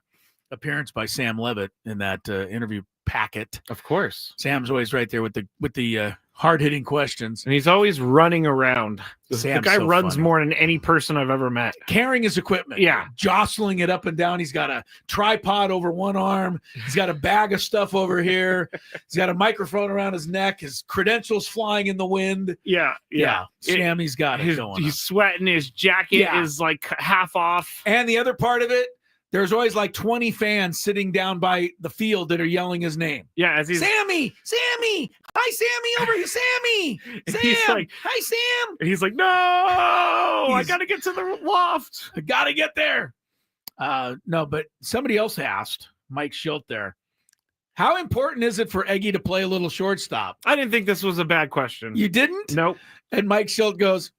appearance by Sam Levitt in that interview packet. Of course. Sam's always right there with the hard-hitting questions. And he's always running around. Sam's the guy so runs funny. more than any person I've ever met. Carrying his equipment. Yeah. Jostling it up and down. He's got a tripod over one arm. He's got a bag of stuff over here. He's got a microphone around his neck. His credentials flying in the wind. Yeah. Sammy's got it going He's on. sweating. His jacket is like half off. And the other part of it, there's always like 20 fans sitting down by the field that are yelling his name. Yeah, as he's Sammy, hi Sammy, over here, Sammy, Sam, he's like, hi Sam. And he's like, no, I gotta get to the loft. I gotta get there. No, but somebody else asked Mike Schultz there. How important is it for Eggy to play a little shortstop? I didn't think this was a bad question. You didn't? Nope. And Mike Schultz goes,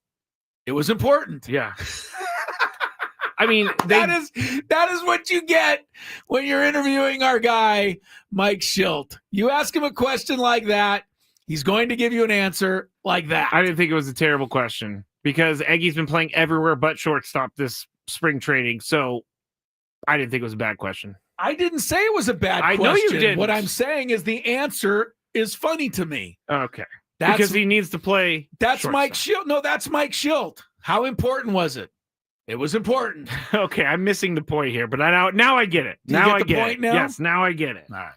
it was important. Yeah. I mean, that is what you get when you're interviewing our guy, Mike Schultz. You ask him a question like that, he's going to give you an answer like that. I didn't think it was a terrible question because Eggy's been playing everywhere but shortstop this spring training, so I didn't think it was a bad question. I didn't say it was a bad question. I know you didn't. What I'm saying is the answer is funny to me. Okay. Because he needs to play That's shortstop. Mike Schultz. No, that's Mike Schultz. How important was it? It was important. Okay, I'm missing the point here, but now I get it. Now I get it. Now? Yes, now I get it. All right.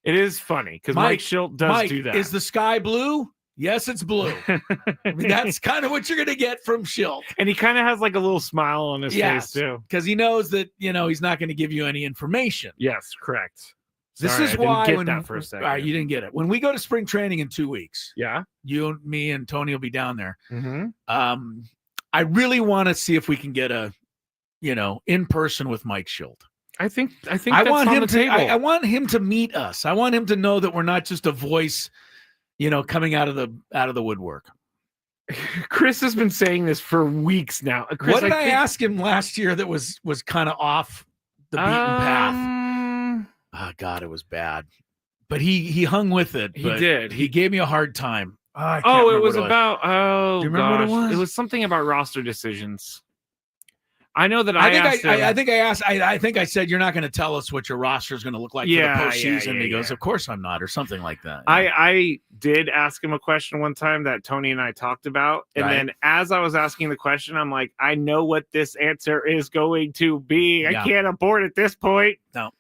It is funny because Mike Schultz does do that. Is the sky blue? Yes, it's blue. I mean, that's kind of what you're going to get from Schultz. And he kind of has like a little smile on his face too. Because he knows that, he's not going to give you any information. Yes, correct. This Sorry, is I why didn't get that for a second. All right, you didn't get it. When we go to spring training in 2 weeks, you, me, and Tony will be down there. Mm-hmm. I really want to see if we can get in person with Mike Schultz. I think I that's want on him the to. table. I want him to meet us. I want him to know that we're not just a voice, coming out of the woodwork. Chris has been saying this for weeks now. Chris, What did I ask him last year that was kind of off the beaten path? Oh God, it was bad. But he hung with it. He did. He gave me a hard time. It was about. Oh, do you remember gosh. what it was? It was something about roster decisions. I know that I think I said you're not going to tell us what your roster is going to look like for the postseason. He goes, "Of course I'm not," or something like that. I did ask him a question one time that Tony and I talked about, and then as I was asking the question, I'm like, I know what this answer is going to be. Yeah. I can't abort at this point. No.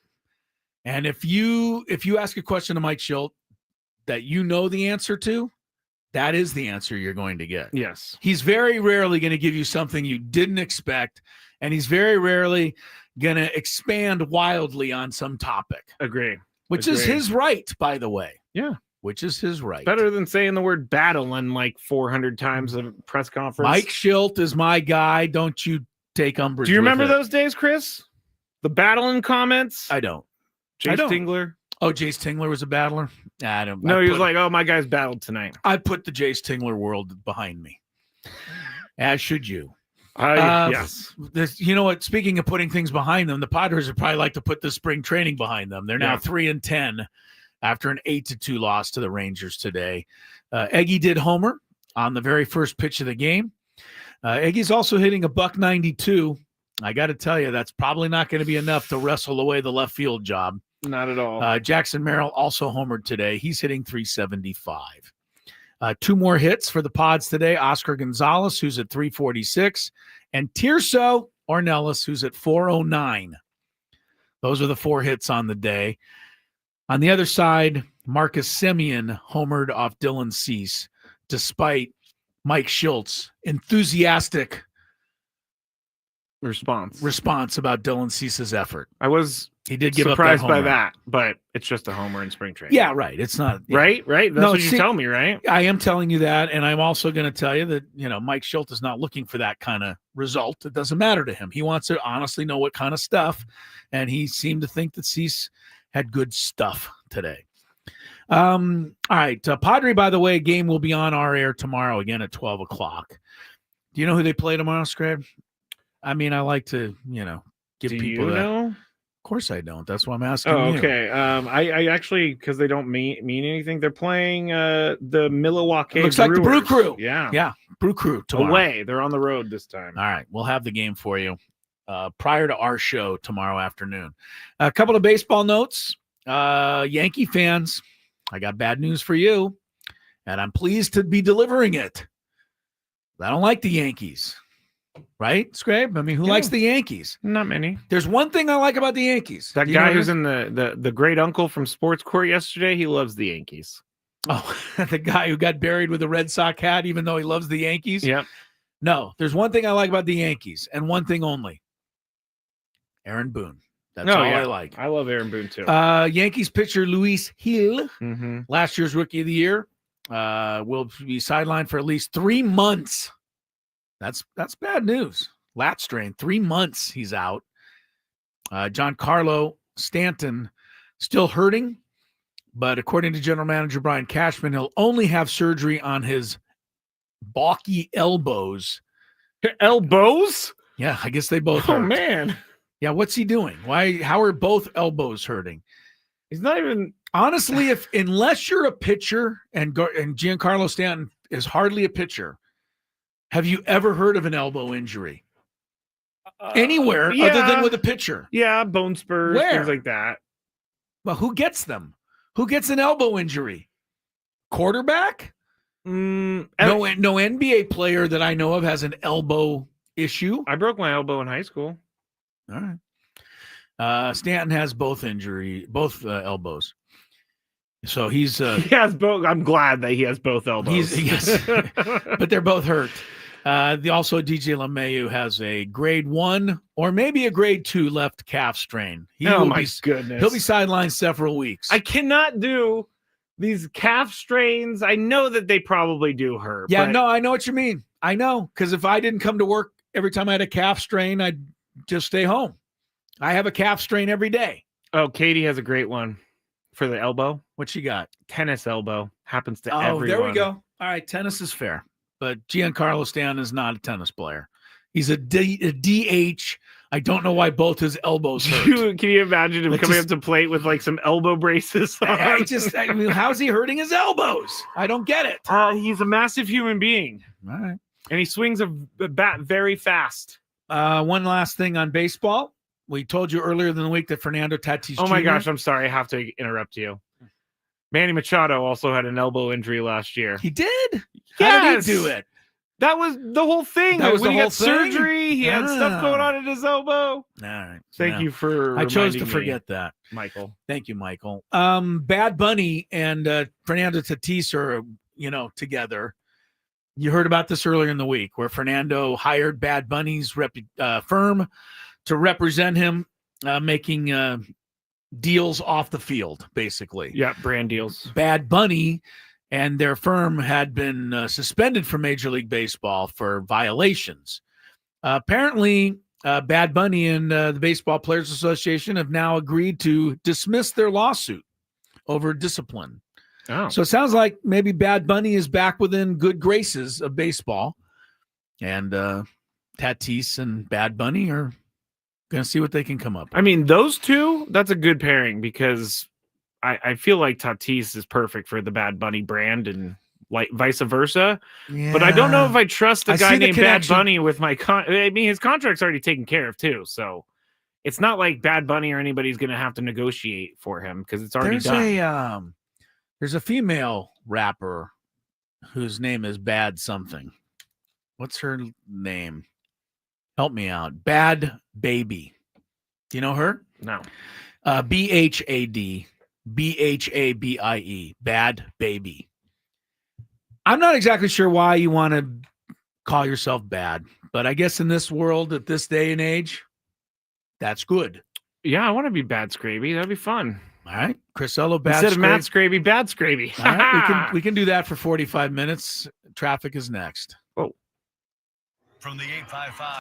And if you ask a question to Mike Schilt that you know the answer to, that is the answer you're going to get. Yes. He's very rarely going to give you something you didn't expect, and he's very rarely going to expand wildly on some topic. Agree. Which is his right, by the way. Yeah. Which is his right. Better than saying the word battle in like 400 times a press conference. Mike Schilt is my guy. Don't you take umbrage. Do you remember with it. those days, Chris? The battling comments? I don't. Jace Tingler? Oh, Jace Tingler was a battler? I don't. No, he was like, oh, my guy's battled tonight. I put the Jace Tingler world behind me. As should you. Yes. You know what? Speaking of putting things behind them, the Padres would probably like to put the spring training behind them. They're now 3-10 after an 8-2 loss to the Rangers today. Eggy did homer on the very first pitch of the game. Eggy's also hitting a $192. I got to tell you, that's probably not going to be enough to wrestle away the left field job. Not at all. Jackson Merrill also homered today. He's hitting 375. Two more hits for the Pods today. Oscar Gonzalez, who's at 346, and Tirso Ornelas, who's at 409. Those are the four hits on the day. On the other side, Marcus Semien homered off Dylan Cease, despite Mike Schilt's enthusiastic response about Dylan Cease's effort. He did give surprised up that by that, but it's just a homer in spring training. Yeah, right. It's not right. That's what you tell me, right? I am telling you that, and I'm also going to tell you that Mike Schilt is not looking for that kind of result. It doesn't matter to him. He wants to honestly know what kind of stuff, and he seemed to think that Cease had good stuff today. All right, Padre. By the way, game will be on our air tomorrow again at 12 o'clock. Do you know who they play tomorrow, Skraby? I mean, I like to, give Do people you that. know? Of course I don't. That's why I'm asking Oh, you. okay. I actually, because they don't mean anything, they're playing the Milwaukee It looks like the Brew Crew. Yeah. Yeah, Brew Crew tomorrow. Away. They're on the road this time. All right. We'll have the game for you prior to our show tomorrow afternoon. A couple of baseball notes. Yankee fans, I got bad news for you, and I'm pleased to be delivering it. I don't like the Yankees. Right, Skrabe? I mean, who likes the Yankees? Not many. There's one thing I like about the Yankees. That guy who's in the great uncle from Sports Court yesterday, he loves the Yankees. Oh, the guy who got buried with a Red Sox hat, even though he loves the Yankees? Yep. No, there's one thing I like about the Yankees, and one thing only. Aaron Boone. That's all I like. I love Aaron Boone, too. Yankees pitcher Luis Gil, Mm-hmm. last year's Rookie of the Year, will be sidelined for at least 3 months. That's bad news. Lat strain, 3 months he's out. Giancarlo Stanton still hurting, but according to General Manager Brian Cashman, he'll only have surgery on his balky elbows. Elbows? Yeah, I guess they both hurt. Oh, man. Yeah, what's he doing? How are both elbows hurting? He's not even... Honestly, unless you're a pitcher, and Giancarlo Stanton is hardly a pitcher, have you ever heard of an elbow injury? Anywhere other than with a pitcher? Yeah, bone spurs, things like that. Well, who gets them? Who gets an elbow injury? Quarterback? No NBA player that I know of has an elbow issue. I broke my elbow in high school. All right. Stanton has both elbows. So he's he has both. I'm glad that he has both elbows. Yes, but they're both hurt. Also, DJ LeMahieu has a grade 1 or maybe a grade 2 left calf strain. Goodness. He'll be sidelined several weeks. I cannot do these calf strains. I know that they probably do hurt. Yeah, no, I know what you mean. I know, because if I didn't come to work every time I had a calf strain, I'd just stay home. I have a calf strain every day. Oh, Katie has a great one for the elbow. What she got? Tennis elbow. Happens to Oh, everyone. there we go. All right, tennis is fair. But Giancarlo Stanton is not a tennis player. He's a DH. I don't know why both his elbows hurt. Can you imagine him coming up to plate with like some elbow braces on? I mean, how's he hurting his elbows? I don't get it. He's a massive human being. All right. And he swings a bat very fast. One last thing on baseball. We told you earlier in the week that Fernando Tatis Oh my Jr. gosh, I'm sorry. I have to interrupt you. Manny Machado also had an elbow injury last year. He did? Yes! How did he do it? That was the whole thing. That was when the he whole got surgery, he had stuff going on in his elbow. All right. Thank you for I chose to reminding me, forget that. Michael. Thank you, Michael. Bad Bunny and Fernando Tatis are, together. You heard about this earlier in the week where Fernando hired Bad Bunny's firm to represent him, making deals off the field, basically. Yeah, brand deals. Bad Bunny and their firm had been suspended from Major League Baseball for violations. Apparently, Bad Bunny and the Baseball Players Association have now agreed to dismiss their lawsuit over discipline. Oh. So it sounds like maybe Bad Bunny is back within good graces of baseball. And Tatis and Bad Bunny are going to see what they can come up with. I mean, those two, that's a good pairing because I feel like Tatis is perfect for the Bad Bunny brand and like vice versa. Yeah. But I don't know if I trust a I guy see the named Bad connection. Bunny with my I mean, his contract's already taken care of too. So it's not like Bad Bunny or anybody's going to have to negotiate for him because it's already done. There's a female rapper whose name is Bad something. What's her name? Help me out. Bad Baby. Do you know her? No. BHAD. BHABIE. Bad Baby. I'm not exactly sure why you want to call yourself bad, but I guess in this world at this day and age, that's good. Yeah, I want to be Bad Skraby. That'd be fun. All right. Crisello, Bad Instead of Matt Skraby. Skraby, Bad Skraby. All right, we can do that for 45 minutes. Traffic is next. Oh. From the 855.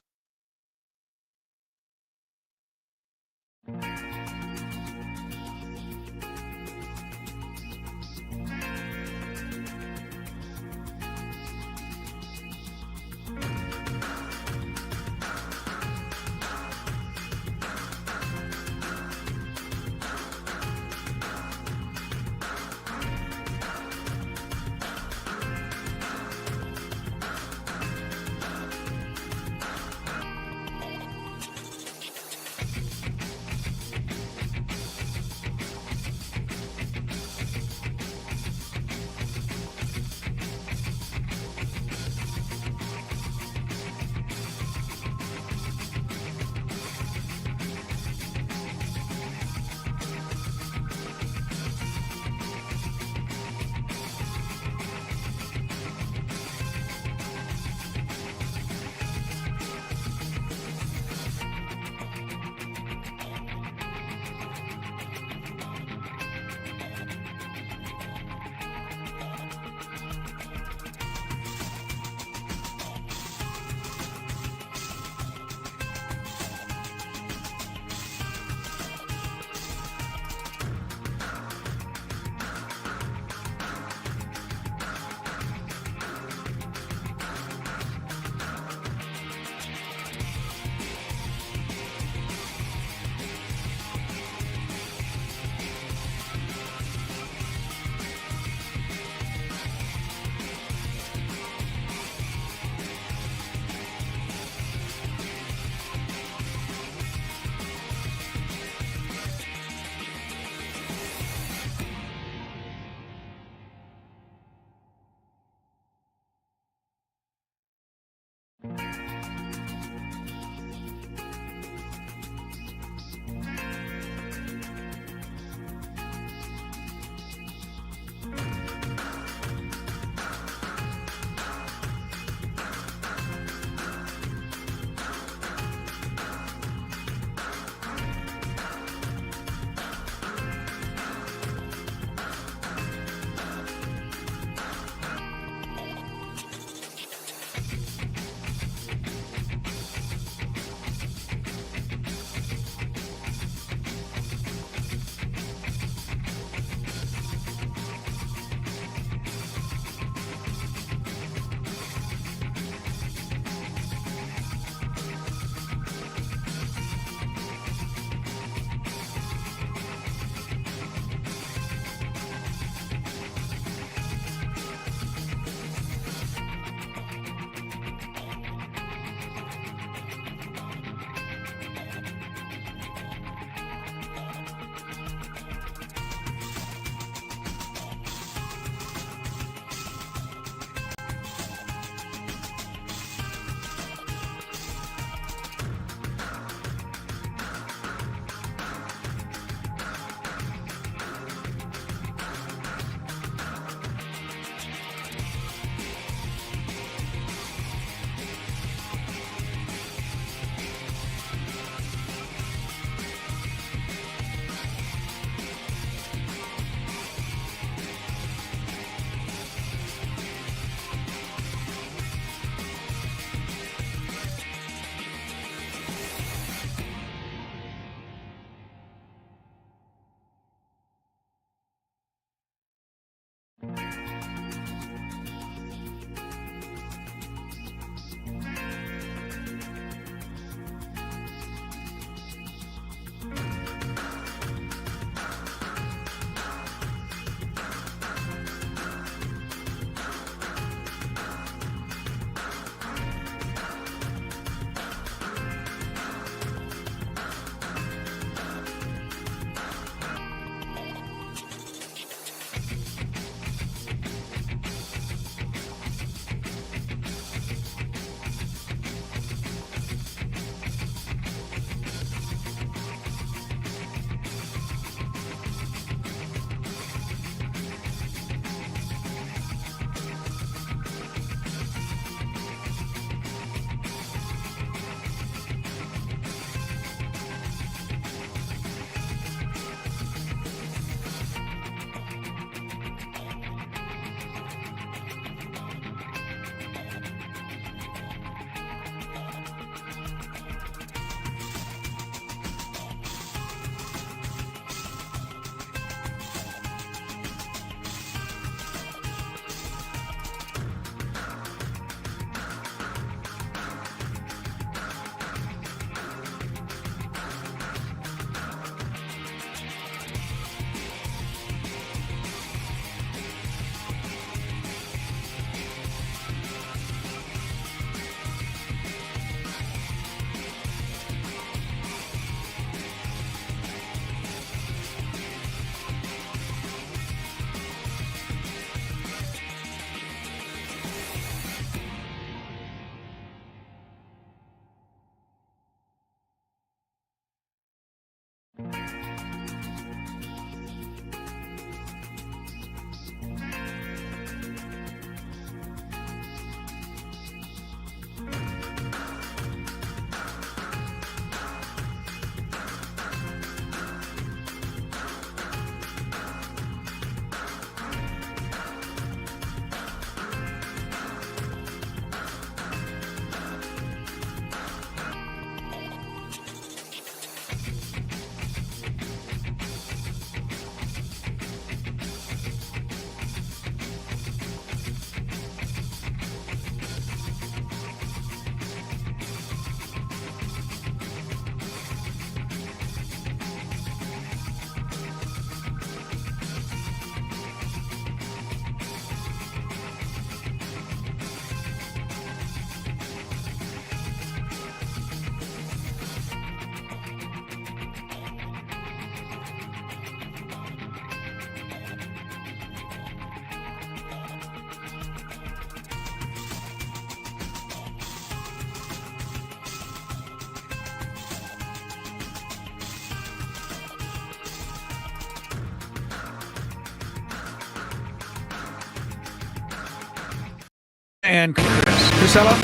and Chris Ella.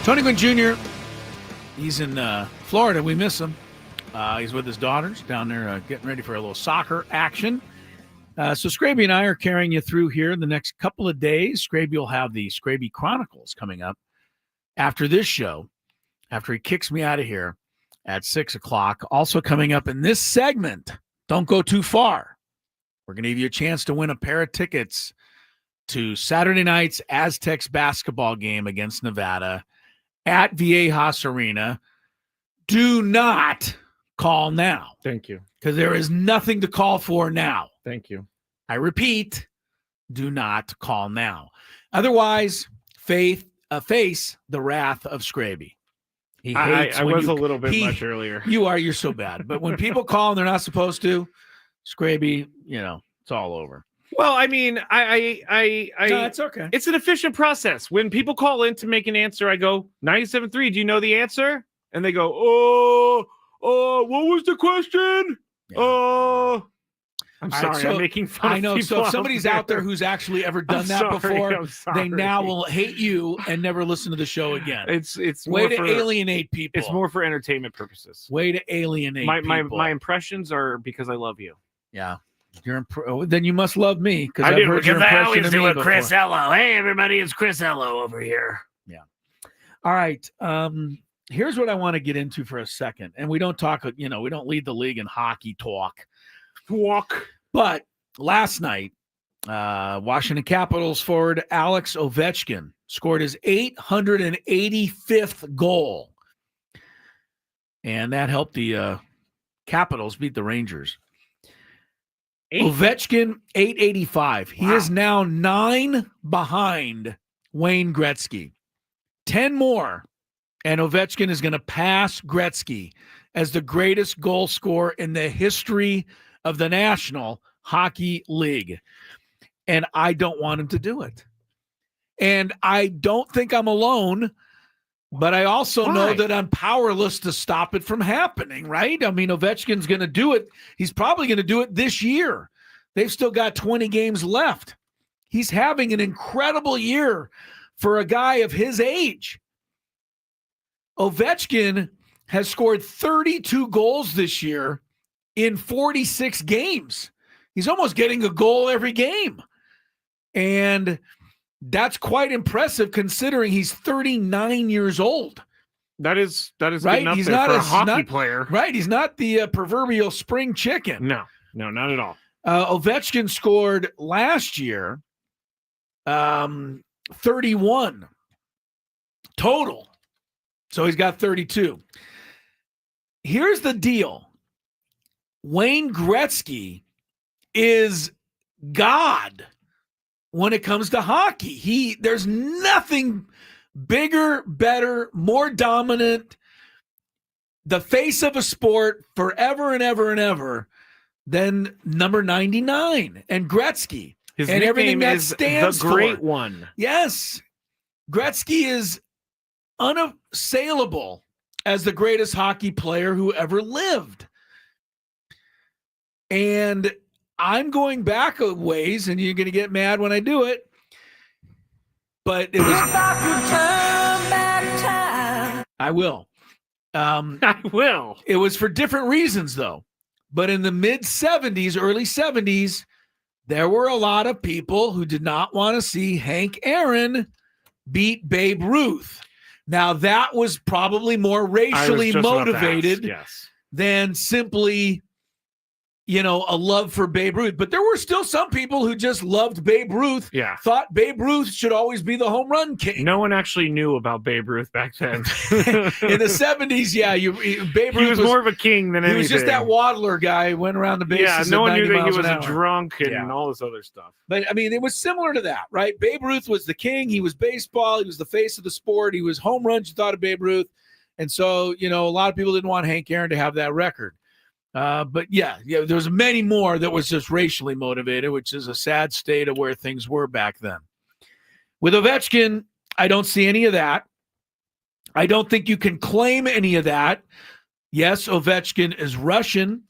Tony Gwynn Jr., he's in Florida. We miss him. He's with his daughters down there getting ready for a little soccer action. So Skraby and I are carrying you through here the next couple of days. Skraby will have the Skraby Chronicles coming up after this show, after he kicks me out of here at 6 o'clock. Also coming up in this segment, don't go too far. We're going to give you a chance to win a pair of tickets to Saturday night's Aztecs basketball game against Nevada at Viejas Arena. Do not call now. Thank you. Because there is nothing to call for now. Thank you. I repeat, do not call now. Otherwise, face the wrath of Skraby. He hates I was a little bit much earlier. You're so bad. But when people call and they're not supposed to, Skraby, it's all over. Well, I mean, No, it's okay. It's an efficient process. When people call in to make an answer, I go, 97.3, do you know the answer? And they go, what was the question? Yeah. I'm All sorry, right, so I'm making fun I know. of So people if somebody's out there who's actually ever done that before, they now will hate you and never listen to the show again. It's way more to alienate people. It's more for entertainment purposes. Way to alienate people. My impressions are because I love you. Yeah. Then you must love me because I I've do, heard your because I impression always of do me a Chris before. Ello. Hey, everybody, it's Chris Ello over here. Yeah. All right. Here's what I want to get into for a second. And we don't talk, we don't lead the league in hockey talk. But last night, Washington Capitals forward Alex Ovechkin scored his 885th goal. And that helped the Capitals beat the Rangers. Ovechkin, 885. Wow. He is now 9 behind Wayne Gretzky. 10 more, and Ovechkin is going to pass Gretzky as the greatest goal scorer in the history of the National Hockey League. And I don't want him to do it. And I don't think I'm alone, but I also know that I'm powerless to stop it from happening, right? I mean, Ovechkin's going to do it. He's probably going to do it this year. They've still got 20 games left. He's having an incredible year for a guy of his age. Ovechkin has scored 32 goals this year in 46 games. He's almost getting a goal every game. And that's quite impressive considering he's 39 years old. That is right. He's He's not for a a hockey not, player. Right. He's not the proverbial spring chicken. No, not at all. Ovechkin scored last year 31 total. So he's got 32. Here's the deal. Wayne Gretzky is God when it comes to hockey. There's nothing bigger, better, more dominant, the face of a sport forever and ever and ever than number 99 and Gretzky. His and everything that is stands the great for. one. Yes. Gretzky is unassailable as the greatest hockey player who ever lived. And I'm going back a ways, and you're going to get mad when I do it. But it was. I will. I will. It was for different reasons, though. But in the mid-'70s, early 70s, there were a lot of people who did not want to see Hank Aaron beat Babe Ruth. Now, that was probably more racially motivated than simply, a love for Babe Ruth. But there were still some people who just loved Babe Ruth, thought Babe Ruth should always be the home run king. No one actually knew about Babe Ruth back then. In the 70s, Babe Ruth was more of a king than anything. He was just that waddler guy who went around the bases. Yeah, no one knew that he was a drunk and all this other stuff. But, I mean, it was similar to that, right? Babe Ruth was the king. He was baseball. He was the face of the sport. He was home runs. You thought of Babe Ruth. And so, a lot of people didn't want Hank Aaron to have that record. But there was many more that was just racially motivated, which is a sad state of where things were back then. With Ovechkin, I don't see any of that. I don't think you can claim any of that. Yes, Ovechkin is Russian,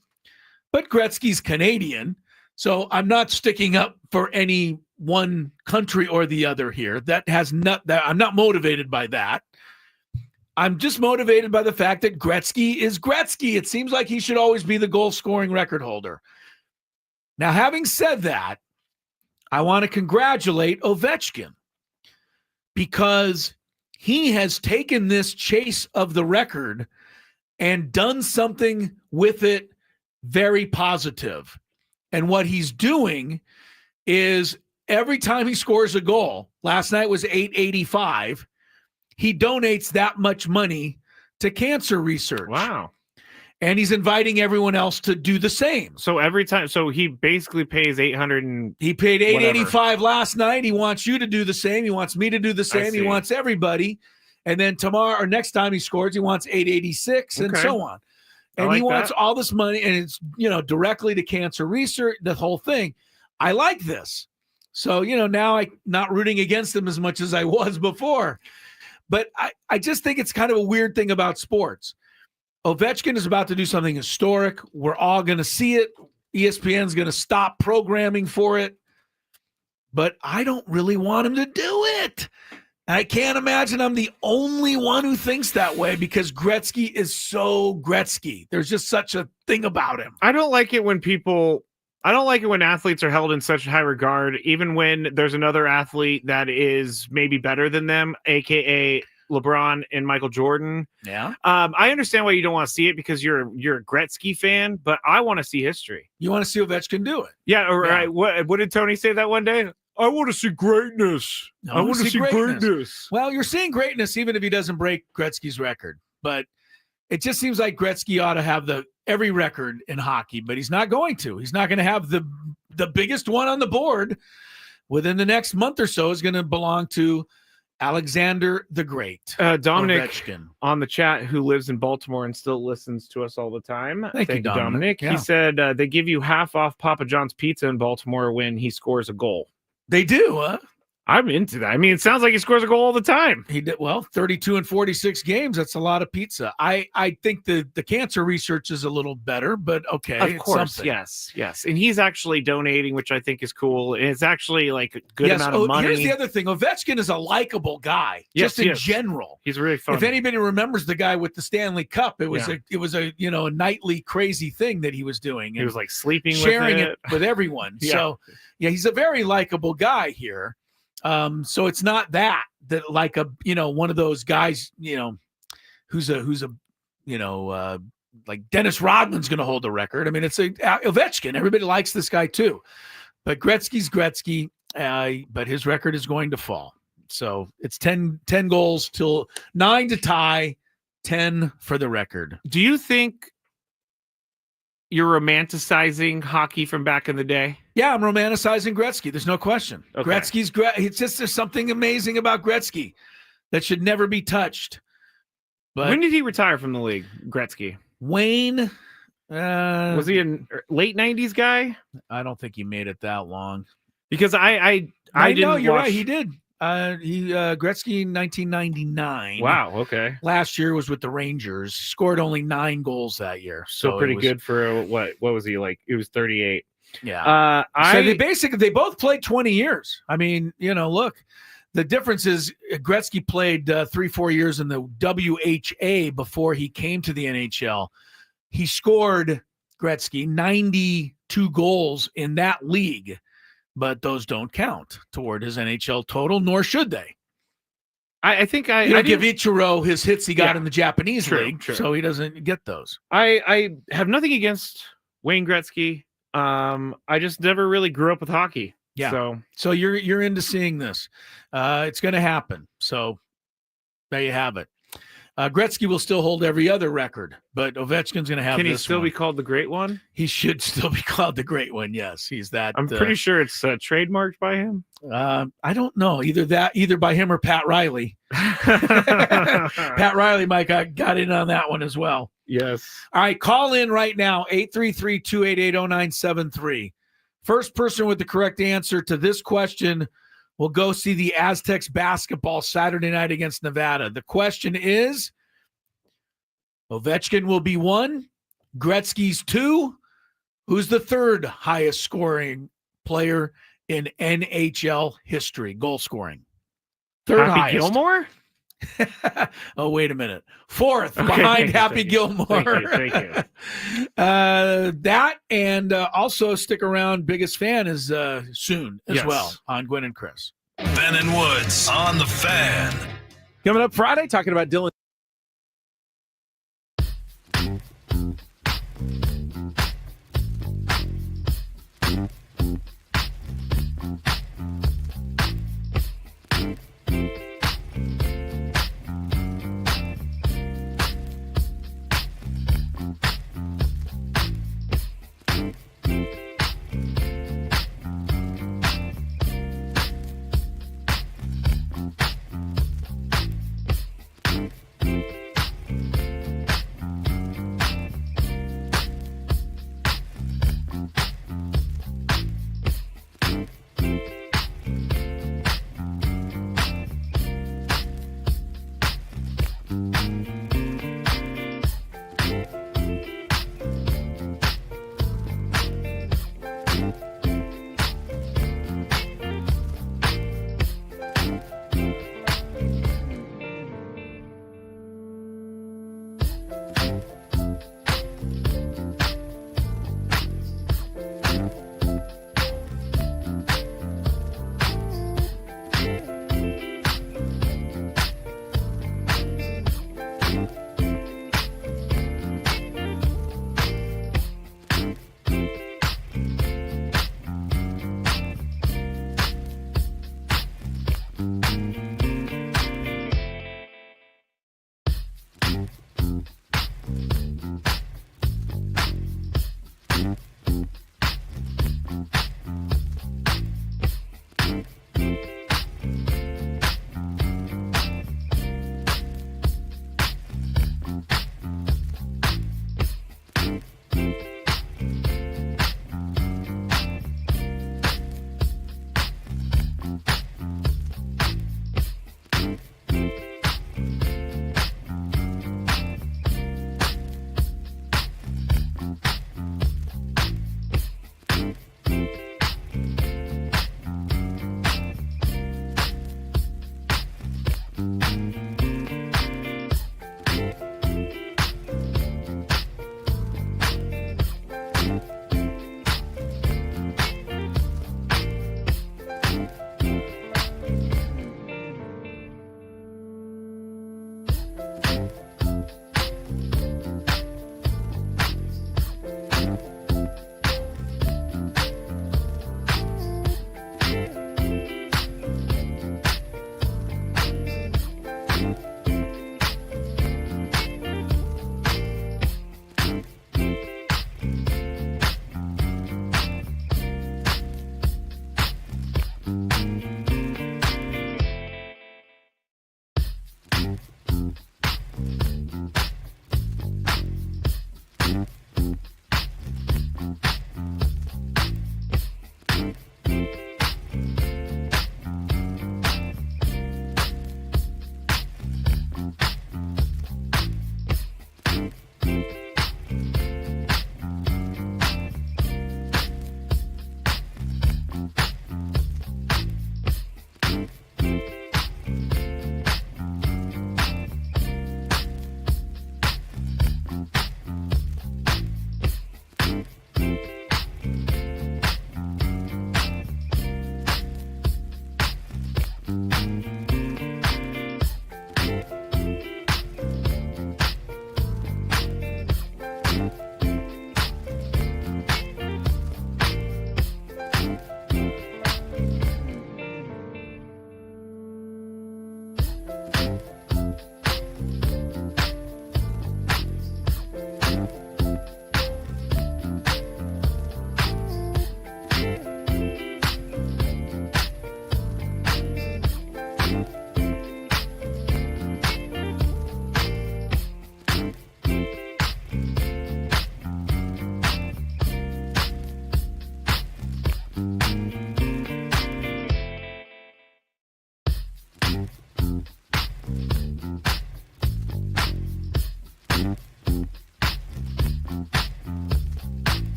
but Gretzky's Canadian. So I'm not sticking up for any one country or the other here. I'm not motivated by that. I'm just motivated by the fact that Gretzky is Gretzky. It seems like he should always be the goal scoring record holder. Now, having said that, I want to congratulate Ovechkin because he has taken this chase of the record and done something with it very positive. And what he's doing is every time he scores a goal, last night was $885, he donates that much money to cancer research. Wow. And he's inviting everyone else to do the same. So every time, so he basically pays $800. He paid $885 last night. He wants you to do the same. He wants me to do the same. He wants everybody. And then tomorrow or next time he scores, he wants $886 and so on. And he wants all this money, and it's, directly to cancer research, the whole thing. I like this. So, now I'm not rooting against him as much as I was before. But I just think it's kind of a weird thing about sports. Ovechkin is about to do something historic. We're all going to see it. ESPN's going to stop programming for it. But I don't really want him to do it. I can't imagine I'm the only one who thinks that way because Gretzky is so Gretzky. There's just such a thing about him. I don't like it when athletes are held in such high regard, even when there's another athlete that is maybe better than them, aka LeBron and Michael Jordan. Yeah. I understand why you don't want to see it because you're a Gretzky fan, but I want to see history. You want to see Ovechkin do it. Yeah. Right. What did Tony say that one day? I want to see greatness. I want to see greatness. Well, you're seeing greatness even if he doesn't break Gretzky's record. But it just seems like Gretzky ought to have every record in hockey, but he's not going to. He's not going to have the biggest one on the board within the next month or so is going to belong to Alexander the Great. Dominic Ovechkin. On the chat, who lives in Baltimore and still listens to us all the time. Thank you, Dominic. Yeah. He said they give you half off Papa John's pizza in Baltimore when he scores a goal. They do, huh? I'm into that. I mean, it sounds like he scores a goal all the time. He did 32 and 46 games. That's a lot of pizza. I think the cancer research is a little better, but okay. Of course, yes. And he's actually donating, which I think is cool. And it's actually like a good amount of money. Here's the other thing. Ovechkin is a likable guy, just in general. He's really fun. If anybody remembers the guy with the Stanley Cup, it was a nightly crazy thing that he was doing. He was like sleeping, sharing with it with everyone. Yeah. So he's a very likable guy here. So it's not that like one of those guys, who's a like Dennis Rodman's going to hold the record. I mean, it's Ovechkin. Everybody likes this guy too, but Gretzky's Gretzky, but his record is going to fall. So it's 10 goals till 9 to tie, 10 for the record. Do you think you're romanticizing hockey from back in the day? Yeah, I'm romanticizing Gretzky. There's no question. Okay. Gretzky's it's just there's something amazing about Gretzky that should never be touched. But when did he retire from the league, Gretzky? Wayne, was he a late 90s guy? I don't think he made it that long. Because I didn't know you're watch... right. He did. Gretzky in 1999. Wow. Okay. Last year was with the Rangers. Scored only 9 goals that year. So pretty good for what was he like? It was 38. Yeah. So they both played 20 years. I mean, look, the difference is Gretzky played 3-4 years in the WHA before he came to the NHL. He scored, Gretzky, 92 goals in that league. But those don't count toward his NHL total, nor should they. I think I give Ichiro his hits he got in the Japanese league, so he doesn't get those. I have nothing against Wayne Gretzky. I just never really grew up with hockey. Yeah. So you're into seeing this. It's going to happen. So there you have it. Gretzky will still hold every other record, but Ovechkin's going to have. Can he this still one. be called the Great One? He should still be called the Great One. Yes, he's that. I'm pretty sure it's trademarked by him. I don't know either by him or Pat Riley. Pat Riley might got in on that one as well. Yes. All right, call in right now, 833-288-0973. First person with the correct answer to this question will go see the Aztecs basketball Saturday night against Nevada. The question is, Ovechkin will be 1, Gretzky's 2. Who's the third highest scoring player in NHL history, goal scoring. Third Happy highest. Gilmore? Oh, wait a minute. Fourth, Okay, behind Happy thank you. Gilmore. Thank you. That and also stick around. Biggest fan is soon as Yes. well on Gwynn and Chris. Ben and Woods on the Fan. Coming up Friday, talking about Dylan.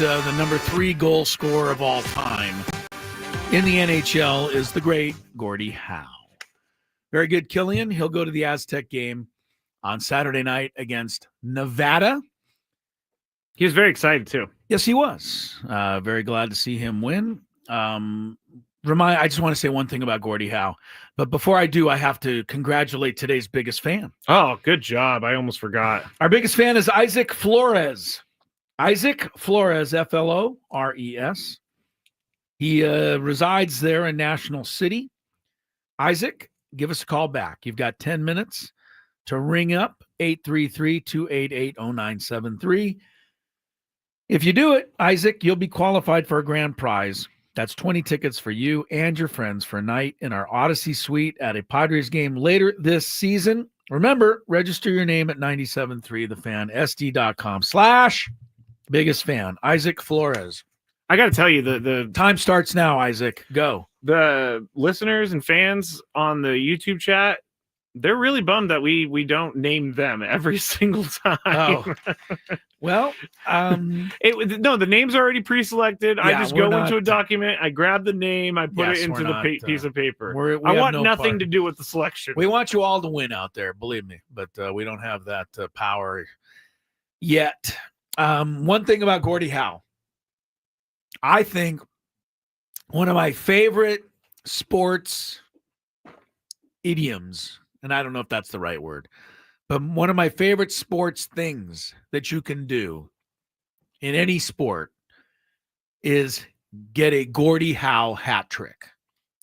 the number 3 goal scorer of all time in the NHL is the great Gordie Howe. Very good, Killian. He'll go to the Aztec game on Saturday night against Nevada. He was very excited, too. Yes, he was. Very glad to see him win. I just want to say one thing about Gordie Howe. But before I do, I have to congratulate today's biggest fan. Oh, good job. I almost forgot. Our biggest fan is Isaac Flores. Isaac Flores, Flores. He resides there in National City. Isaac, give us a call back. You've got 10 minutes to ring up 833-288-0973. If you do it, Isaac, you'll be qualified for a grand prize. That's 20 tickets for you and your friends for a night in our Odyssey Suite at a Padres game later this season. Remember, register your name at 973thefan.sd.com/biggest fan. Isaac Flores. I got to tell you, the time starts now, Isaac. Go. The listeners and fans on the YouTube chat, they're really bummed that we don't name them every single time. Oh. Well, the name's are already pre-selected. I just go into a document, I grab the name, I put it into the piece of paper. I want nothing to do with the selection. We want you all to win out there, believe me, but we don't have that power yet. One thing about Gordie Howe, I think one of my favorite sports idioms, and I don't know if that's the right word, but one of my favorite sports things that you can do in any sport is get a Gordie Howe hat trick.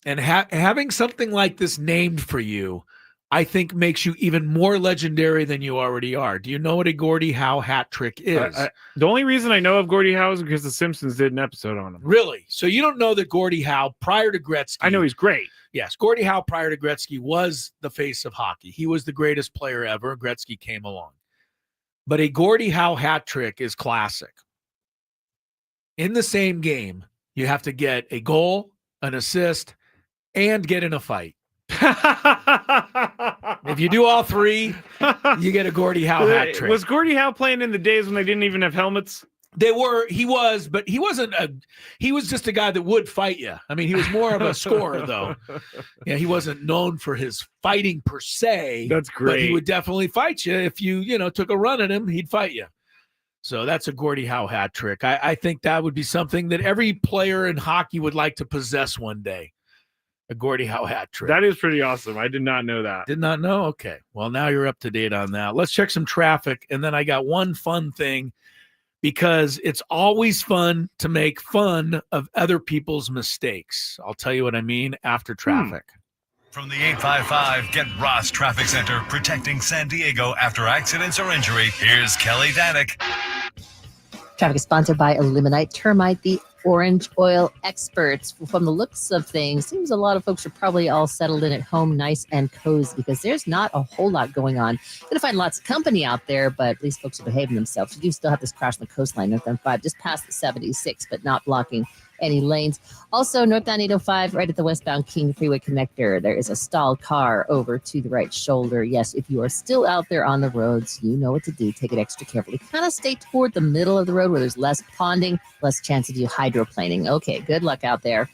And having something like this named for you, I think makes you even more legendary than you already are. Do you know what a Gordie Howe hat trick is? The only reason I know of Gordie Howe is because The Simpsons did an episode on him. Really? So you don't know that Gordie Howe, prior to Gretzky... I know he's great. Yes, Gordie Howe, prior to Gretzky, was the face of hockey. He was the greatest player ever. Gretzky came along. But a Gordie Howe hat trick is classic. In the same game, you have to get a goal, an assist, and get in a fight. If you do all three, you get a Gordie Howe hat trick. Was Gordie Howe playing in the days when they didn't even have helmets? He was, but he wasn't he was just a guy that would fight you. I mean, he was more of a scorer though. Yeah, he wasn't known for his fighting per se. That's great. But he would definitely fight you. If you took a run at him, he'd fight you. So that's a Gordie Howe hat trick. I think that would be something that every player in hockey would like to possess one day. A Gordie Howe hat trick. That is pretty awesome. I did not know that. Did not know? Okay. Well, now you're up to date on that. Let's check some traffic. And then I got one fun thing, because it's always fun to make fun of other people's mistakes. I'll tell you what I mean after traffic. From the 855 Get Ross Traffic Center, protecting San Diego after accidents or injury, here's Kelly Danick. Traffic is sponsored by Eliminate Termite, the orange oil experts. From the looks of things, seems a lot of folks are probably all settled in at home, nice and cozy, because there's not a whole lot going on. Gonna find lots of company out there, but at least folks are behaving themselves. You do still have this crash on the coastline, northbound 5, just past the 76, but not blocking any lanes. Also, northbound 805, right at the westbound King Freeway connector, there is a stalled car over to the right shoulder. Yes, if you are still out there on the roads, you know what to do. Take it extra carefully. Kind of stay toward the middle of the road where there's less ponding, less chance of you hydroplaning. Okay, good luck out there.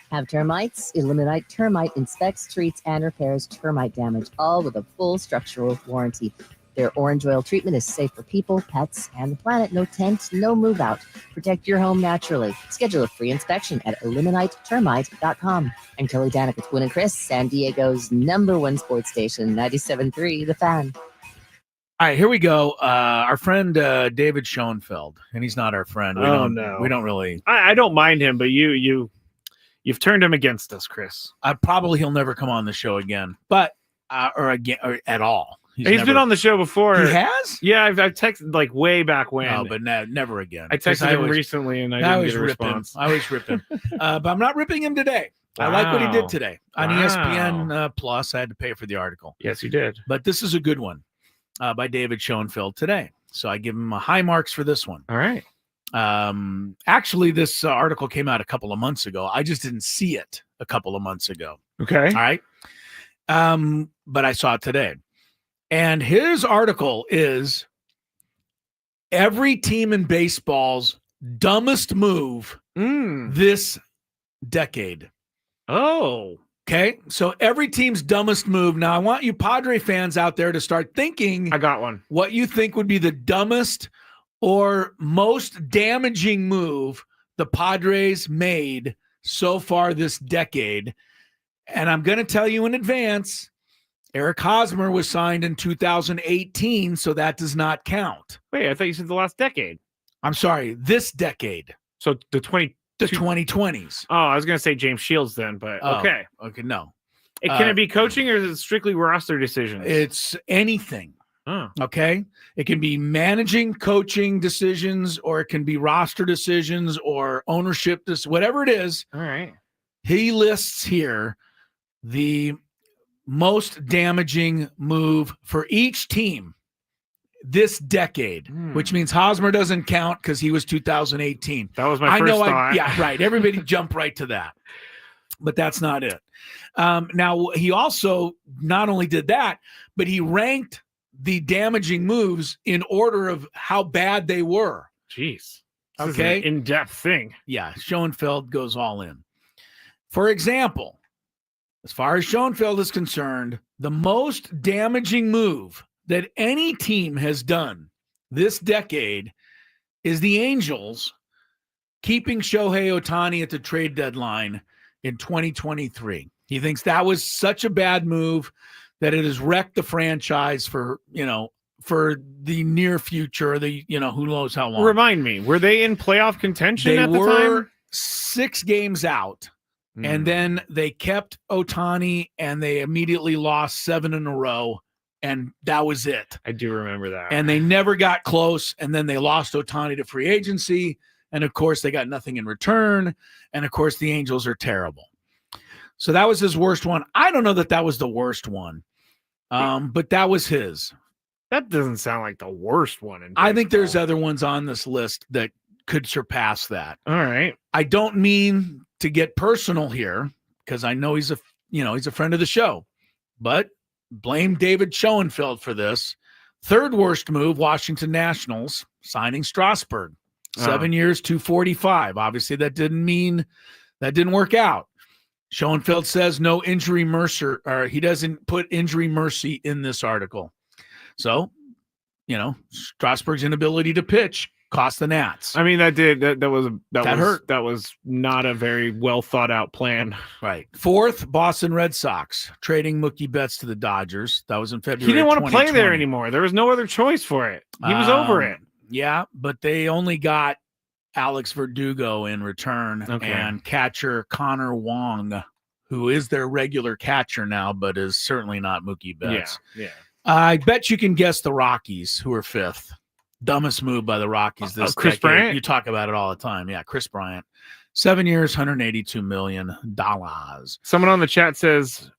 Have termites? Eliminate Termite inspects, treats, and repairs termite damage, all with a full structural warranty. Their orange oil treatment is safe for people, pets, and the planet. No tent, no move out. Protect your home naturally. Schedule a free inspection at eliminatetermite.com. I'm Kelly Danick with Gwynn and Chris, San Diego's #1 sports station, 97.3 The Fan. All right, here we go. Our friend David Schoenfeld, and he's not our friend. We don't really. I don't mind him, but you've turned him against us, Chris. Probably he'll never come on the show again, but or at all. He's been on the show before. He has? Yeah, I've texted like way back when. No, but never again. I texted him recently and I didn't get a response. I always rip him. But I'm not ripping him today. Wow. I like what he did today. On ESPN Plus, I had to pay for the article. Yes, you did. But this is a good one by David Schoenfeld today. So I give him high marks for this one. All right. Actually, this article came out a couple of months ago. I just didn't see it a couple of months ago. Okay. All right. But I saw it today. And his article is every team in baseball's dumbest move this decade. Oh. Okay, so every team's dumbest move. Now, I want you Padre fans out there to start thinking. I got one. What you think would be the dumbest or most damaging move the Padres made so far this decade. And I'm going to tell you in advance, Eric Hosmer was signed in 2018, so that does not count. Wait, I thought you said the last decade. I'm sorry, this decade. So the 2020s. Oh, I was going to say James Shields then, but okay. Okay, no. Can it be coaching or is it strictly roster decisions? It's anything. Oh. Okay. It can be managing, coaching decisions, or it can be roster decisions or ownership, whatever it is. All right. He lists here the most damaging move for each team this decade, which means Hosmer doesn't count because he was 2018. That was my first thought. Yeah, right. Everybody jumped right to that. But that's not it. Now, he also not only did that, but he ranked the damaging moves in order of how bad they were. Jeez. Okay. This is an in-depth thing. Yeah. Schoenfeld goes all in. For example, as far as Schoenfeld is concerned, the most damaging move that any team has done this decade is the Angels keeping Shohei Ohtani at the trade deadline in 2023. He thinks that was such a bad move that it has wrecked the franchise for the near future, who knows how long. Remind me, were they in playoff contention at the time? They were 6 games out, and then they kept Ohtani, and they immediately lost 7 in a row, and that was it. I do remember that. And they never got close, and then they lost Ohtani to free agency, and of course they got nothing in return, and of course the Angels are terrible. So that was his worst one. I don't know that was the worst one, but that was his. That doesn't sound like the worst one. I think there's other ones on this list that could surpass that. All right. I don't mean to get personal here because I know he's a friend of the show, but blame David Schoenfeld for this. Third worst move, Washington Nationals signing Strasburg. 7 years, $245. Obviously, that didn't work out. Schoenfeld says no injury mercy, or he doesn't put injury mercy in this article. So, Strasburg's inability to pitch cost the Nats. I mean, that hurt. That was not a very well thought out plan. Right. Fourth, Boston Red Sox trading Mookie Betts to the Dodgers. That was in February. He didn't want to play there anymore. There was no other choice for it. He was over it. Yeah, but they only got Alex Verdugo in return and catcher Connor Wong, who is their regular catcher now, but is certainly not Mookie Betts. Yeah. I bet you can guess the Rockies, who are fifth. Dumbest move by the Rockies this Chris decade. Bryant? You talk about it all the time. Yeah, Chris Bryant. 7 years, $182 million. Someone on the chat says,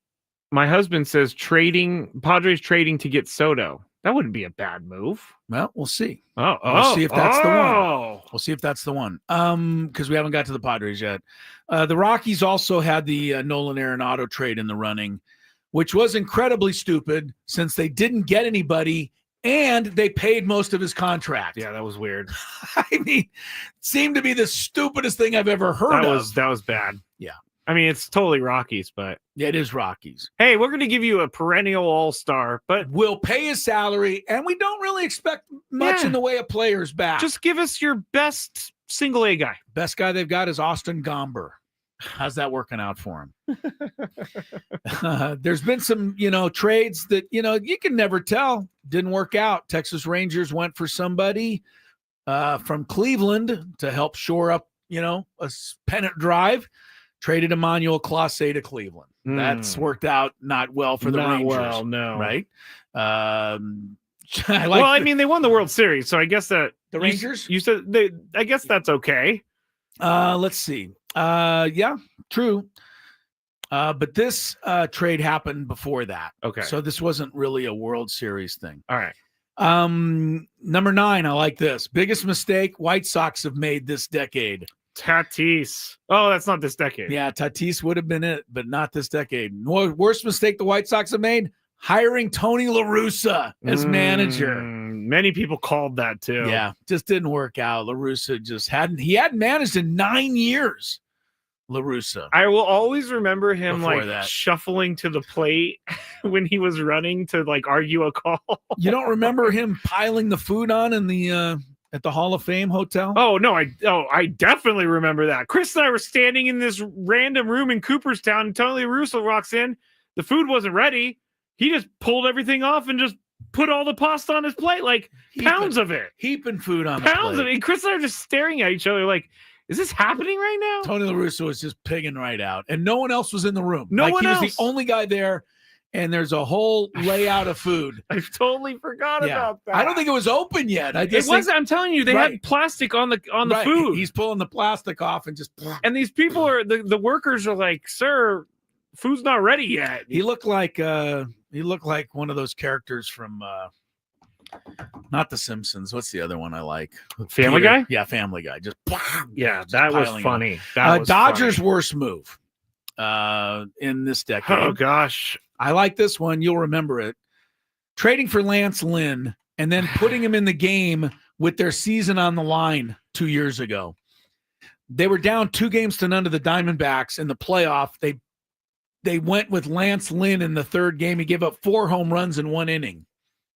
my husband says Padres trading to get Soto. That wouldn't be a bad move. Well, we'll see. We'll see if that's the one. We'll see if that's the one. Because we haven't got to the Padres yet. The Rockies also had the Nolan Arenado trade in the running, which was incredibly stupid since they didn't get anybody and they paid most of his contract. Yeah, that was weird. I mean, seemed to be the stupidest thing I've ever heard of. That was bad. Yeah. I mean, it's totally Rockies, but yeah, it is Rockies. Hey, we're going to give you a perennial all-star, but we'll pay his salary, and we don't really expect much in the way of players back. Just give us your best single A guy. Best guy they've got is Austin Gomber. How's that working out for him? There's been some, trades that, you can never tell. Didn't work out. Texas Rangers went for somebody from Cleveland to help shore up, a pennant drive. Traded Emmanuel Clase to Cleveland. That's worked out not well for the Rangers. Well, no. Right? I mean, they won the World Series, so I guess that the Rangers. You said I guess that's okay. Let's see. Yeah, true. But this trade happened before that. Okay. So this wasn't really a World Series thing. All right. Number 9. I like this. Biggest mistake White Sox have made this decade. Tatis. Oh, that's not this decade. Yeah, Tatis would have been it, but not this decade. Worst mistake the White Sox have made? Hiring Tony La Russa as manager. Many people called that too. Yeah, just didn't work out. La Russa just hadn't managed in 9 years. La Russa. I will always remember him Before that. shuffling to the plate when he was running to argue a call. You don't remember him piling the food on in the at the Hall of Fame hotel? Oh no, I definitely remember that. Chris and I were standing in this random room in Cooperstown, and Tony La Russa walks in. The food wasn't ready. He just pulled everything off and just put all the pasta on his plate, pounds of it. Heaping food on pounds the of it. And Chris and I are just staring at each other is this happening right now? Tony La Russa was just pigging right out, and no one else was in the room. No one else. He was the only guy there, and there's a whole layout of food. I totally forgot about that. I don't think it was open yet. It wasn't. I'm telling you, they had plastic on the food. He's pulling the plastic off and just. And these people are the workers are like, "Sir, food's not ready yet." He looked like one of those characters from. Not The Simpsons. What's the other one I like? Family Guy? Yeah, Family Guy. Just that was funny. Dodgers' worst move in this decade. Oh gosh, I like this one. You'll remember it. Trading for Lance Lynn and then putting him in the game with their season on the line 2 years ago. They were down 2-0 to the Diamondbacks in the playoff. They went with Lance Lynn in the third game. He gave up 4 home runs in 1 inning.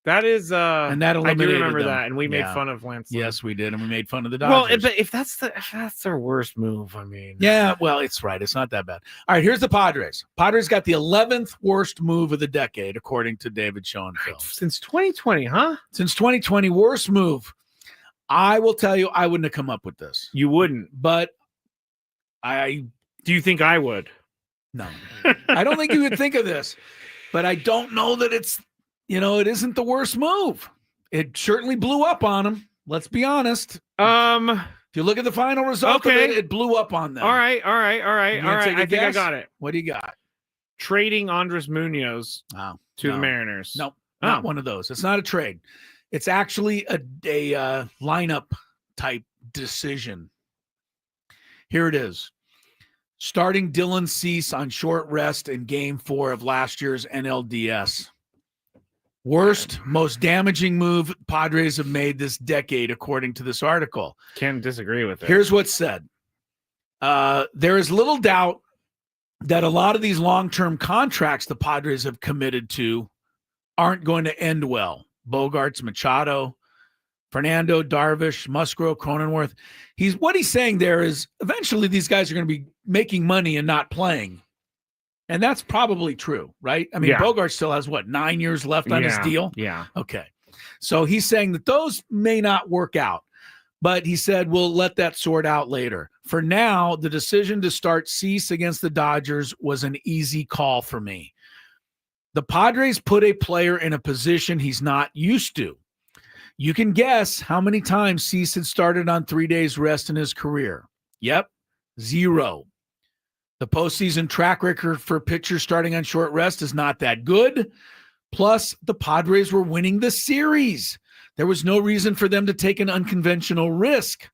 That is, and that I do eliminated remember them. that, and we made fun of Lance. Yes, we did, and we made fun of the Dodgers. Well, if that's their worst move, I mean, yeah, well, it's right. It's not that bad. All right, here's the Padres. Padres got the 11th worst move of the decade, according to David Schoenfeld. Since 2020, huh? Since 2020, worst move. I will tell you, I wouldn't have come up with this. You wouldn't, but do you think I would? No, I don't think you would think of this, but I don't know that it's. It isn't the worst move. It certainly blew up on them. Let's be honest. If you look at the final result of it blew up on them. All right. I think I got it. What do you got? Trading Andres Munoz to the Mariners. No, not one of those. It's not a trade. It's actually a lineup type decision. Here it is. Starting Dylan Cease on short rest in Game 4 of last year's NLDS. Worst, most damaging move Padres have made this decade, according to this article. Can't disagree with it. Here's what's said. There is little doubt that a lot of these long-term contracts the Padres have committed to aren't going to end well. Bogarts, Machado, Fernando, Darvish, Musgrove, Cronenworth. What he's saying there is eventually these guys are going to be making money and not playing. And that's probably true, right? I mean, Bogart still has, 9 years left on his deal? Yeah. Okay. So he's saying that those may not work out. But he said, we'll let that sort out later. For now, the decision to start Cease against the Dodgers was an easy call for me. The Padres put a player in a position he's not used to. You can guess how many times Cease had started on 3 days rest in his career. Yep, 0. The postseason track record for pitchers starting on short rest is not that good. Plus, the Padres were winning the series. There was no reason for them to take an unconventional risk.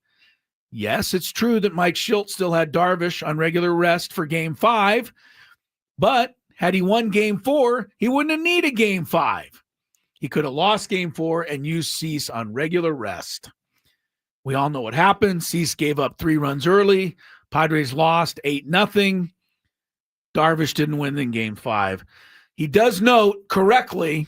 Yes, it's true that Mike Shildt still had Darvish on regular rest for Game 5, but had he won Game 4, he wouldn't have needed Game 5. He could have lost Game 4 and used Cease on regular rest. We all know what happened. Cease gave up 3 runs early. Padres lost 8-0. Darvish didn't win in Game 5. He does note correctly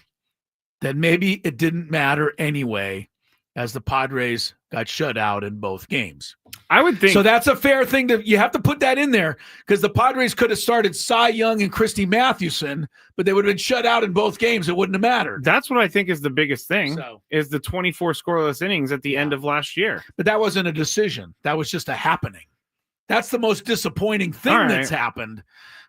that maybe it didn't matter anyway, as the Padres got shut out in both games. I would think so. That's a fair thing you have to put that in there, because the Padres could have started Cy Young and Christy Mathewson, but they would have been shut out in both games. It wouldn't have mattered. That's what I think is the biggest thing, is the 24 scoreless innings at the end of last year. But that wasn't a decision. That was just a happening. That's the most disappointing thing that's happened.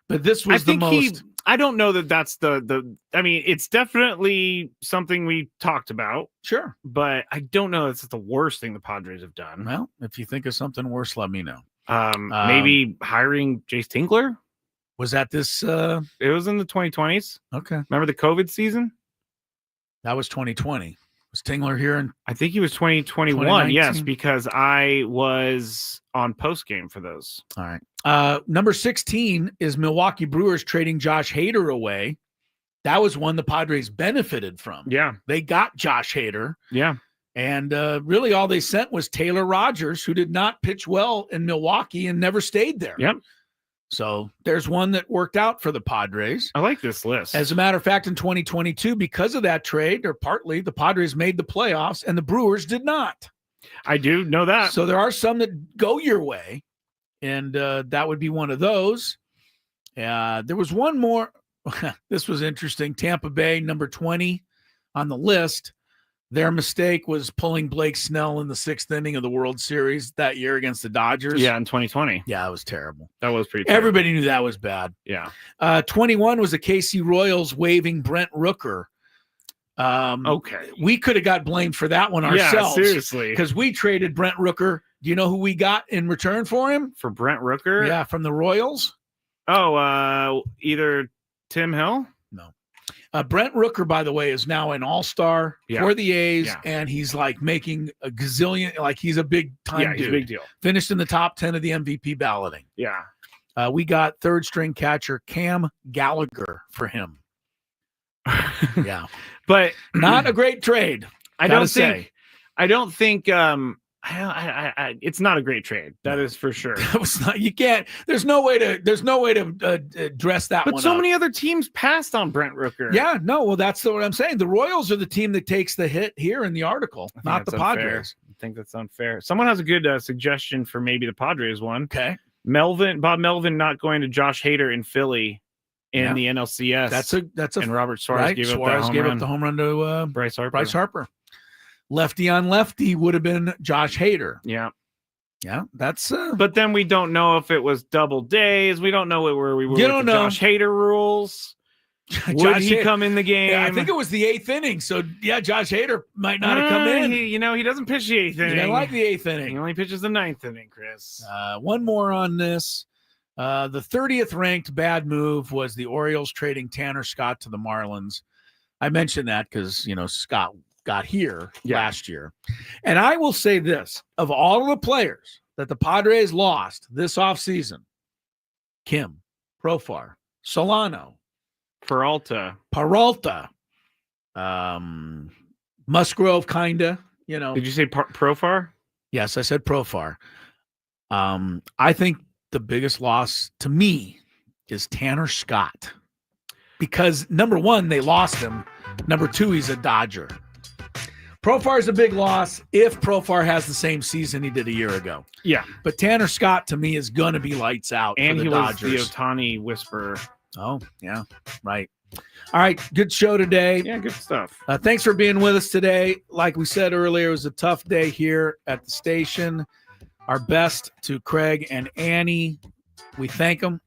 But this was the most. I don't know that that's the. I mean, it's definitely something we talked about. Sure. But I don't know that's the worst thing the Padres have done. Well, if you think of something worse, let me know. Maybe hiring Jace Tingler. Was that this? It was in the 2020s. Okay. Remember the COVID season? That was 2020. Was Tingler here? I think he was 2021. Yes, because I was on post game for those. All right. Number 16 is Milwaukee Brewers trading Josh Hader away. That was one the Padres benefited from. Yeah. They got Josh Hader. Yeah. And really all they sent was Taylor Rogers, who did not pitch well in Milwaukee and never stayed there. Yep. So there's one that worked out for the Padres. I like this list. As a matter of fact, in 2022, because of that trade, or partly, the Padres made the playoffs and the Brewers did not. I do know that. So there are some that go your way, and that would be one of those. There was one more. This was interesting. Tampa Bay, number 20 on the list. Their mistake was pulling Blake Snell in the 6th inning of the World Series that year against the Dodgers. Yeah, in 2020. Yeah, it was terrible. That was pretty terrible. Everybody knew that was bad. Yeah. 21 was the KC Royals waiving Brent Rooker. Okay. We could have got blamed for that one ourselves. Yeah, seriously. Because we traded Brent Rooker. Do you know who we got in return for him? For Brent Rooker? Yeah, from the Royals. Oh, either Tim Hill? No. Brent Rooker, by the way, is now an all-star for the A's, and he's like making a gazillion, like he's a big-time dude. He's a big deal. Finished in the top 10 of the MVP balloting. Yeah. We got third-string catcher Cam Gallagher for him. Yeah. But not a great trade. I don't think it's not a great trade. That is for sure. That was not. You can't. There's no way to dress that one. But so up. many other teams passed on Brent Rooker. Yeah, no. Well, that's what I'm saying. The Royals are the team that takes the hit here in the article, not the Padres. I think that's unfair. Someone has a good suggestion for maybe the Padres one. Okay. Bob Melvin not going to Josh Hader in Philly in the NLCS. That's a. And Robert Suarez gave up the home run to Bryce Harper. Bryce Harper. Lefty on lefty would have been Josh Hader. Yeah. Yeah, that's. But then we don't know if it was double days. We don't know where we were. You don't know. Josh Hader rules. Would he come in the game? Yeah, I think it was the 8th inning. So yeah, Josh Hader might not have come in. He doesn't pitch the 8th inning. I like the 8th inning. He only pitches the 9th inning, Chris. One more on this. The 30th ranked bad move was the Orioles trading Tanner Scott to the Marlins. I mentioned that because Scott got here last year. And I will say this, of all of the players that the Padres lost this offseason, Kim, Profar, Solano, Peralta, Musgrove, kinda, Did you say Profar? Yes, I said Profar. I think the biggest loss to me is Tanner Scott. Because number one, they lost him. Number two, he's a Dodger. Profar is a big loss if Profar has the same season he did a year ago. Yeah. But Tanner Scott, to me, is going to be lights out and for the Dodgers. Was the Ohtani whisperer. Oh, yeah, right. All right, good show today. Yeah, good stuff. Thanks for being with us today. Like we said earlier, it was a tough day here at the station. Our best to Craig and Annie. We thank them.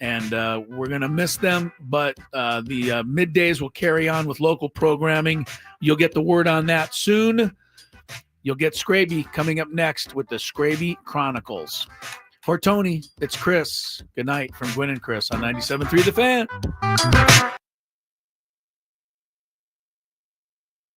And we're going to miss them, but the middays will carry on with local programming. You'll get the word on that soon. You'll get Skraby coming up next with the Skraby Chronicles. For Tony, it's Chris. Good night from Gwynn and Chris on 97.3 The Fan.